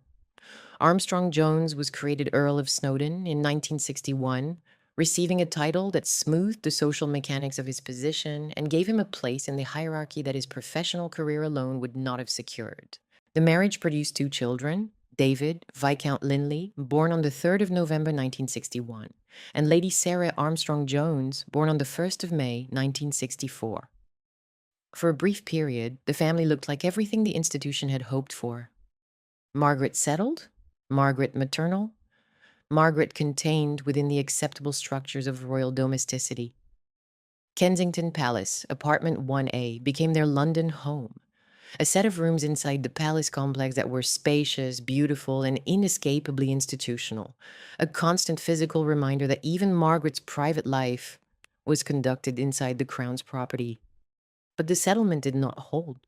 Armstrong Jones was created Earl of Snowdon in 1961, receiving a title that smoothed the social mechanics of his position and gave him a place in the hierarchy that his professional career alone would not have secured. The marriage produced 2 children: David, Viscount Linley, born on the 3rd of November 1961, and Lady Sarah Armstrong Jones, born on the 1st of May 1964. For a brief period, the family looked like everything the institution had hoped for. Margaret settled, Margaret maternal, Margaret contained within the acceptable structures of royal domesticity. Kensington Palace, apartment 1A, became their London home, a set of rooms inside the palace complex that were spacious, beautiful, and inescapably institutional, a constant physical reminder that even Margaret's private life was conducted inside the crown's property. But the settlement did not hold.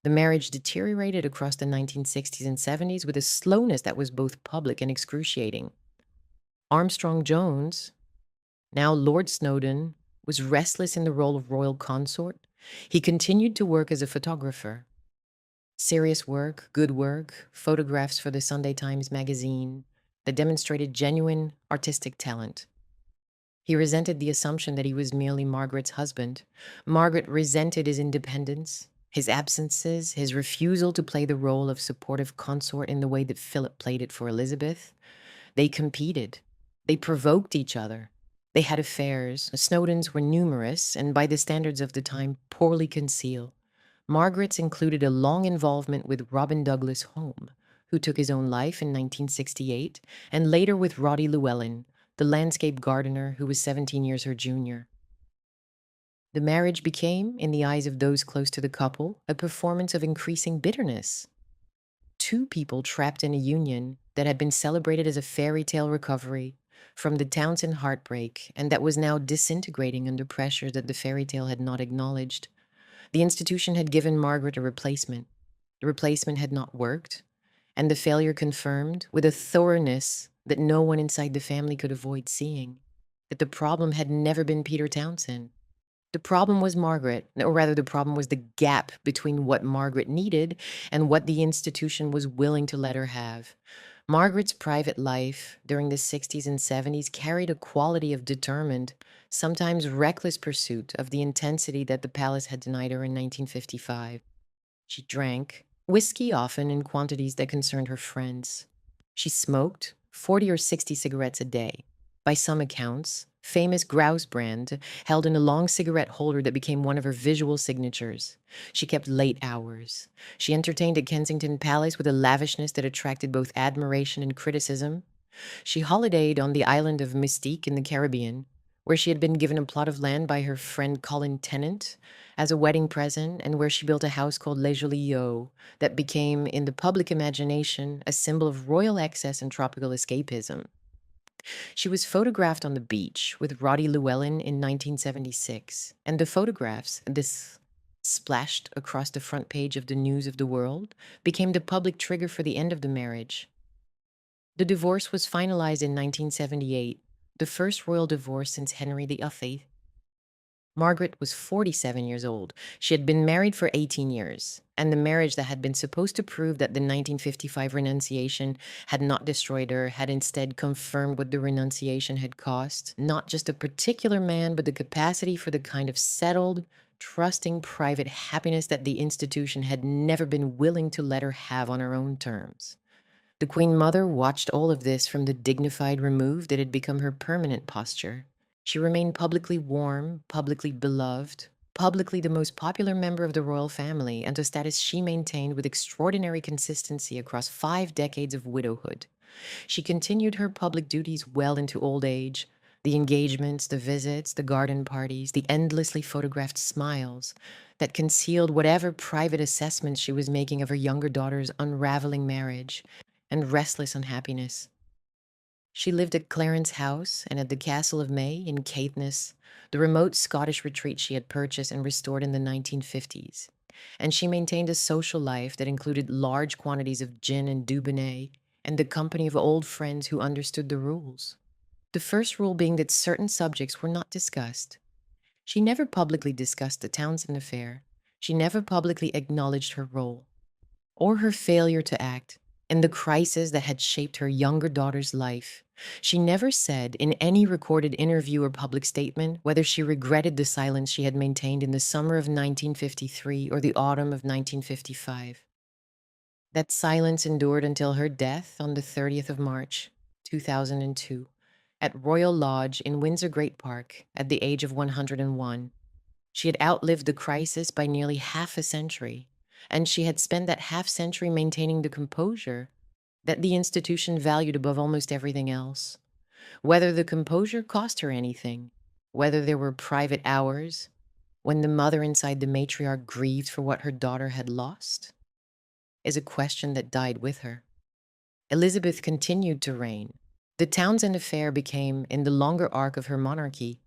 The marriage deteriorated across the 1960s and 70s with a slowness that was both public and excruciating. Armstrong Jones, now Lord Snowdon, was restless in the role of royal consort. He continued to work as a photographer. Serious work, good work, photographs for the Sunday Times magazine that demonstrated genuine artistic talent. He resented the assumption that he was merely Margaret's husband. Margaret resented his independence, his absences, his refusal to play the role of supportive consort in the way that Philip played it for Elizabeth. They competed. They provoked each other. They had affairs. Snowdons were numerous and, by the standards of the time, poorly concealed. Margaret's included a long involvement with Robin Douglas Home, who took his own life in 1968, and later with Roddy Llewellyn, the landscape gardener who was 17 years her junior. The marriage became, in the eyes of those close to the couple, a performance of increasing bitterness. 2 people trapped in a union that had been celebrated as a fairy tale recovery, from the Townsend heartbreak, and that was now disintegrating under pressure that the fairy tale had not acknowledged. The institution had given Margaret a replacement. The replacement had not worked, and the failure confirmed, with a thoroughness that no one inside the family could avoid seeing, that the problem had never been Peter Townsend. The problem was Margaret, or rather, the problem was the gap between what Margaret needed and what the institution was willing to let her have. Margaret's private life during the 60s and 70s carried a quality of determined, sometimes reckless pursuit of the intensity that the palace had denied her in 1955. She drank, whiskey often in quantities that concerned her friends. She smoked 40 or 60 cigarettes a day. By some accounts, famous Grouse brand held in a long cigarette holder that became one of her visual signatures. She kept late hours. She entertained at Kensington Palace with a lavishness that attracted both admiration and criticism. She holidayed on the island of Mystique in the Caribbean, where she had been given a plot of land by her friend Colin Tennant as a wedding present, and where she built a house called Les Joliot that became, in the public imagination, a symbol of royal excess and tropical escapism. She was photographed on the beach with Roddy Llewellyn in 1976, and the photographs, this splashed across the front page of the News of the World, became the public trigger for the end of the marriage. The divorce was finalized in 1978, the first royal divorce since Henry VIII. Margaret was 47 years old. She had been married for 18 years, and the marriage that had been supposed to prove that the 1955 renunciation had not destroyed her had instead confirmed what the renunciation had cost, not just a particular man, but the capacity for the kind of settled, trusting private happiness that the institution had never been willing to let her have on her own terms. The Queen Mother watched all of this from the dignified remove that had become her permanent posture. She remained publicly warm, publicly beloved, publicly the most popular member of the royal family, and a status she maintained with extraordinary consistency across 5 decades of widowhood. She continued her public duties well into old age. The engagements, the visits, the garden parties, the endlessly photographed smiles that concealed whatever private assessments she was making of her younger daughter's unraveling marriage and restless unhappiness. She lived at Clarence House and at the Castle of May in Caithness, the remote Scottish retreat she had purchased and restored in the 1950s. And she maintained a social life that included large quantities of gin and Dubonnet and the company of old friends who understood the rules. The first rule being that certain subjects were not discussed. She never publicly discussed the Townsend affair. She never publicly acknowledged her role or her failure to act in the crisis that had shaped her younger daughter's life. She never said in any recorded interview or public statement whether she regretted the silence she had maintained in the summer of 1953 or the autumn of 1955. That silence endured until her death on the 30th of March, 2002, at Royal Lodge in Windsor Great Park at the age of 101. She had outlived the crisis by nearly half a century, and she had spent that half century maintaining the composure that the institution valued above almost everything else. Whether the composure cost her anything, whether there were private hours when the mother inside the matriarch grieved for what her daughter had lost, is a question that died with her. Elizabeth continued to reign. The Townsend affair became, in the longer arc of her monarchy,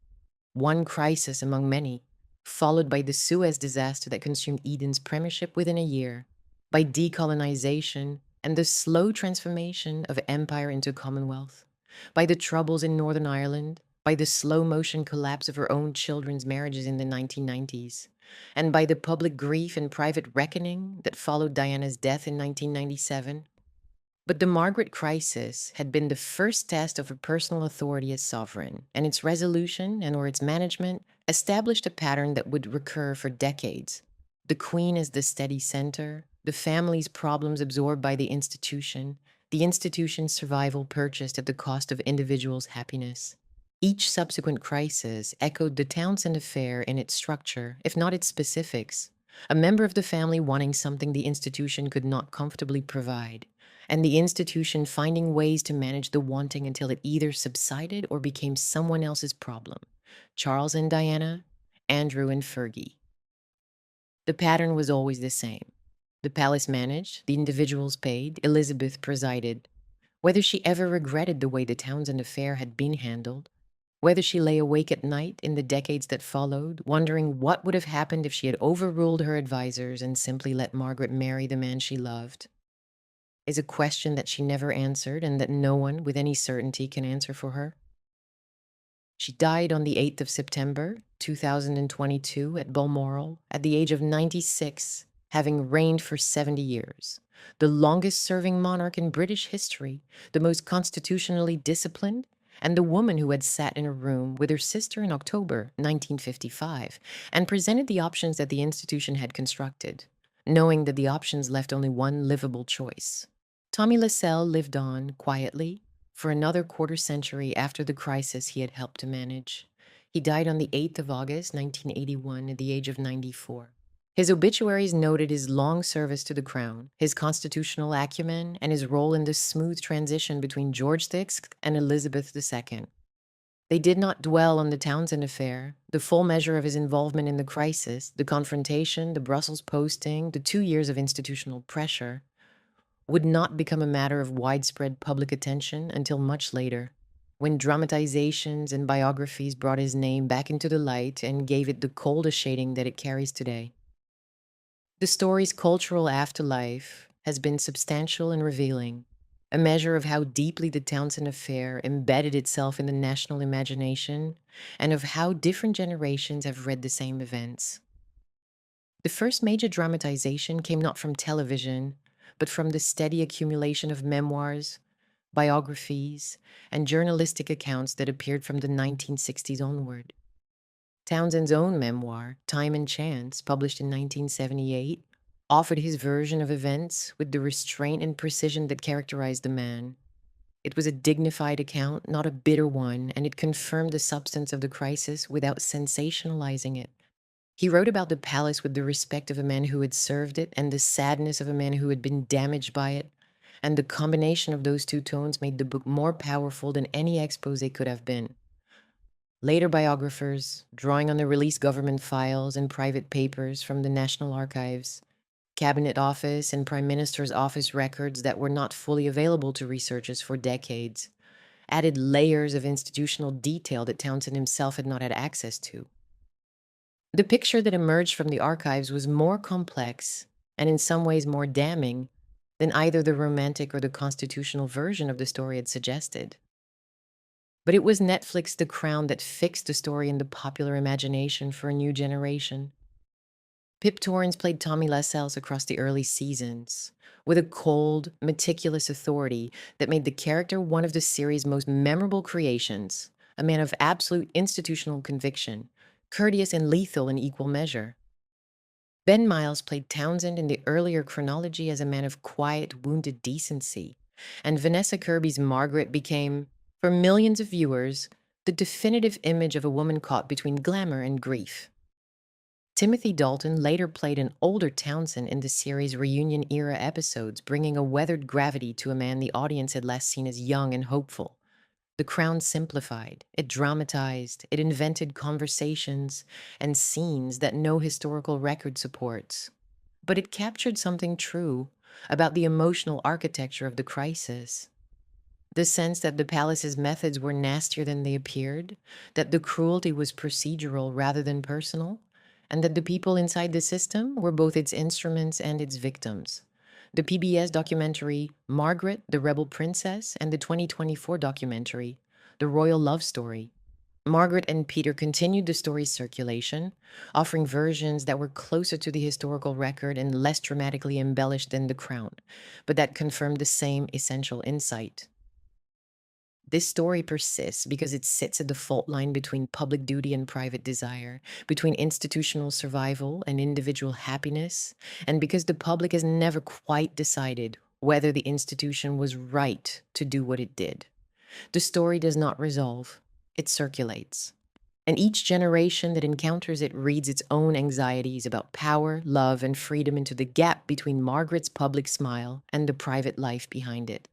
one crisis among many, followed by the Suez disaster that consumed Eden's premiership within a year, by decolonization and the slow transformation of empire into Commonwealth, by the troubles in Northern Ireland, by the slow-motion collapse of her own children's marriages in the 1990s, and by the public grief and private reckoning that followed Diana's death in 1997. But the Margaret crisis had been the first test of her personal authority as sovereign, and its resolution and or its management established a pattern that would recur for decades. The Queen as the steady center, the family's problems absorbed by the institution's survival purchased at the cost of individuals' happiness. Each subsequent crisis echoed the Townsend affair in its structure, if not its specifics. A member of the family wanting something the institution could not comfortably provide, and the institution finding ways to manage the wanting until it either subsided or became someone else's problem. Charles and Diana, Andrew and Fergie. The pattern was always the same. The palace managed, the individuals paid, Elizabeth presided. Whether she ever regretted the way the Townsend affair had been handled, whether she lay awake at night in the decades that followed, wondering what would have happened if she had overruled her advisors and simply let Margaret marry the man she loved, is a question that she never answered and that no one with any certainty can answer for her. She died on the 8th of September, 2022, at Balmoral, at the age of 96, having reigned for 70 years. The longest serving monarch in British history, the most constitutionally disciplined, and the woman who had sat in a room with her sister in October 1955 and presented the options that the institution had constructed, knowing that the options left only one livable choice. Tommy Lascelles lived on quietly for another quarter century after the crisis he had helped to manage. He died on the 8th of August, 1981, at the age of 94. His obituaries noted his long service to the crown, his constitutional acumen, and his role in the smooth transition between George VI and Elizabeth II. They did not dwell on the Townsend affair, the full measure of his involvement in the crisis, the confrontation, the Brussels posting, the 2 years of institutional pressure, would not become a matter of widespread public attention until much later, when dramatizations and biographies brought his name back into the light and gave it the colder shading that it carries today. The story's cultural afterlife has been substantial and revealing, a measure of how deeply the Townsend affair embedded itself in the national imagination and of how different generations have read the same events. The first major dramatization came not from television, but from the steady accumulation of memoirs, biographies, and journalistic accounts that appeared from the 1960s onward. Townsend's own memoir, Time and Chance, published in 1978, offered his version of events with the restraint and precision that characterized the man. It was a dignified account, not a bitter one, and it confirmed the substance of the crisis without sensationalizing it. He wrote about the palace with the respect of a man who had served it and the sadness of a man who had been damaged by it, and the combination of those two tones made the book more powerful than any expose could have been. Later biographers, drawing on the released government files and private papers from the National Archives, Cabinet Office and Prime Minister's Office records that were not fully available to researchers for decades, added layers of institutional detail that Townsend himself had not had access to. The picture that emerged from the archives was more complex and in some ways more damning than either the romantic or the constitutional version of the story had suggested. But it was Netflix's The Crown that fixed the story in the popular imagination for a new generation. Pip Torrens played Tommy Lascelles across the early seasons, with a cold, meticulous authority that made the character one of the series' most memorable creations, a man of absolute institutional conviction, courteous and lethal in equal measure. Ben Miles played Townsend in the earlier chronology as a man of quiet, wounded decency, and Vanessa Kirby's Margaret became, for millions of viewers, the definitive image of a woman caught between glamour and grief. Timothy Dalton later played an older Townsend in the series' reunion-era episodes, bringing a weathered gravity to a man the audience had last seen as young and hopeful. The Crown simplified, it dramatized, it invented conversations and scenes that no historical record supports. But it captured something true about the emotional architecture of the crisis. The sense that the palace's methods were nastier than they appeared, that the cruelty was procedural rather than personal, and that the people inside the system were both its instruments and its victims. The PBS documentary Margaret, the Rebel Princess, and the 2024 documentary The Royal Love Story. Margaret and Peter continued the story's circulation, offering versions that were closer to the historical record and less dramatically embellished than The Crown, but that confirmed the same essential insight. This story persists because it sits at the fault line between public duty and private desire, between institutional survival and individual happiness, and because the public has never quite decided whether the institution was right to do what it did. The story does not resolve, it circulates. And each generation that encounters it reads its own anxieties about power, love, and freedom into the gap between Margaret's public smile and the private life behind it.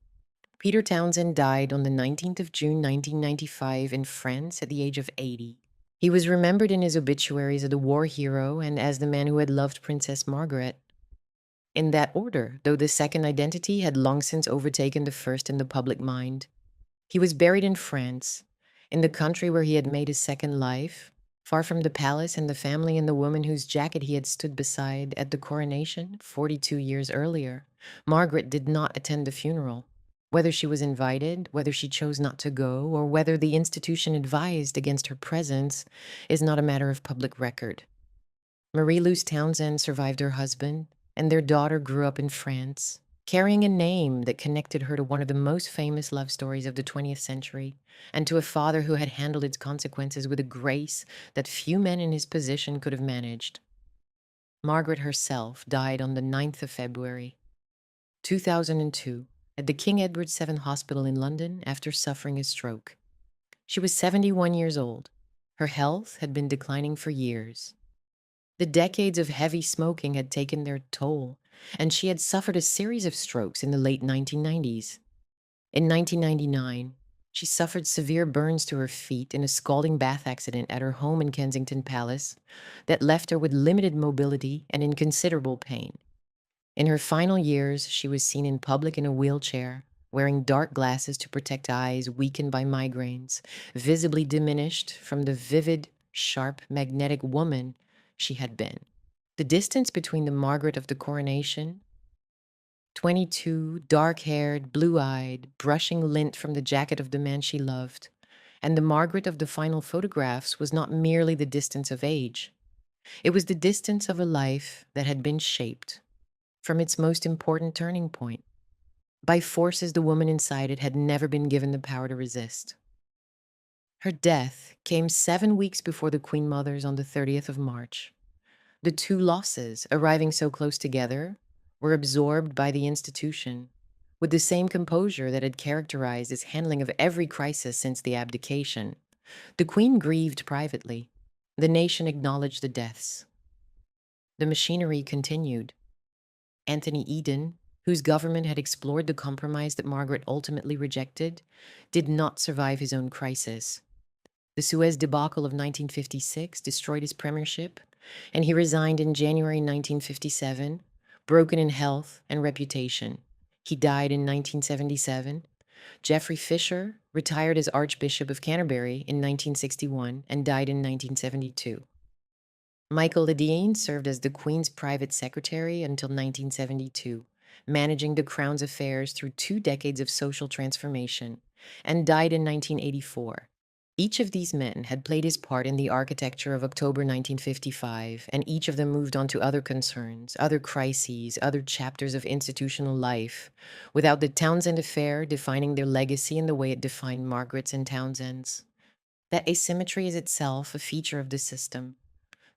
Peter Townsend died on the 19th of June 1995 in France at the age of 80. He was remembered in his obituaries as a war hero and as the man who had loved Princess Margaret. in that order, though the second identity had long since overtaken the first in the public mind. He was buried in France, in the country where he had made his second life, far from the palace and the family and the woman whose jacket he had stood beside at the coronation 42 years earlier. Margaret did not attend the funeral. Whether she was invited, whether she chose not to go, or whether the institution advised against her presence is not a matter of public record. Marie-Louise Townsend survived her husband, and their daughter grew up in France, carrying a name that connected her to one of the most famous love stories of the 20th century, and to a father who had handled its consequences with a grace that few men in his position could have managed. Margaret herself died on the 9th of February, 2002, at the King Edward VII Hospital in London after suffering a stroke. She was 71 years old. Her health had been declining for years. The decades of heavy smoking had taken their toll, and she had suffered a series of strokes in the late 1990s. In 1999, she suffered severe burns to her feet in a scalding bath accident at her home in Kensington Palace that left her with limited mobility and in considerable pain. In her final years, she was seen in public in a wheelchair, wearing dark glasses to protect eyes weakened by migraines, visibly diminished from the vivid, sharp, magnetic woman she had been. The distance between the Margaret of the coronation, 22, dark-haired, blue-eyed, brushing lint from the jacket of the man she loved, and the Margaret of the final photographs was not merely the distance of age. It was the distance of a life that had been shaped from its most important turning point, by forces the woman inside it had never been given the power to resist. Her death came 7 weeks before the Queen Mother's on the 30th of March. The two losses, arriving so close together, were absorbed by the institution, with the same composure that had characterized its handling of every crisis since the abdication. The Queen grieved privately. The nation acknowledged the deaths. The machinery continued. Anthony Eden, whose government had explored the compromise that Margaret ultimately rejected, did not survive his own crisis. The Suez debacle of 1956 destroyed his premiership, and he resigned in January 1957, broken in health and reputation. He died in 1977. Geoffrey Fisher retired as Archbishop of Canterbury in 1961 and died in 1972. Michael Ledeen served as the Queen's private secretary until 1972, managing the Crown's affairs through 2 decades of social transformation, and died in 1984. Each of these men had played his part in the architecture of October 1955, and each of them moved on to other concerns, other crises, other chapters of institutional life, without the Townsend affair defining their legacy in the way it defined Margaret's and Townsend's. That asymmetry is itself a feature of the system.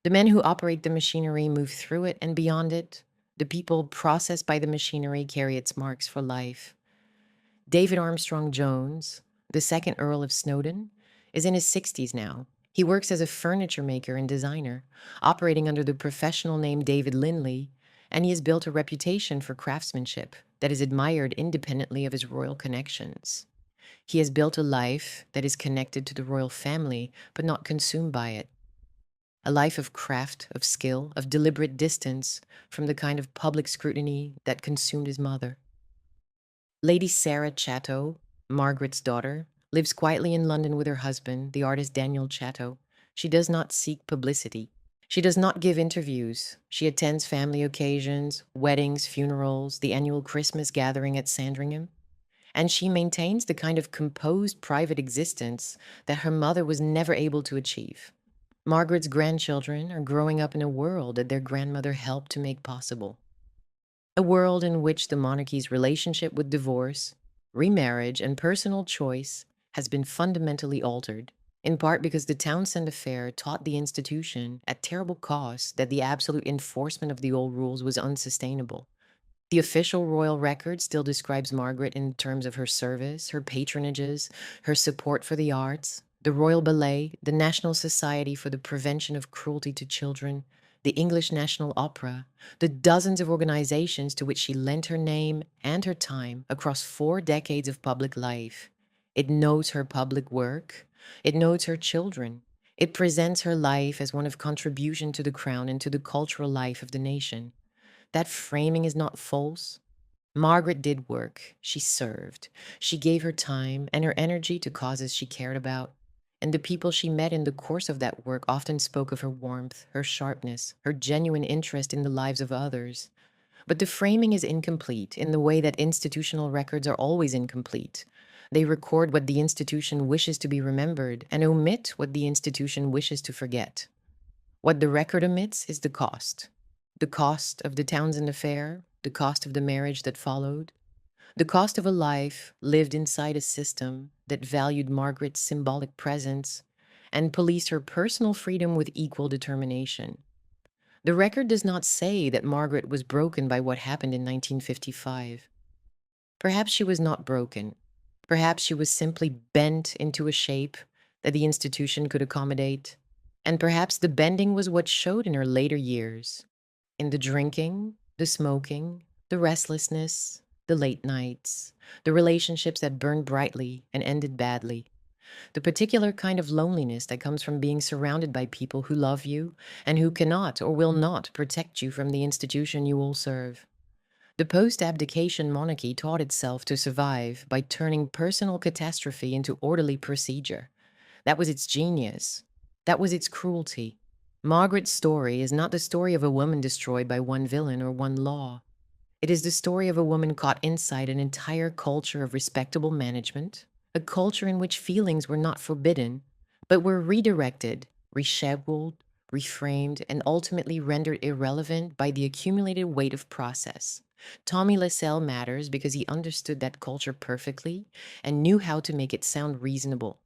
The men who operate the machinery move through it and beyond it. The people processed by the machinery carry its marks for life. David Armstrong Jones, the second Earl of Snowdon, is in his 60s now. He works as a furniture maker and designer, operating under the professional name David Lindley, and he has built a reputation for craftsmanship that is admired independently of his royal connections. He has built a life that is connected to the royal family, but not consumed by it. A life of craft, of skill, of deliberate distance from the kind of public scrutiny that consumed his mother. Lady Sarah Chatto, Margaret's daughter, lives quietly in London with her husband, the artist Daniel Chatto. She does not seek publicity. She does not give interviews. She attends family occasions, weddings, funerals, the annual Christmas gathering at Sandringham. And she maintains the kind of composed private existence that her mother was never able to achieve. Margaret's grandchildren are growing up in a world that their grandmother helped to make possible. A world in which the monarchy's relationship with divorce, remarriage, and personal choice has been fundamentally altered, in part because the Townsend affair taught the institution, at terrible cost, that the absolute enforcement of the old rules was unsustainable. The official royal record still describes Margaret in terms of her service, her patronages, her support for the arts, the Royal Ballet, the National Society for the Prevention of Cruelty to Children, the English National Opera, the dozens of organizations to which she lent her name and her time across 4 decades of public life. It knows her public work. It knows her children. It presents her life as one of contribution to the crown and to the cultural life of the nation. That framing is not false. Margaret did work. She served. She gave her time and her energy to causes she cared about. And the people she met in the course of that work often spoke of her warmth, her sharpness, her genuine interest in the lives of others. But the framing is incomplete in the way that institutional records are always incomplete. They record what the institution wishes to be remembered and omit what the institution wishes to forget. What the record omits is the cost. The cost of the Townsend affair, the cost of the marriage that followed, the cost of a life lived inside a system that valued Margaret's symbolic presence and policed her personal freedom with equal determination. The record does not say that Margaret was broken by what happened in 1955. Perhaps she was not broken. Perhaps she was simply bent into a shape that the institution could accommodate. And perhaps the bending was what showed in her later years, in the drinking, the smoking, the restlessness, the late nights, the relationships that burned brightly and ended badly, the particular kind of loneliness that comes from being surrounded by people who love you and who cannot or will not protect you from the institution you all serve. The post-abdication monarchy taught itself to survive by turning personal catastrophe into orderly procedure. That was its genius. That was its cruelty. Margaret's story is not the story of a woman destroyed by one villain or one law. It is the story of a woman caught inside an entire culture of respectable management, a culture in which feelings were not forbidden, but were redirected, rescheduled, reframed, and ultimately rendered irrelevant by the accumulated weight of process. Tommy Lascelles matters because he understood that culture perfectly and knew how to make it sound reasonable.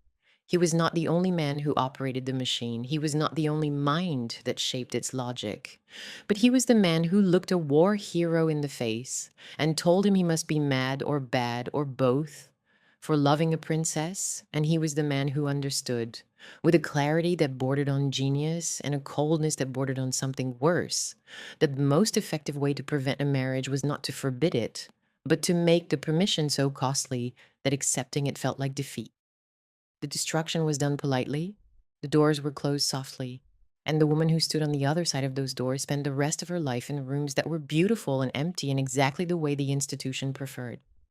He was not the only man who operated the machine. He was not the only mind that shaped its logic. But he was the man who looked a war hero in the face and told him he must be mad or bad or both for loving a princess, and he was the man who understood, with a clarity that bordered on genius and a coldness that bordered on something worse, that the most effective way to prevent a marriage was not to forbid it, but to make the permission so costly that accepting it felt like defeat. The destruction was done politely, the doors were closed softly, and the woman who stood on the other side of those doors spent the rest of her life in rooms that were beautiful and empty in exactly the way the institution preferred.